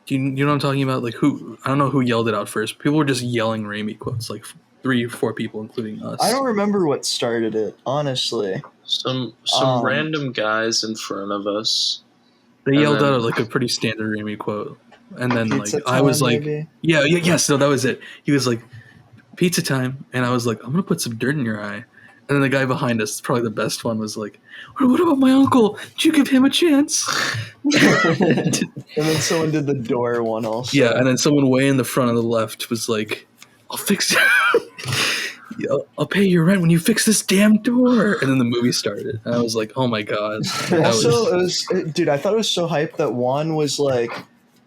you know what I'm talking about? Like I don't know who yelled it out first. People were just yelling Raimi quotes, like 3 or 4 people, including us. I don't remember what started it, honestly. Some Um, random guys in front of us. They And yelled then- out like a pretty standard Raimi quote, and then Pizza like I was time, like, maybe? yes, no, that was it. He was like, pizza time, and I was like, I'm gonna put some dirt in your eye. And then the guy behind us, probably the best one, was like, what about my uncle? Did you give him a chance? And then someone did the door one also. Yeah, and then someone way in the front on the left was like, I'll fix it. I'll pay your rent when you fix this damn door. And then the movie started. And I was like, oh my God. Also, dude, I thought it was so hype that Juan was like,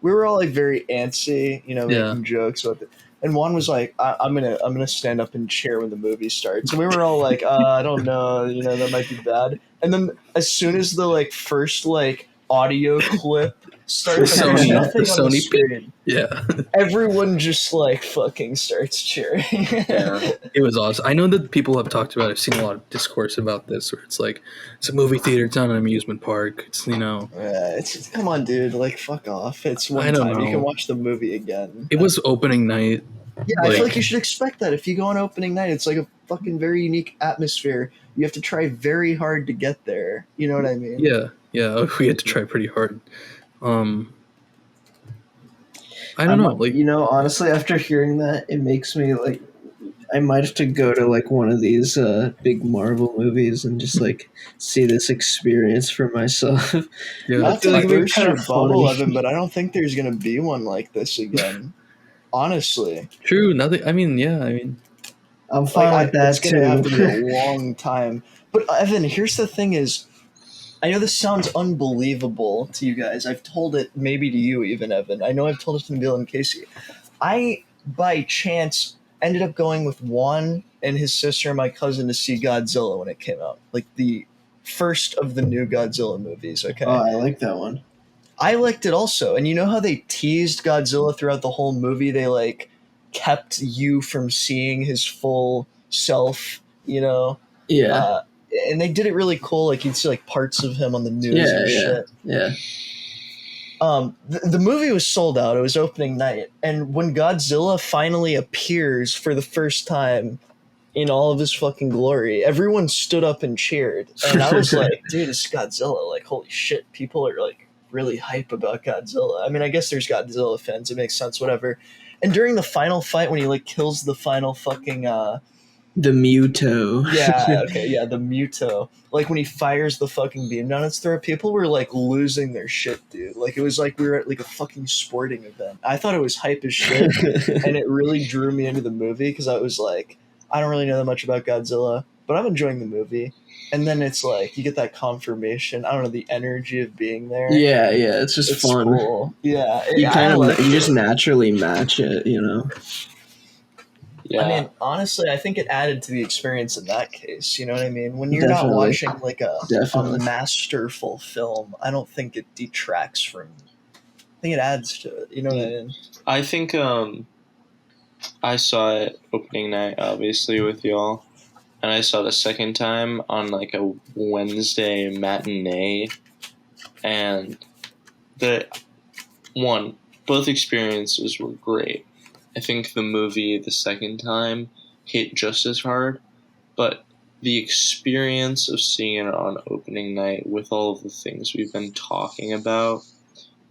we were all like very antsy, making jokes about it. And Juan was like, I'm gonna stand up and cheer when the movie starts. And we were all like, I don't know, that might be bad. And then as soon as the like first like audio clip starts, Sony screen, yeah, everyone just like fucking starts cheering. Yeah. It was awesome. I know that people have talked about it. I've seen a lot of discourse about this where it's like, it's a movie theater, it's not an amusement park. It's, It's come on, dude. Like, fuck off. It's one I don't time. You know. can watch the movie again. It was opening night. Yeah, I feel like you should expect that. If you go on opening night, it's like a fucking very unique atmosphere. You have to try very hard to get there. You know what I mean? Yeah. We had to try pretty hard. I don't know. Like, honestly, after hearing that, it makes me like, I might have to go to like one of these big Marvel movies and just like see this experience for myself. yeah, Not to like like it'd be burst kinda your bubble, funny. Evan, but I don't think there's gonna be one like this again. Honestly, true. Nothing. I mean, I'm fine with that it's gonna have to be too. a long time. But Evan, here's the thing: is I know this sounds unbelievable to you guys. I've told it maybe to you even, Evan. I know I've told it to Nabil and Casey. I, by chance, ended up going with Juan and his sister and my cousin to see Godzilla when it came out. Like the first of the new Godzilla movies, okay? Oh, I like that one. I liked it also. And you know how they teased Godzilla throughout the whole movie? They like kept you from seeing his full self, Yeah. And they did it really cool. Like you'd see like parts of him on the news and shit. Yeah. The movie was sold out. It was opening night. And when Godzilla finally appears for the first time in all of his fucking glory, everyone stood up and cheered. And I was like, dude, it's Godzilla. Like, holy shit. People are like really hype about Godzilla. I mean, I guess there's Godzilla fans. It makes sense, whatever. And during the final fight, when he like kills the final fucking the Muto. the Muto. Like when he fires the fucking beam down its throat, people were like losing their shit, dude. Like it was like we were at like a fucking sporting event. I thought it was hype as shit, and it really drew me into the movie because I was like, I don't really know that much about Godzilla, but I'm enjoying the movie. And then it's like you get that confirmation. I don't know, the energy of being there. Yeah, it's just fun. Cool. Yeah, You you just naturally match it, Yeah. I mean, honestly, I think it added to the experience in that case. You know what I mean? When you're Definitely. not watching like a Definitely. masterful film, I don't think it detracts from. I think it adds to it. You know what I mean? I think I saw it opening night, obviously, with y'all. And I saw it a second time on like a Wednesday matinee. And both experiences were great. I think the movie the second time hit just as hard, but the experience of seeing it on opening night with all of the things we've been talking about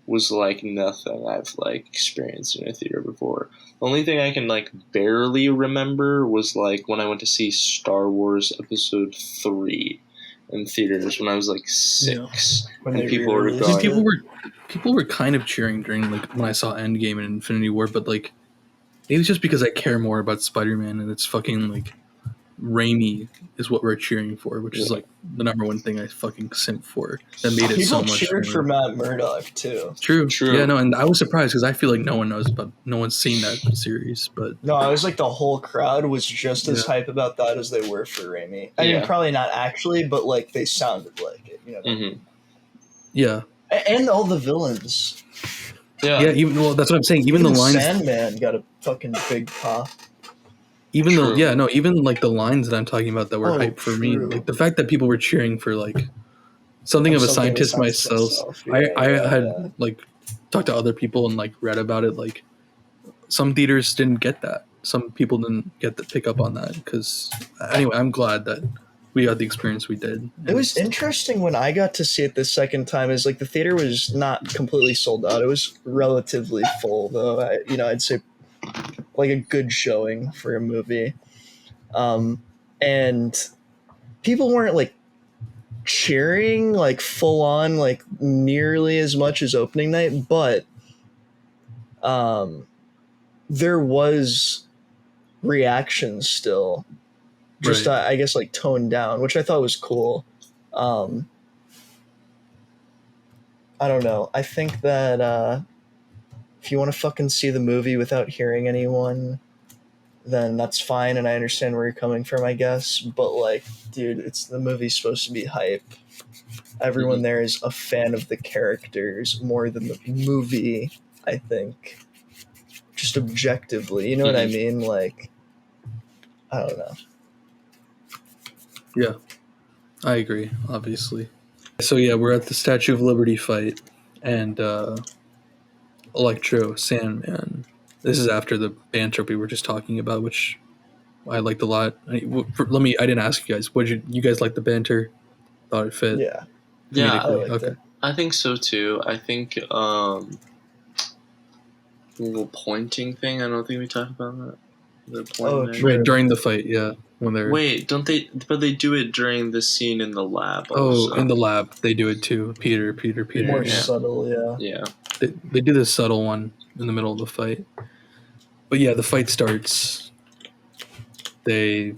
was like nothing I've like experienced in a theater before. The only thing I can like barely remember was like when I went to see Star Wars Episode 3 in theaters when I was like 6. When And they people were re-released going, people were kind of cheering during like when I saw Endgame and Infinity War, but like maybe it's just because I care more about Spider-Man and it's fucking like Raimi is what we're cheering for, which is like the number one thing I fucking simp for. That made it so People much. cheered for Matt Murdock too. True. True. Yeah, no, and I was surprised because I feel like no one's seen that series, but No, I was like the whole crowd was just as hype about that as they were for Raimi. I mean, Yeah. probably not actually, but like they sounded like it. You know. Mhm. yeah, And all the villains. Yeah. yeah. That's what I'm saying. Even the lines, Sandman got a fucking big pop. even True. even like the lines that I'm talking about that were Oh, hype for me, true. like the fact that people were cheering for like something I'm of a something of a scientist scientist myself. myself. I Yeah, had yeah. like talked to other people and like read about it. Like some theaters didn't get that. Some people didn't get the pick up on that because anyway, I'm glad that we got the experience we did. It And was interesting when I got to see it the second time. Is like the theater was not completely sold out. It was relatively full, though. I'd say like a good showing for a movie. And people weren't like cheering like full on like nearly as much as opening night, but there was reaction still. Just right. I guess like toned down, which I thought was cool. Um, I don't know. I think that if you want to fucking see the movie without hearing anyone, then that's fine, and I understand where you're coming from, I guess. But like, dude, the movie's supposed to be hype. Everyone there is a fan of the characters more than the movie, I think. Just objectively, you know what I mean? Like, I don't know. Yeah, I agree. Obviously. So yeah, we're at the Statue of Liberty fight, and Electro Sandman. This is after the banter we were just talking about, which I liked a lot. I didn't ask you guys. What did you guys like the banter? Thought it fit Yeah, Yeah, I comedically. liked Okay. it. I think so too. I think the little pointing thing. I don't think we talked about that. The Oh, pointing. true. Right during the fight, yeah, when they're Wait, don't they? But they do it during the scene in the lab. Also. in the lab, they do it too. Peter. More Yeah. subtle, yeah. Yeah. They do the subtle one in the middle of the fight. But yeah, the fight starts. They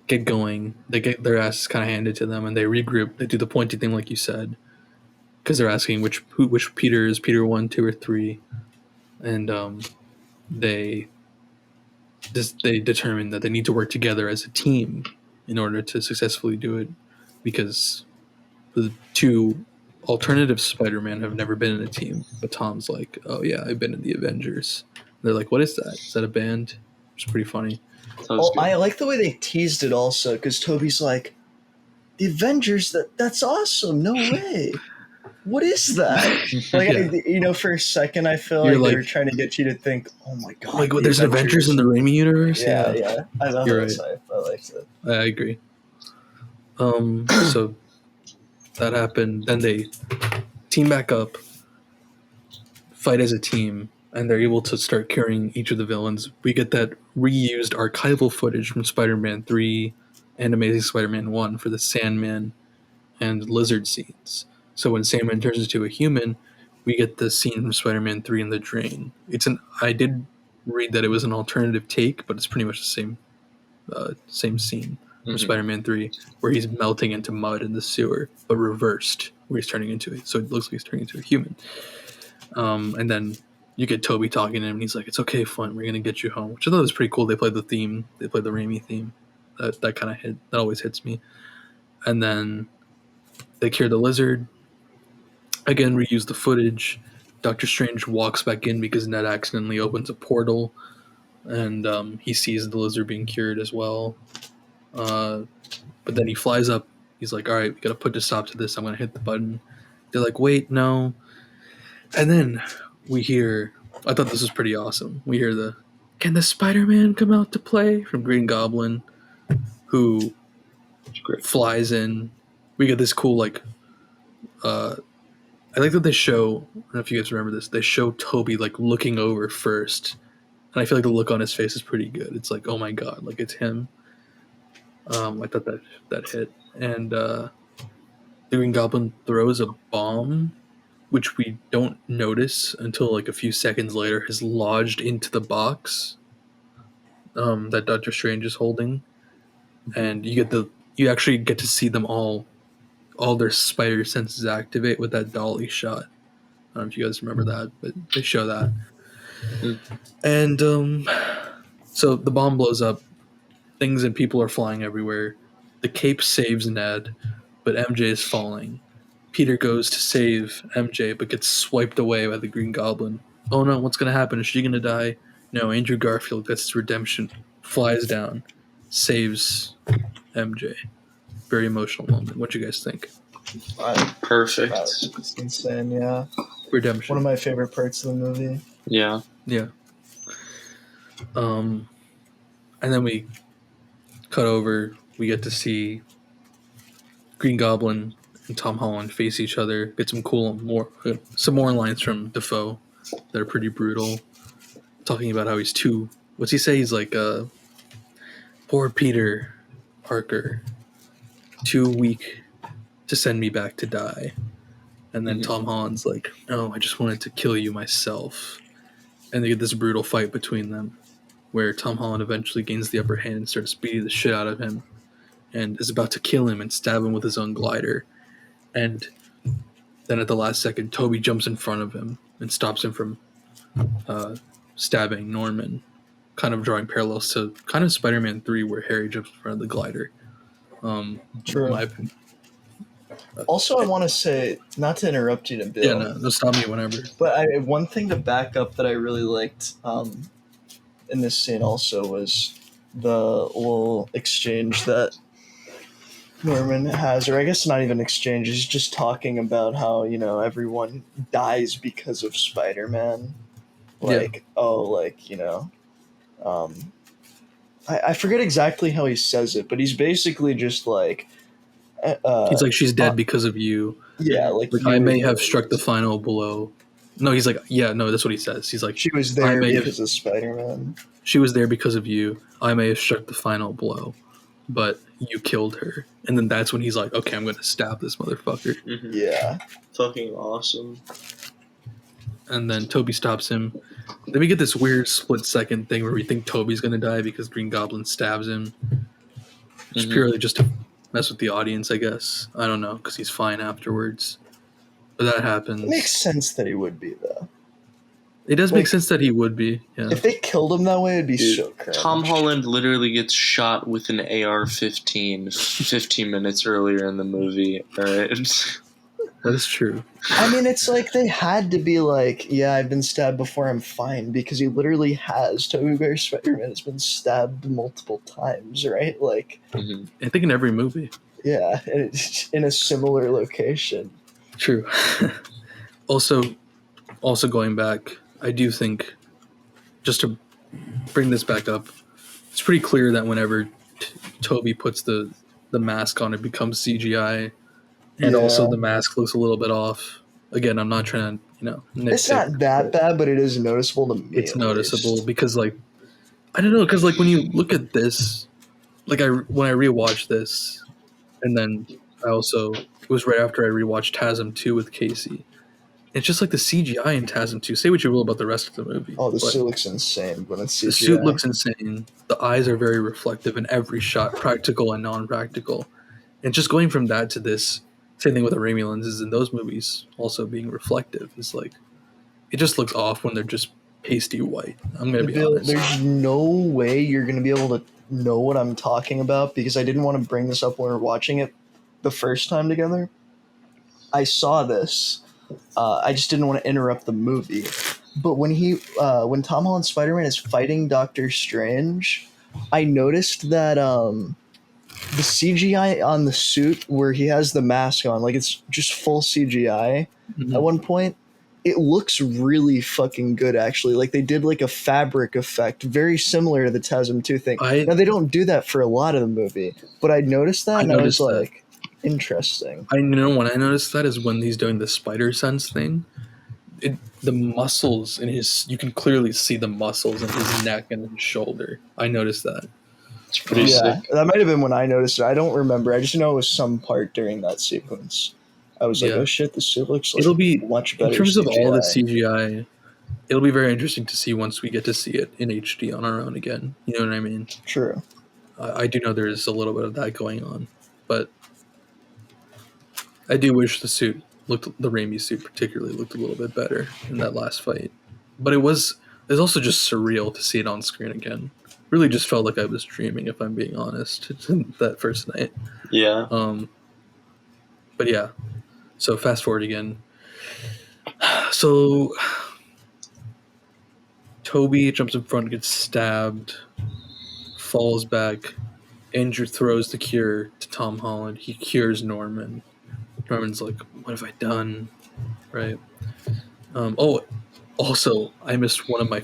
get going. They get their asses kind of handed to them, and they regroup. They do the pointing thing, like you said, because they're asking which Peter is Peter 1, 2, or 3, and they determine that they need to work together as a team in order to successfully do it, because the two alternative Spider-Man have never been in a team. But Tom's like, "Oh yeah, I've been in the Avengers." They're like, "What is that? Is that a band?" It's pretty funny. That was good. I like the way they teased it also, because Toby's like, the Avengers, that's awesome. No way. What is that? Like, Yeah. for a second, I feel You're like they like- were trying to get you to think, oh my god. Like, the there's an Avengers in the Raimi universe. Yeah. I know You're that's hype. I liked it. I agree. So that happened. Then they team back up, fight as a team, and they're able to start curing each of the villains. We get that reused archival footage from Spider-Man 3 and Amazing Spider-Man 1 for the Sandman and Lizard scenes. So when Sandman turns into a human, we get the scene from Spider-Man 3 in the drain. I did read that it was an alternative take, but it's pretty much the same scene from Spider-Man 3, where he's melting into mud in the sewer, but reversed, where he's turning into it. So it looks like he's turning into a human. And then you get Toby talking to him, and he's like, "It's okay, Flint. We're gonna get you home," which I thought was pretty cool. They played the theme. They played the Raimi theme. That kind of hit. That always hits me. And then they cure the lizard. Again, reuse the footage. Doctor Strange walks back in because Ned accidentally opens a portal, and he sees the lizard being cured as well. But then he flies up. He's like, "All right, we gotta put a stop to this. I'm gonna hit the button." They're like, "Wait, no." And then we hear, I thought this was pretty awesome. We hear "Can the Spider-Man come out to play?" from Green Goblin, who flies in. We get this cool, I like that they show, I don't know if you guys remember this, they show Toby, looking over first. And I feel like the look on his face is pretty good. It's like, oh my god, it's him. I thought that hit. And the Green Goblin throws a bomb, which we don't notice until a few seconds later has lodged into the box that Doctor Strange is holding. And you actually get to see them all their spider senses activate with that dolly shot. I don't know if you guys remember that, but they show that. And so the bomb blows up. Things and people are flying everywhere. The cape saves Ned, but MJ is falling. Peter goes to save MJ, but gets swiped away by the Green Goblin. Oh no, what's going to happen? Is she going to die? No, Andrew Garfield gets his redemption, flies down, saves MJ. Very emotional moment. What you guys think? Perfect. It's insane. Yeah, Redemption. one of my favorite parts of the movie. Yeah. Yeah. And then we cut over. We get to see Green Goblin and Tom Holland face each other. Get some more lines from Dafoe that are pretty brutal. Talking about how he's too. What's he say? He's like, poor Peter Parker, too weak to send me back to die. And then Tom Holland's like, no, I just wanted to kill you myself. And they get this brutal fight between them, where Tom Holland eventually gains the upper hand and starts beating the shit out of him, and is about to kill him and stab him with his own glider. And then at the last second, Toby jumps in front of him and stops him from stabbing Norman, kind of drawing parallels to kind of Spider-Man 3, where Harry jumps in front of the glider. True. My opinion. Also, I want to say, not to interrupt you, Nabil. Yeah, no, stop me whenever. But one thing to back up that I really liked in this scene also was the little exchange that Norman has, or I guess not even exchange, he's just talking about how, everyone dies because of Spider-Man. I forget exactly how he says it, but he's basically just like... he's like, she's dead because of you. Yeah, like I may have struck the final blow. No, he's like, yeah, no, that's what he says. He's like, she was there because of Spider-Man. She was there because of you. I may have struck the final blow, but you killed her. And then that's when he's like, okay, I'm going to stab this motherfucker. Mm-hmm. Yeah. Fucking awesome. And then Toby stops him. Then we get this weird split-second thing where we think Toby's going to die because Green Goblin stabs him. It's purely just to mess with the audience, I guess. I don't know, because he's fine afterwards. But that happens. It makes sense that he would be, though. It does make sense that he would be, yeah. If they killed him that way, it'd be so cringe. Tom Holland literally gets shot with an AR-15 15 minutes earlier in the movie, alright? That is true. I mean, it's like they had to be like, yeah, I've been stabbed before, I'm fine, because he literally has. Tobey Maguire's Spider-Man has been stabbed multiple times, right? Like, I think in every movie. Yeah, it's in a similar location. True. Also going back, I do think, just to bring this back up, it's pretty clear that whenever Toby puts the mask on, it becomes CGI. And also the mask looks a little bit off. Again, I'm not trying to, nitpick. It's not that bad, but it is noticeable to me. It's noticeable because, I don't know, because, when you look at this, when I rewatched this, and then it was right after I rewatched TASM 2 with Casey. It's just like the CGI in TASM 2. Say what you will about the rest of the movie. Oh, the suit looks insane when it's CGI. The suit looks insane. The eyes are very reflective in every shot, practical and non-practical. And just going from that to this, same thing with the Raimi lenses in those movies also being reflective. It's like, it just looks off when they're just pasty white. I'm going to be honest. There's no way you're going to be able to know what I'm talking about because I didn't want to bring this up when we were watching it the first time together. I saw this. I just didn't want to interrupt the movie. But when Tom Holland's Spider-Man is fighting Doctor Strange, I noticed that the CGI on the suit where he has the mask on, it's just full CGI at one point. It looks really fucking good, actually. They did a fabric effect, very similar to the TASM 2 thing. Now, they don't do that for a lot of the movie, but I noticed that, and I was like, interesting. When I noticed that is when he's doing the spider sense thing. The muscles in you can clearly see the muscles in his neck and his shoulder. I noticed that. It's pretty sick. That might have been when I noticed it. I don't remember. I just know it was some part during that sequence. I was like, oh shit, the suit looks it'll be much better. In terms CGI. of all the CGI, it'll be very interesting to see once we get to see it in HD on our own again. You know what I mean? True. I do know there's a little bit of that going on, but I do wish the Raimi suit particularly looked a little bit better in that last fight. But it's also just surreal to see it on screen again. Really just felt like I was dreaming, if I'm being honest, that first night. Yeah. But yeah. So fast forward again. So Toby jumps in front, gets stabbed, falls back. Andrew throws the cure to Tom Holland. He cures Norman. Norman's like, what have I done? Right. Also, I missed one of my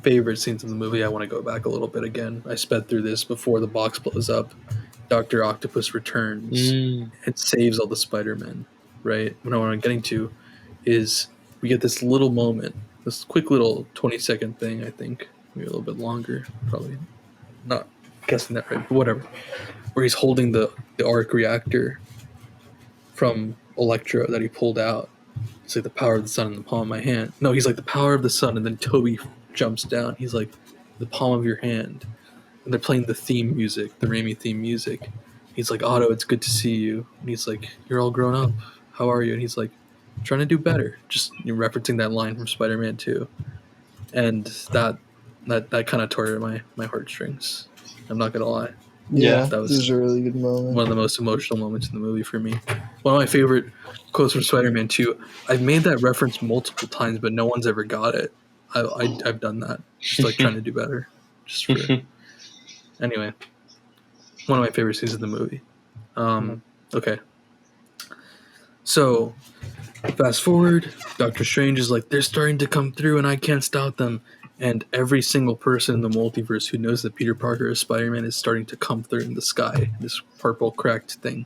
favorite scenes in the movie. I want to go back a little bit again. I sped through this before the box blows up. Dr. Octopus returns and saves all the Spider-Men, right? What I'm getting to is we get this little moment, this quick little 20-second thing, I think. Maybe a little bit longer, probably not guessing that right, but whatever. Where he's holding the arc reactor from Electro that he pulled out. It's like the power of the sun in the palm of my hand. No, he's like the power of the sun, and then Toby jumps down. He's like the palm of your hand. And they're playing the theme music, the Raimi theme music. He's like, Otto, it's good to see you. And he's like, you're all grown up. How are you? And he's like, trying to do better. Just referencing that line from Spider-Man 2. And that kind of tore my heartstrings. I'm not going to lie. Yeah, that was this is a really good moment. One of the most emotional moments in the movie for me. One of my favorite quotes from Spider-Man 2. I've made that reference multiple times, but no one's ever got it. I've done that. Just like trying to do better. Just for anyway. One of my favorite scenes in the movie. Okay. So fast forward, Doctor Strange is like, they're starting to come through and I can't stop them. And every single person in the multiverse who knows that Peter Parker is Spider-Man is starting to come through in the sky, this purple cracked thing.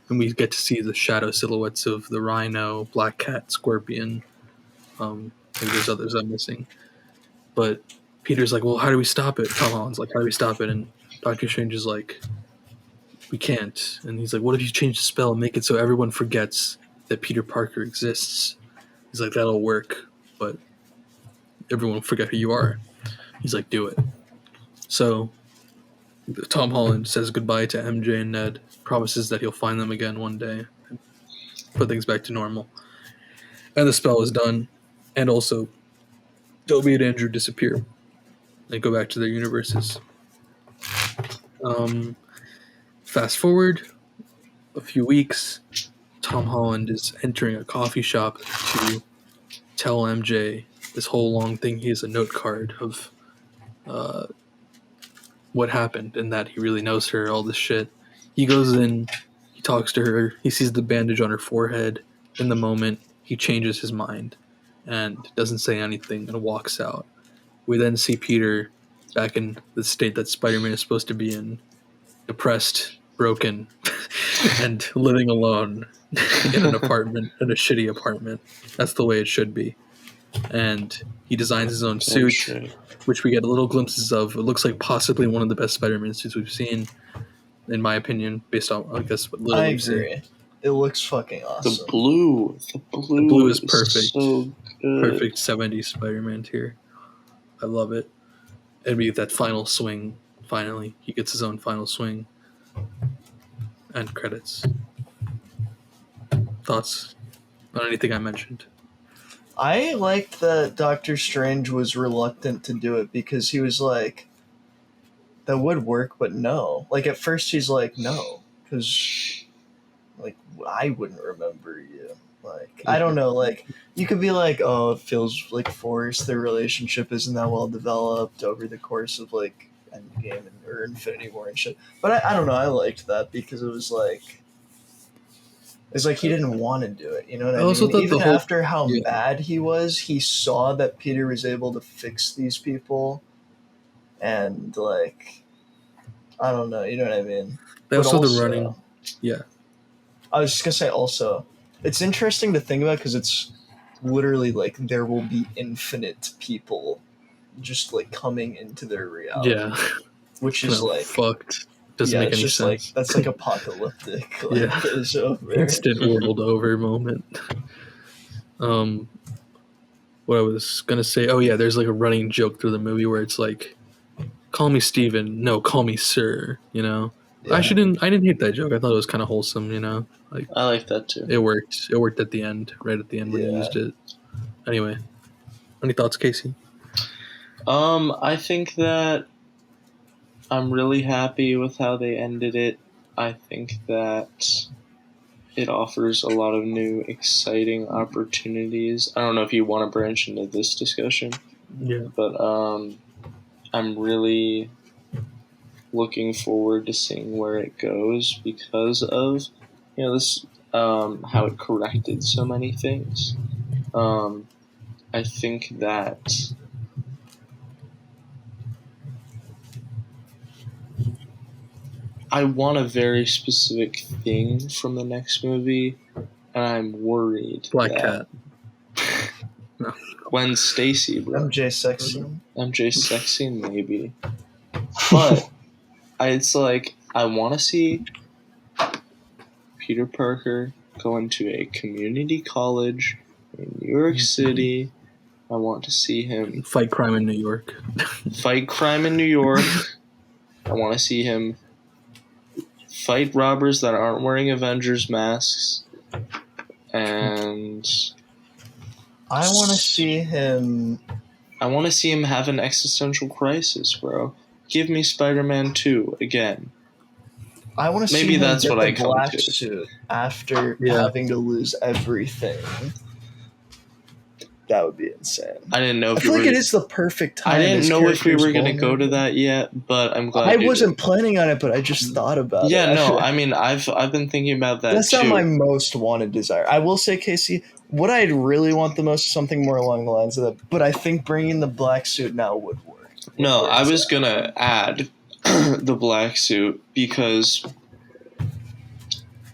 And we get to see the shadow silhouettes of the Rhino, Black Cat, Scorpion. Maybe there's others I'm missing. But Peter's like, well, how do we stop it? Tom Holland's like, how do we stop it? And Doctor Strange is like, we can't. And he's like, what if you change the spell and make it so everyone forgets that Peter Parker exists? He's like, that'll work, but everyone will forget who you are. He's like, do it. So Tom Holland says goodbye to MJ and Ned, promises that he'll find them again one day and put things back to normal. And the spell is done. And also, Toby and Andrew disappear and go back to their universes. Fast forward a few weeks, Tom Holland is entering a coffee shop to tell MJ this whole long thing. He has a note card of what happened and that he really knows her, all this shit. He goes in, he talks to her, he sees the bandage on her forehead. In the moment, he changes his mind and doesn't say anything and walks out. We then see Peter back in the state that Spider-Man is supposed to be in, depressed, broken, and living alone in an apartment, in a shitty apartment. That's the way it should be. And he designs his own suit, which we get little glimpses of. It looks like possibly one of the best Spider-Man suits we've seen, in my opinion, based on, I guess, what little we've seen. I agree. It looks fucking awesome. The blue is perfect. So good. Perfect 70s Spider-Man tier. I love it. And we get that final swing. Finally, he gets his own final swing. And credits. Thoughts on anything I mentioned? I liked that Doctor Strange was reluctant to do it because he was like, that would work, but no. Like, at first he's like, no, because, like, I wouldn't remember you. Like, I don't know, like, you could be like, oh, it feels like forced, their relationship isn't that well developed over the course of, like, Endgame or Infinity War and shit. But I don't know, I liked that because it was like, it's like he didn't want to do it, you know what I mean? Even after how bad he was, he saw that Peter was able to fix these people, and like, I don't know, you know what I mean? They also the running, yeah. I was just gonna say also, it's interesting to think about because it's literally like there will be infinite people just like coming into their reality, yeah, which is like fucked. Doesn't make any sense. Like, that's like apocalyptic. Like, yeah, it's over. Instant world over moment. What I was gonna say. Oh yeah, there's like a running joke through the movie where it's like, "Call me Steven. No, call me Sir." You know, yeah. I didn't hate that joke. I thought it was kind of wholesome. You know, like I like that too. It worked. It worked at the end, right at the end when you used it. Anyway, any thoughts, Casey? I think that I'm really happy with how they ended it. I think that it offers a lot of new, exciting opportunities. I don't know if you want to branch into this discussion. Yeah. But I'm really looking forward to seeing where it goes because of, you know, this. how it corrected so many things. I think that I want a very specific thing from the next movie, and I'm worried Black that Cat. No. Gwen Stacy, bro. MJ sexy. MJ sexy, maybe. But it's like, I want to see Peter Parker go into a community college in New York City. I want to see him Fight crime in New York. fight crime in New York. I want to see him fight robbers that aren't wearing Avengers masks. And I want to see him. I want to see him have an existential crisis, bro. Give me Spider-Man 2 again. I want to see Maybe him that's get what the I come black to. suit after Yeah. having to lose everything. That would be insane. I didn't know I if feel you like were. it is the perfect time. I didn't His know if we character's were going to go to vulnerable. that yet, but I'm glad I you wasn't did. planning on it, but I just thought about it. Yeah, no, I mean, I've been thinking about that That's too. not my most wanted desire. I will say, Casey, what I'd really want the most is something more along the lines of that. But I think bringing the black suit now would work. No, I was at. gonna add the black suit because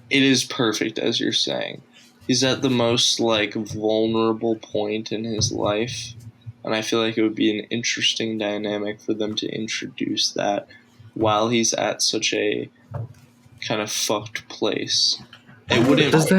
it is perfect, as you're saying. He's at the most like vulnerable point in his life, and I feel like it would be an interesting dynamic for them to introduce that while he's at such a kind of fucked place. It wouldn't. Does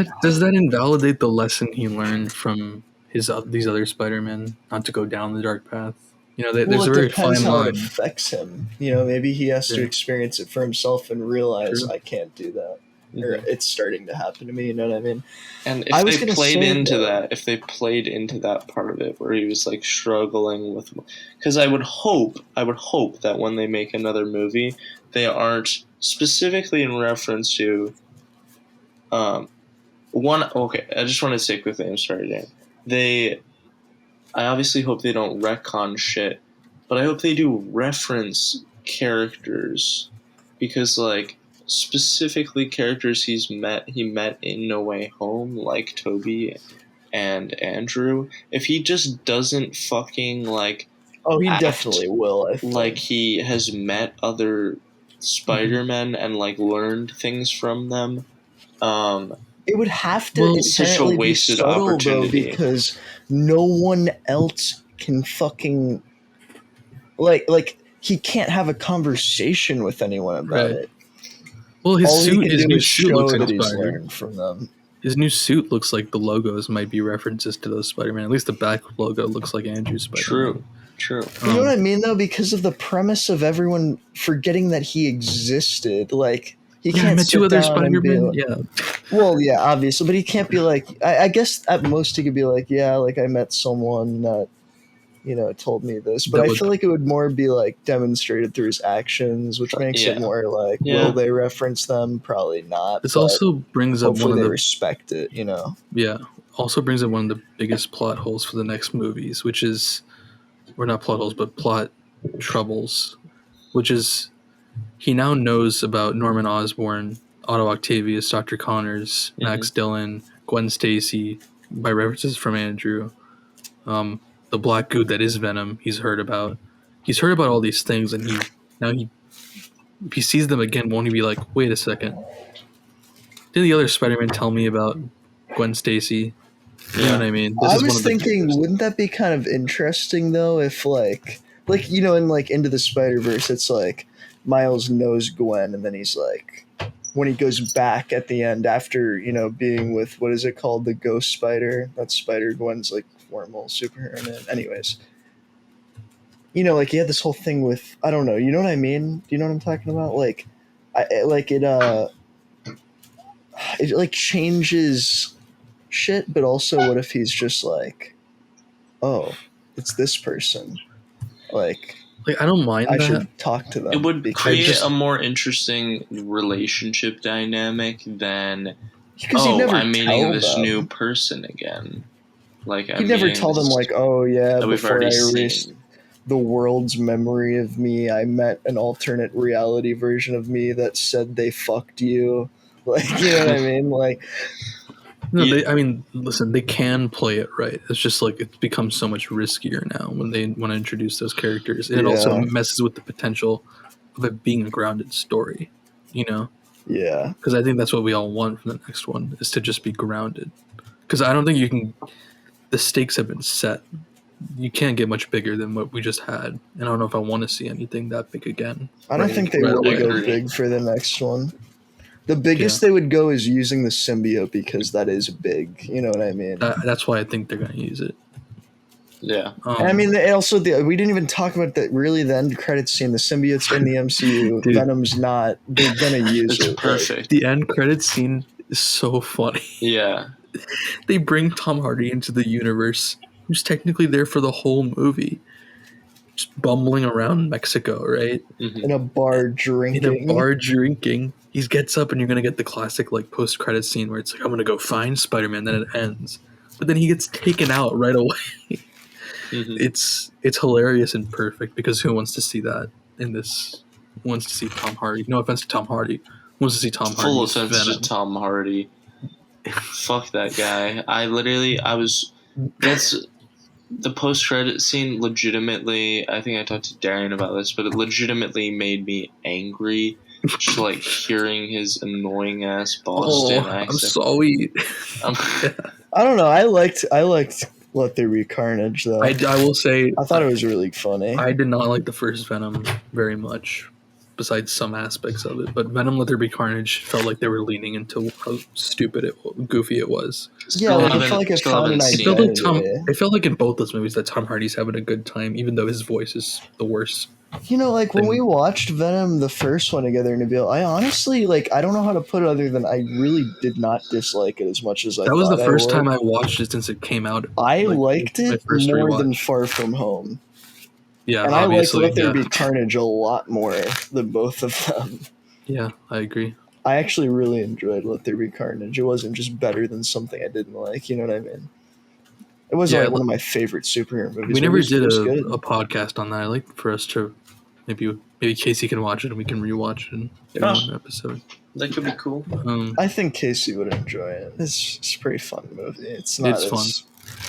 that invalidate the lesson he learned from these other Spider-Men not to go down the dark path? You know, there's a It very depends fine how line. it affects him. You know, maybe he has to Yeah. experience it for himself and realize True. I can't do that, or it's starting to happen to me. You know what I mean? And I if was they gonna played say into that- that, if they played into that part of it where he was like struggling with, because I would hope that when they make another movie, they aren't specifically in reference to, one. Okay, I just want to say quickly. I'm sorry, Dan. I obviously hope they don't retcon shit, but I hope they do reference characters, because like specifically characters he met in No Way Home, like Toby and Andrew. If he just doesn't fucking like Oh, he act definitely will. I think. like he has met other Spider-Men and like learned things from them, It would have to Well, it's such a inherently be wasted subtle, though, opportunity. because no one else can fucking like he can't have a conversation with anyone about Right. it. Well, his All he suit, can his do new is suit show looks that he's inspired. learned from them. His new suit looks like the logos might be references to those Spider-Man. At least the back logo looks like Andrew's Spider-Man. True. You know what I mean, though, because of the premise of everyone forgetting that he existed. Like he Yeah, I can't met sit two other down and be Spider-Man. like, Yeah. well, yeah, obviously, but he can't be like. I guess at most he could be like, yeah, like I met someone that, you know, told me this. But That I would- feel like it would more be like demonstrated through his actions, which makes Yeah. it more like, Yeah. will they reference them? Probably not. This but also brings up hopefully one of they the respect it. You know. also brings up one of the biggest plot holes for the next movies, which is, or not plot holes, but plot troubles, which is he now knows about Norman Osborn, Otto Octavius, Dr. Connors, Max Dillon, Gwen Stacy, by references from Andrew, the black goo that is Venom. He's heard about all these things, and if he sees them again, won't he be like, wait a second, did the other Spider-Man tell me about Gwen Stacy? You know what I mean? I is one was of the thinking, biggest- wouldn't that be kind of interesting though, if like you know, in like Into the Spider-Verse, it's like Miles knows Gwen, and then he's like, when he goes back at the end after, you know, being with, what is it called, the Ghost Spider? That's Spider-Gwen's like formal superhero name. Anyways, you know, like he had this whole thing with, I don't know, you know what I mean? Do you know what I'm talking about? Like, it like changes shit, but also what if he's just like, oh, it's this person, like I don't mind I that. should talk to them. It would because create a more interesting relationship dynamic than, he'd oh, never I'm meeting tell this them. new person again. Like He'd never tell them like, oh yeah, that we've before I already erased seen. the world's memory of me, I met an alternate reality version of me that said they fucked you. Like, you know what I mean? Like, No, Yeah. listen, they can play it right. It's just like it's become so much riskier now when they want to introduce those characters. And it also Yeah. messes with the potential of it being a grounded story, you know? yeah. Because I think that's what we all want from the next one is to just be grounded. Because I don't think you can. The stakes have been set. You can't get much bigger than what we just had. And I don't know if I want to see anything that big again. I don't think they right would away. go big for the next one. The biggest Yeah. they would go is using the symbiote because that is big. You know what I mean? That's why I think they're going to use it. Yeah. And I mean, we didn't even talk about that. Really, the end credits scene. The symbiote's in the MCU. Dude. Venom's not. They're gonna use It's it. perfect. The end credits scene is so funny. Yeah. They bring Tom Hardy into the universe, who's technically there for the whole movie, just bumbling around Mexico, right? Mhm. In a bar In drinking. a bar drinking. He gets up, and you're gonna get the classic like post-credit scene where it's like, "I'm gonna go find Spider-Man." Then it ends, but then he gets taken out right away. Mhm. It's hilarious and perfect because who wants to see that in this? Who wants to see Tom Hardy? No offense to Tom Hardy. Who wants to see Tom Hardy? Full offense to Tom Hardy. Fuck that guy. That's the post-credit scene. Legitimately, I think I talked to Darian about this, but it legitimately made me angry. Just like hearing his annoying ass Boston I'm accent. sorry. I don't know. I liked Let There Be Carnage though. I will say I thought it was really funny. I did not like the first Venom very much, besides some aspects of it. But Venom Let There Be Carnage felt like they were leaning into how goofy it was. Yeah, like, it felt like it found an It felt like identity. it felt like in both those movies that Tom Hardy's having a good time, even though his voice is the worst. You know, like when we watched Venom, the first one together, Nabil, I honestly, like, I don't know how to put it other than I really did not dislike it as much as I thought. That was the first I would. time I watched it since it came out. I like, liked my it first more rewatch. than Far From Home. Yeah, And I liked obviously. Let There Be Carnage a lot more than both of them. Yeah, I agree. I actually really enjoyed Let There Be Carnage. It wasn't just better than something I didn't like, you know what I mean? It wasn't like one of my favorite superhero movies. We never did it was a good. podcast on that. I'd like for us to maybe Casey can watch it and we can rewatch it and do one episode. That could be cool. I think Casey would enjoy it. It's a pretty fun movie. It's not as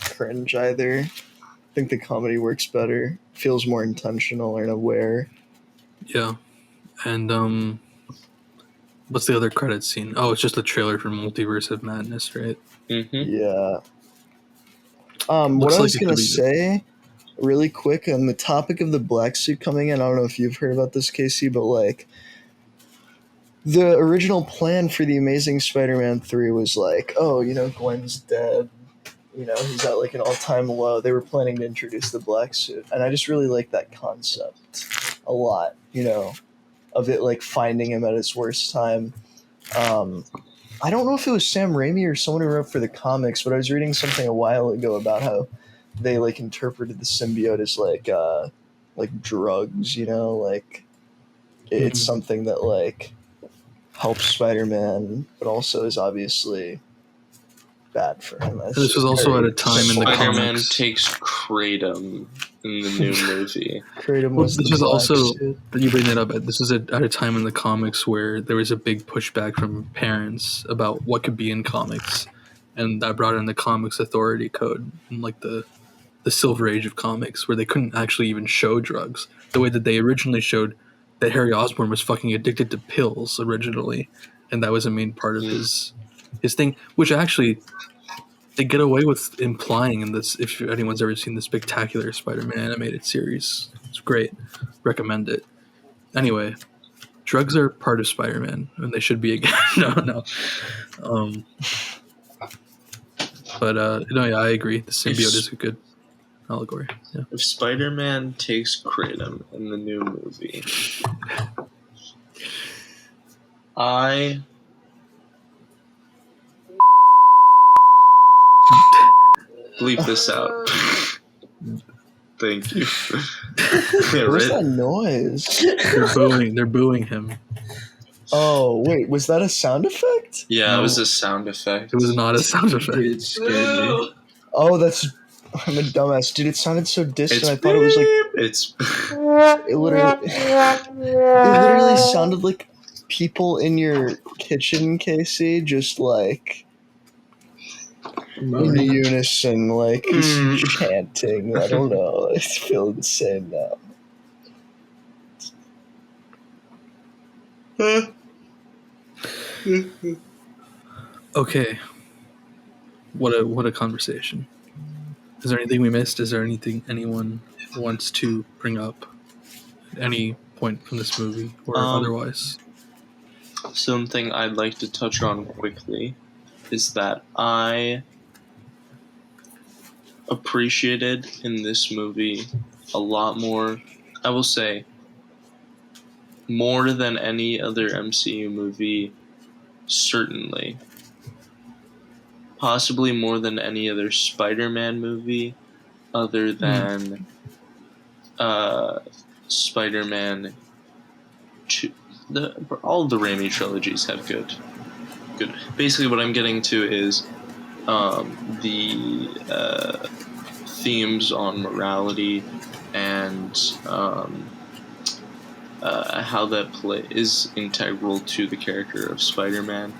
cringe either. I think the comedy works better. Feels more intentional and aware. Yeah. And what's the other credit scene? Oh, it's just a trailer for Multiverse of Madness, right? Mm-hmm. Yeah. What I was going to say really quick on the topic of the black suit coming in, I don't know if you've heard about this, Casey, but like the original plan for the Amazing Spider-Man 3 was like, oh, you know, Gwen's dead. You know, he's at like an all-time low. They were planning to introduce the black suit. And I just really like that concept a lot, you know, of it like finding him at his worst time. I don't know if it was Sam Raimi or someone who wrote for the comics, but I was reading something a while ago about how they like interpreted the symbiote as like drugs, you know, like it's something that like helps Spider-Man, but also is obviously bad for him. This was also at a time in the Spider-Man comics. takes Kratom in the new movie. Kratom was this is also that you bring that up. This is at a time in the comics where there was a big pushback from parents about what could be in comics, and that brought in the Comics Authority Code and like the Silver Age of comics, where they couldn't actually even show drugs the way that they originally showed that Harry Osborn was fucking addicted to pills originally, and that was a main part of his thing, which actually they get away with implying in this. If anyone's ever seen the Spectacular Spider-Man animated series, it's great. Recommend it. Anyway, drugs are part of Spider-Man, and they should be again. No. I agree. The symbiote is a good allegory. Yeah. If Spider-Man takes Kratom in the new movie, I bleep this out. Thank you. What's that noise? They're booing him. Oh, wait, was that a sound effect? Yeah, it was a sound effect. It was not a sound effect. Dude, it scared me. Oh, I'm a dumbass. Dude, it sounded so distant. I thought it was like... It's... It literally sounded like people in your kitchen, Casey, just like in unison, like chanting. I don't know. I feel insane now. Okay. What a conversation. Is there anything we missed? Is there anything anyone wants to bring up at any point from this movie or otherwise? Something I'd like to touch on quickly is that I appreciated in this movie a lot more, I will say, more than any other MCU movie, certainly. Possibly more than any other Spider-Man movie, other than Spider-Man 2. All of the Raimi trilogies have good. Basically, what I'm getting to is the themes on morality and how that play is integral to the character of Spider-Man.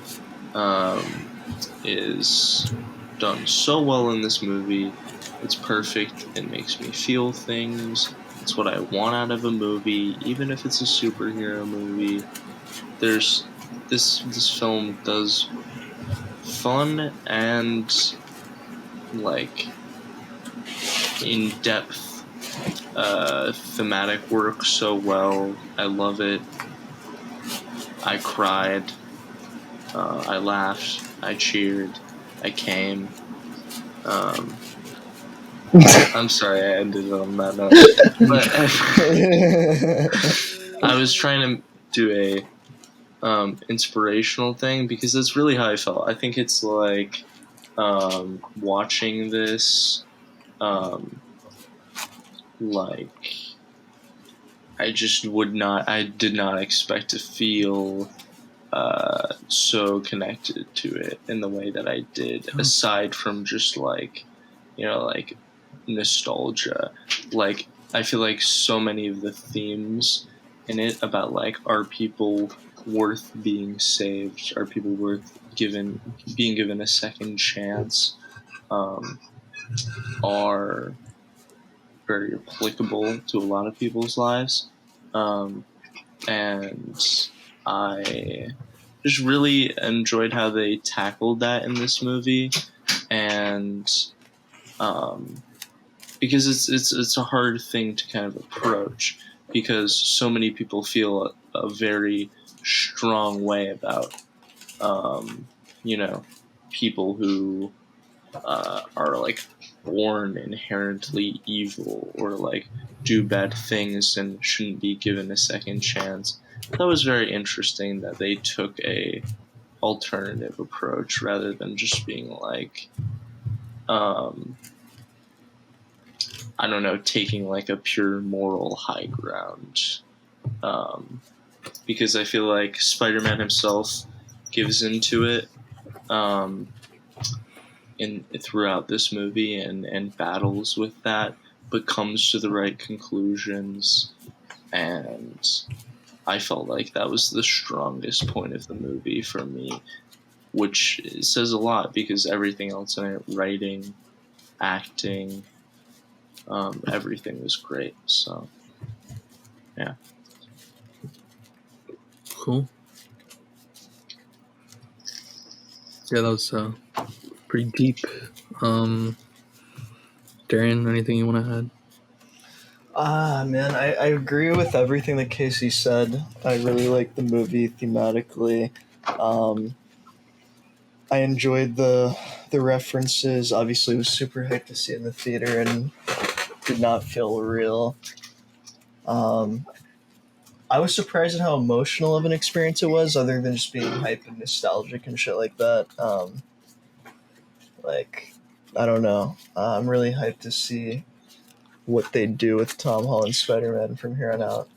Is done so well in this movie. It's perfect. It makes me feel things. It's what I want out of a movie, even if it's a superhero movie. This film does fun and like in-depth thematic work so well. I love it. I cried. I laughed. I cheered. I came. I'm sorry I ended it on that note. But I was trying to do a inspirational thing because that's really how I felt. I think it's like watching this, like I did not expect to feel so connected to it in the way that I did, aside from just like, like nostalgia. Like, I feel like so many of the themes in it about like, are people worth being saved? Are people worth being given a second chance? Are very applicable to a lot of people's lives. And I just really enjoyed how they tackled that in this movie, and because it's a hard thing to kind of approach, because so many people feel a very strong way about people who are like born inherently evil or like do bad things and shouldn't be given a second chance. That was very interesting that they took a alternative approach rather than just being like I don't know, taking like a pure moral high ground, because I feel like Spider-Man himself gives into it throughout this movie and battles with that, but comes to the right conclusions, and I felt like that was the strongest point of the movie for me, which says a lot because everything else in it, writing, acting, everything was great. So, yeah. Cool. Yeah, that was pretty deep. Darian, anything you want to add? Man, I agree with everything that Casey said. I really like the movie thematically. I enjoyed the references. Obviously, was super hyped to see it in the theater and did not feel real. I was surprised at how emotional of an experience it was, other than just being hype and nostalgic and shit like that. I don't know. I'm really hyped to see what they do with Tom Holland's Spider-Man from here on out.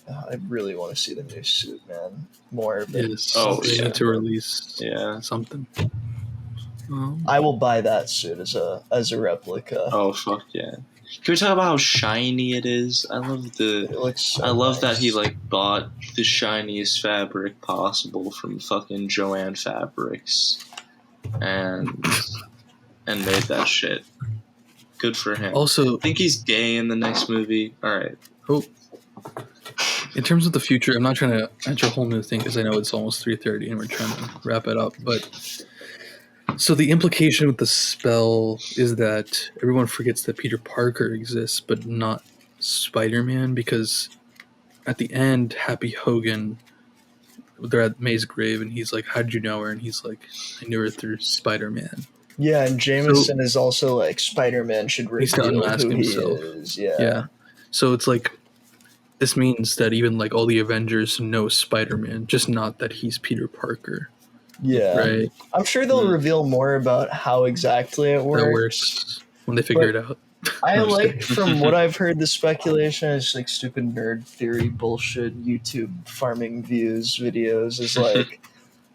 I really want to see the new suit, man. More of it. Yes. They need to release something. I will buy that suit as a replica. Oh fuck yeah! Can we talk about how shiny it is? I love It looks so I love that nice. he like bought the shiniest fabric possible from fucking Joanne Fabrics, and made that shit. Good for him. Also, I think he's gay in the next movie. All right. oh, in terms of the future, I'm not trying to enter a whole new thing because I know it's almost 3:30 and we're trying to wrap it up. But so the implication with the spell is that everyone forgets that Peter Parker exists, but not Spider-Man, because at the end, Happy Hogan, they're at May's grave, and he's like, "How did you know her?" And he's like, "I knew her through Spider-Man." Yeah, and Jameson is also like Spider-Man should He's to reveal unmask who himself. he is. Yeah. Yeah. So it's like, this means that even like all the Avengers know Spider-Man, just not that he's Peter Parker, Yeah. right? I'm sure they'll reveal more about how exactly it works. That works when they figure it out. I I'm just like, kidding. from what I've heard, the speculation is like stupid nerd theory bullshit YouTube farming views videos is like,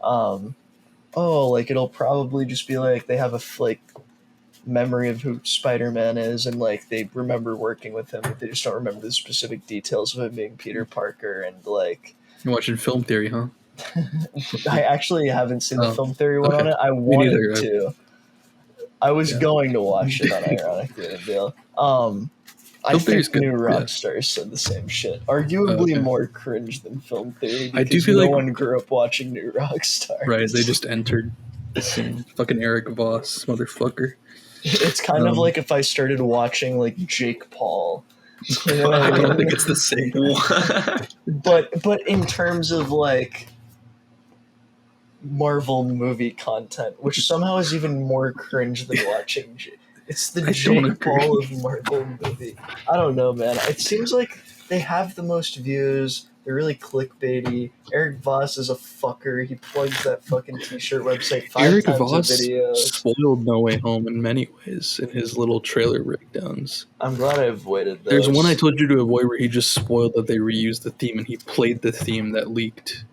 oh, like it'll probably just be like they have a like memory of who Spider-Man is and like they remember working with him, but they just don't remember the specific details of him being Peter Parker. And like, You're watching Film Theory, huh? I actually haven't seen the Oh, film theory one on okay. it. I Me neither. wanted to. I was Yeah. going to watch it, unironically, Nabil. I Film Theory's think good, New yeah. Rockstar said the same shit. Arguably Okay. more cringe than Film Theory I because do feel no like- one grew up watching New Rockstar. Right, they just entered the scene. Fucking Eric Voss, motherfucker. It's kind of Um, like if I started watching like Jake Paul. You know what I I don't mean? think it's the same. What? But in terms of like Marvel movie content, which somehow is even more cringe than watching it's the I don't Jake agree. Paul of Marvel movie. I don't know, man. It seems like they have the most views. They're really clickbaity. Eric Voss is a fucker. He plugs that fucking t-shirt website 5 Eric times Voss a video. spoiled No Way Home in many ways in his little trailer breakdowns. I'm glad I avoided those. There's one I told you to avoid where he just spoiled that they reused the theme and he played the theme that leaked.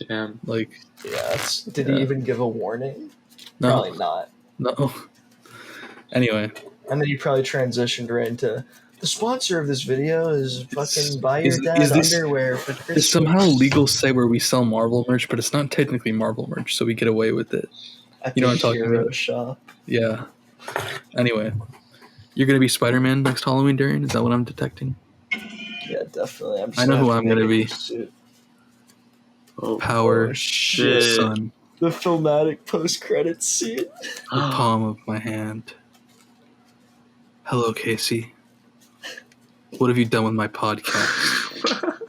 Damn. Like, Yeah, did Yeah. he even give a warning? no, Probably not. no. Anyway, And then he probably transitioned right into the sponsor of this video is fucking buy your is dad this- underwear for Christmas. it's somehow legal to say where we sell Marvel merch, but it's not technically Marvel merch, so we get away with it. At You know the what I'm talking hero about. shop. Yeah. Anyway, you're gonna be Spider-Man next Halloween, Darian? Is that what I'm detecting? Yeah, definitely. I'm just I know gonna who have I'm to gonna make be. a suit. Oh, Power, Oh, shit. shit. sun, The filmatic post-credit scene. the palm of my hand. Hello, Casey. What have you done with my podcast?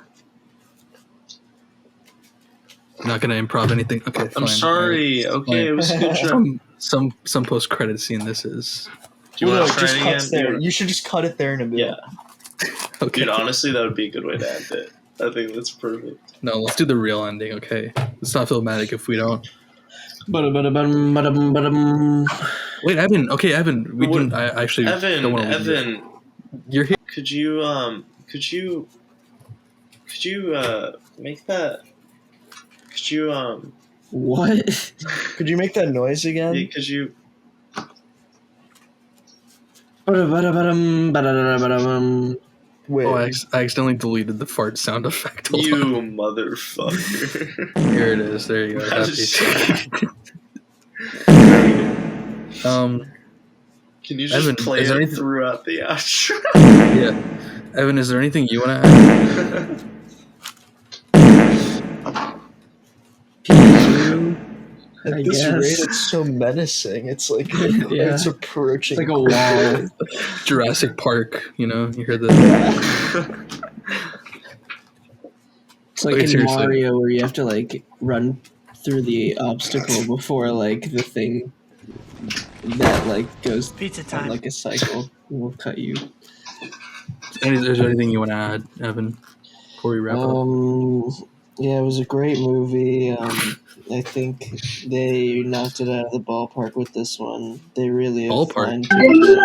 Not gonna improv anything. Okay, fine. I'm sorry. Alright, Okay, it was a good job. some post-credit scene. This is Do you No, want to try just it cuts again? there. You should just cut it there in a bit. Yeah. okay. Dude, honestly, that would be a good way to end it. I think that's perfect. No, let's do the real ending. Okay, it's not filmatic if we don't. Ba-da-ba-da-bum, ba-da-bum, ba-da-bum. Wait, Evan. Okay, Evan. We What- didn't. I actually don't Evan, want to. Evan, You're here. could you make that? Could you What? Could you make that noise again? yeah, could you? Ba-da-ba-da-ba-dum, ba-da-da-ba-da-bum. Wait. Oh, I accidentally deleted the fart sound effect. Hold You on. motherfucker! Here it is. There you go. How did Happy. Can you just Evan, play is there it anything- throughout the outro? Yeah. Evan, is there anything you want to add? At I this guess. rate, it's so menacing. It's like Yeah. it's approaching. It's like a wall. Jurassic Park. You know, you hear the. It's like Okay, in seriously. Mario where you have to like run through the obstacle before like the thing that like goes Pizza on time. like a cycle will cut you. Is there anything you want to add, Evan, before we wrap up? Yeah, it was a great movie. I think they knocked it out of the ballpark with this one. They really have Ballpark? fine-tuned it.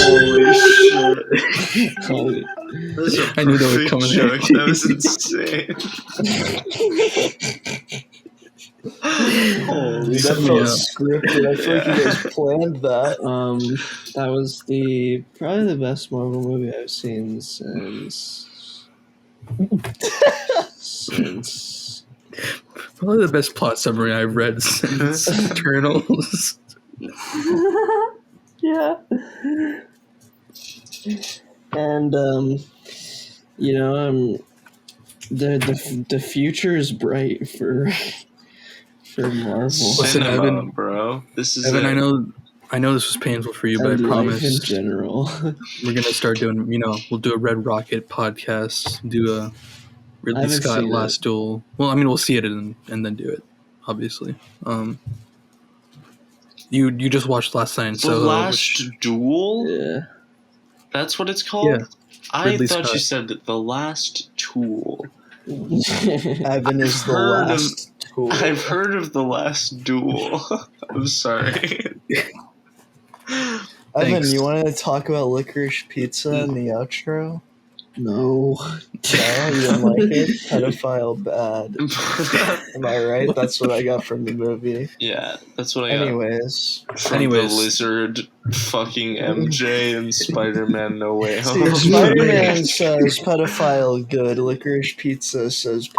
Holy shit! Holy- That's a I knew that was perfect coming. joke. That was insane. Holy, that Set me felt up. scripted. I feel like you guys planned that. That was probably the best Marvel movie I've seen since Probably the best plot summary I've read since Eternals. yeah. And the future is bright for Marvel. Listen, Cinema, Evan, bro. This is Evan, it. I know this was painful for you, but I And life in promise general. we're gonna start doing. We'll do a Red Rocket podcast. Do a Ridley haven't Scott seen Last Duel. Well, I mean, we'll see it and then do it. Obviously, you just watched last night in The Soho. Last Duel? Yeah. That's what it's called? Yeah. I Ridley thought you Scott. said The Last Tool. Evan is the Heard of- last tool. I've heard of The Last Duel. I'm sorry. Evan, Thanks. you wanted to talk about licorice pizza in the outro? No. No, you didn't like it? Pedophile bad. Am I right? That's what I got from the movie. Yeah, that's what I got Anyways. from Anyways. the lizard fucking MJ and Spider-Man No Way See, Home. Spider-Man says pedophile good, licorice pizza says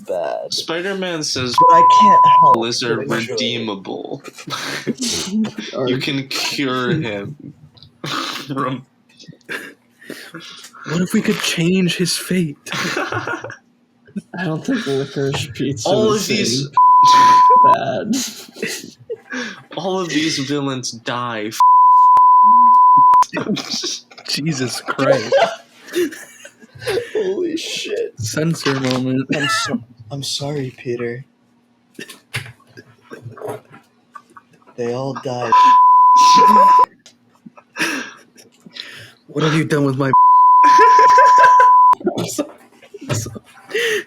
bad. Spider-Man says But I can't help lizard but enjoy it. redeemable. You can cure him from... What if we could change his fate? I don't think licorice pizza all was of these bad. all of these villains die. Jesus Christ! Holy shit. Censor moment. I'm sorry, Peter. They all died. What have you done with my?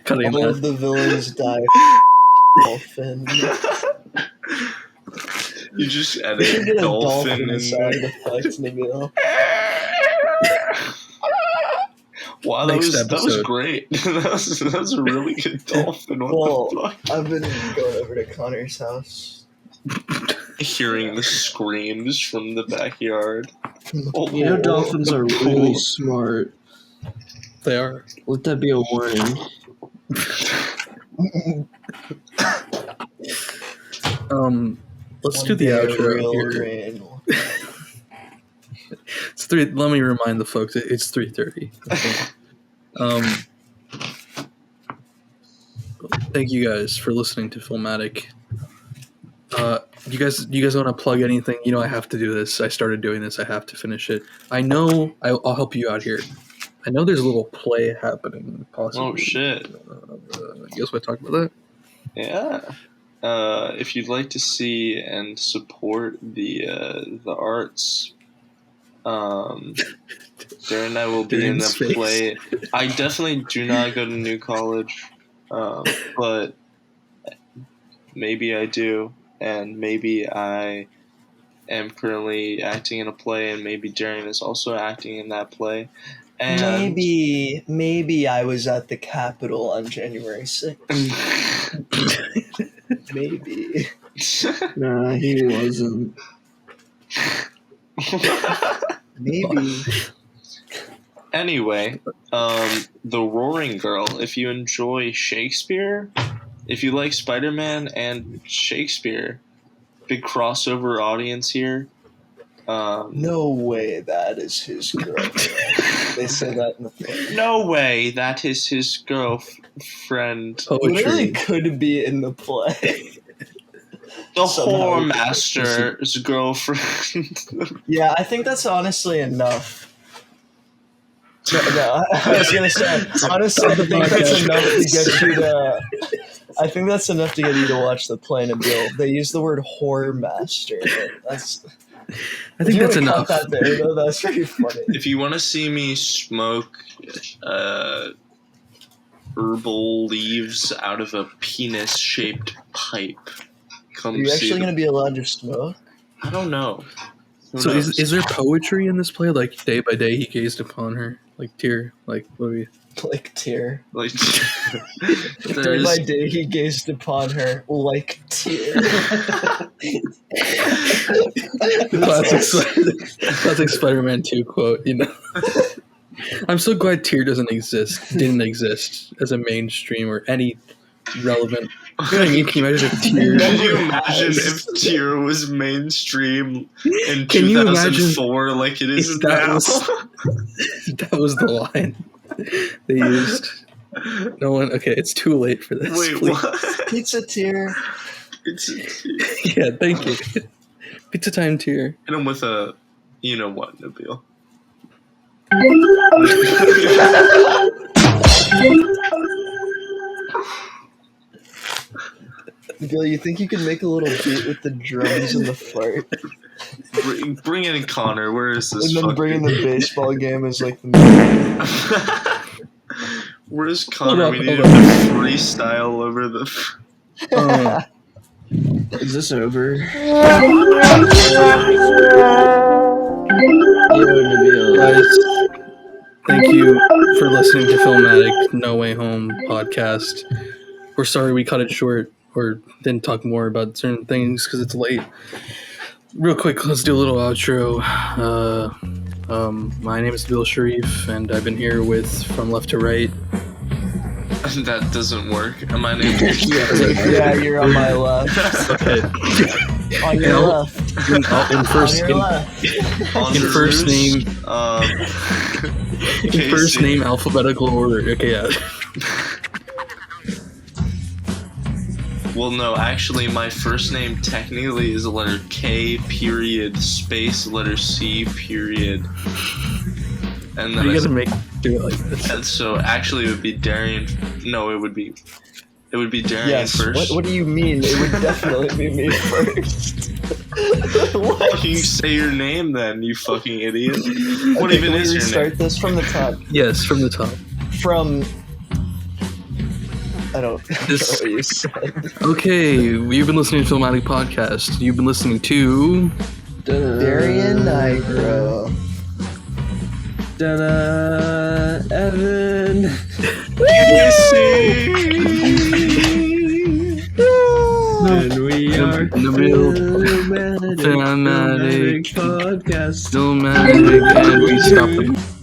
Cutting All that. of the villains died. Dolphin. You just We should edit get a dolphin dolphin in sound there. effect, Nabil. Wow, that Next was episode. great. that was a really good dolphin. What Well, the fuck? I've been going over to Connor's house. Hearing the screams from the backyard. Oh, You know dolphins are really smart. They are. Let that be a warning. Let's One do the day a outro real here. rain will- It's 3. Let me remind the folks. It's 3:30. Thank you guys for listening to Filmatic. You guys want to plug anything? I have to do this. I started doing this. I have to finish it. I know. I'll help you out here. I know there's a little play happening. Possibly. Oh shit! You guys want to talk about that? Yeah. If you'd like to see and support the arts, Darren and I will be in Darren's a face. play. I definitely do not go to New College, but maybe I do, and maybe I am currently acting in a play, and maybe Darren is also acting in that play. And Maybe I was at the Capitol on January 6th. Maybe. Nah, he wasn't. Maybe. Anyway, The Roaring Girl. If you enjoy Shakespeare, if you like Spider-Man and Shakespeare, big crossover audience here. No way that is his girlfriend. They say that in the film. No way that is his girlfriend. Literally Poetry. could be in the play. The Somehow whore we- master's girlfriend. Yeah, I think that's honestly enough. No, I was gonna say, honestly, I think that's enough to get you to. I think that's enough to get you to watch the play, Nabil. They use the word whore master. That's. I think that's enough. Cut that there, though. That's pretty funny. If you want to see me smoke herbal leaves out of a penis-shaped pipe, Are come you see actually the- going to be allowed to smoke? I don't know. Who So knows? is there poetry in this play? Like day by day he gazed upon her, like tear, like what do we? Like tear. Like there Day by is day he gazed upon her like tear. Classic Spider-Man 2 quote, you know. I'm so glad Tear didn't exist as a mainstream or any relevant thing. Can you imagine if Tear? Can you imagine if Tear was mainstream in Can you 2004 like it is if that now? That was the line they used. No one. Okay, it's too late for this. Wait, please. what? Pizza tear. It's Yeah, thank you. Pizza time Tear. and I'm with a, you know what, Nabil. Bill, you think you could make a little beat with the drums and the fart? Bring in Connor. Where is this? And then bring in the fucking- baseball game as like the Where's Connor? Hold We up, need hold him up. to freestyle over the. Is this over? Yo, Nabil. Guys, thank you for listening to Filmatic No Way Home podcast. We're sorry we cut it short or didn't talk more about certain things because it's late. Real quick, let's do a little outro. My name is Nabil Sharif, and I've been here with From Left to Right. That doesn't work. And my name is. Yeah, you're on my left. Okay. On your Yeah, left. In first, On your left. in first name, in first Casey. name alphabetical order. Okay, yeah. Well, no, actually, my first name technically is a letter K period space letter C period. And Are then you gonna do it like this? and so actually it would be Darian. No, it would be Darian Yes. first. What do you mean? It would definitely be me first. What? Fucking say your name then, you fucking idiot. What Okay, even can we is your restart name? this from the top? Yes, from the top. From. I don't know This- what you said. Okay, you've been listening to Filmatic Podcast. You've been listening to Darian Nigro. Da-da, Evan. And we are Nabil. Filmatic Filmatic. Podcast. Filmatic, and we stopped the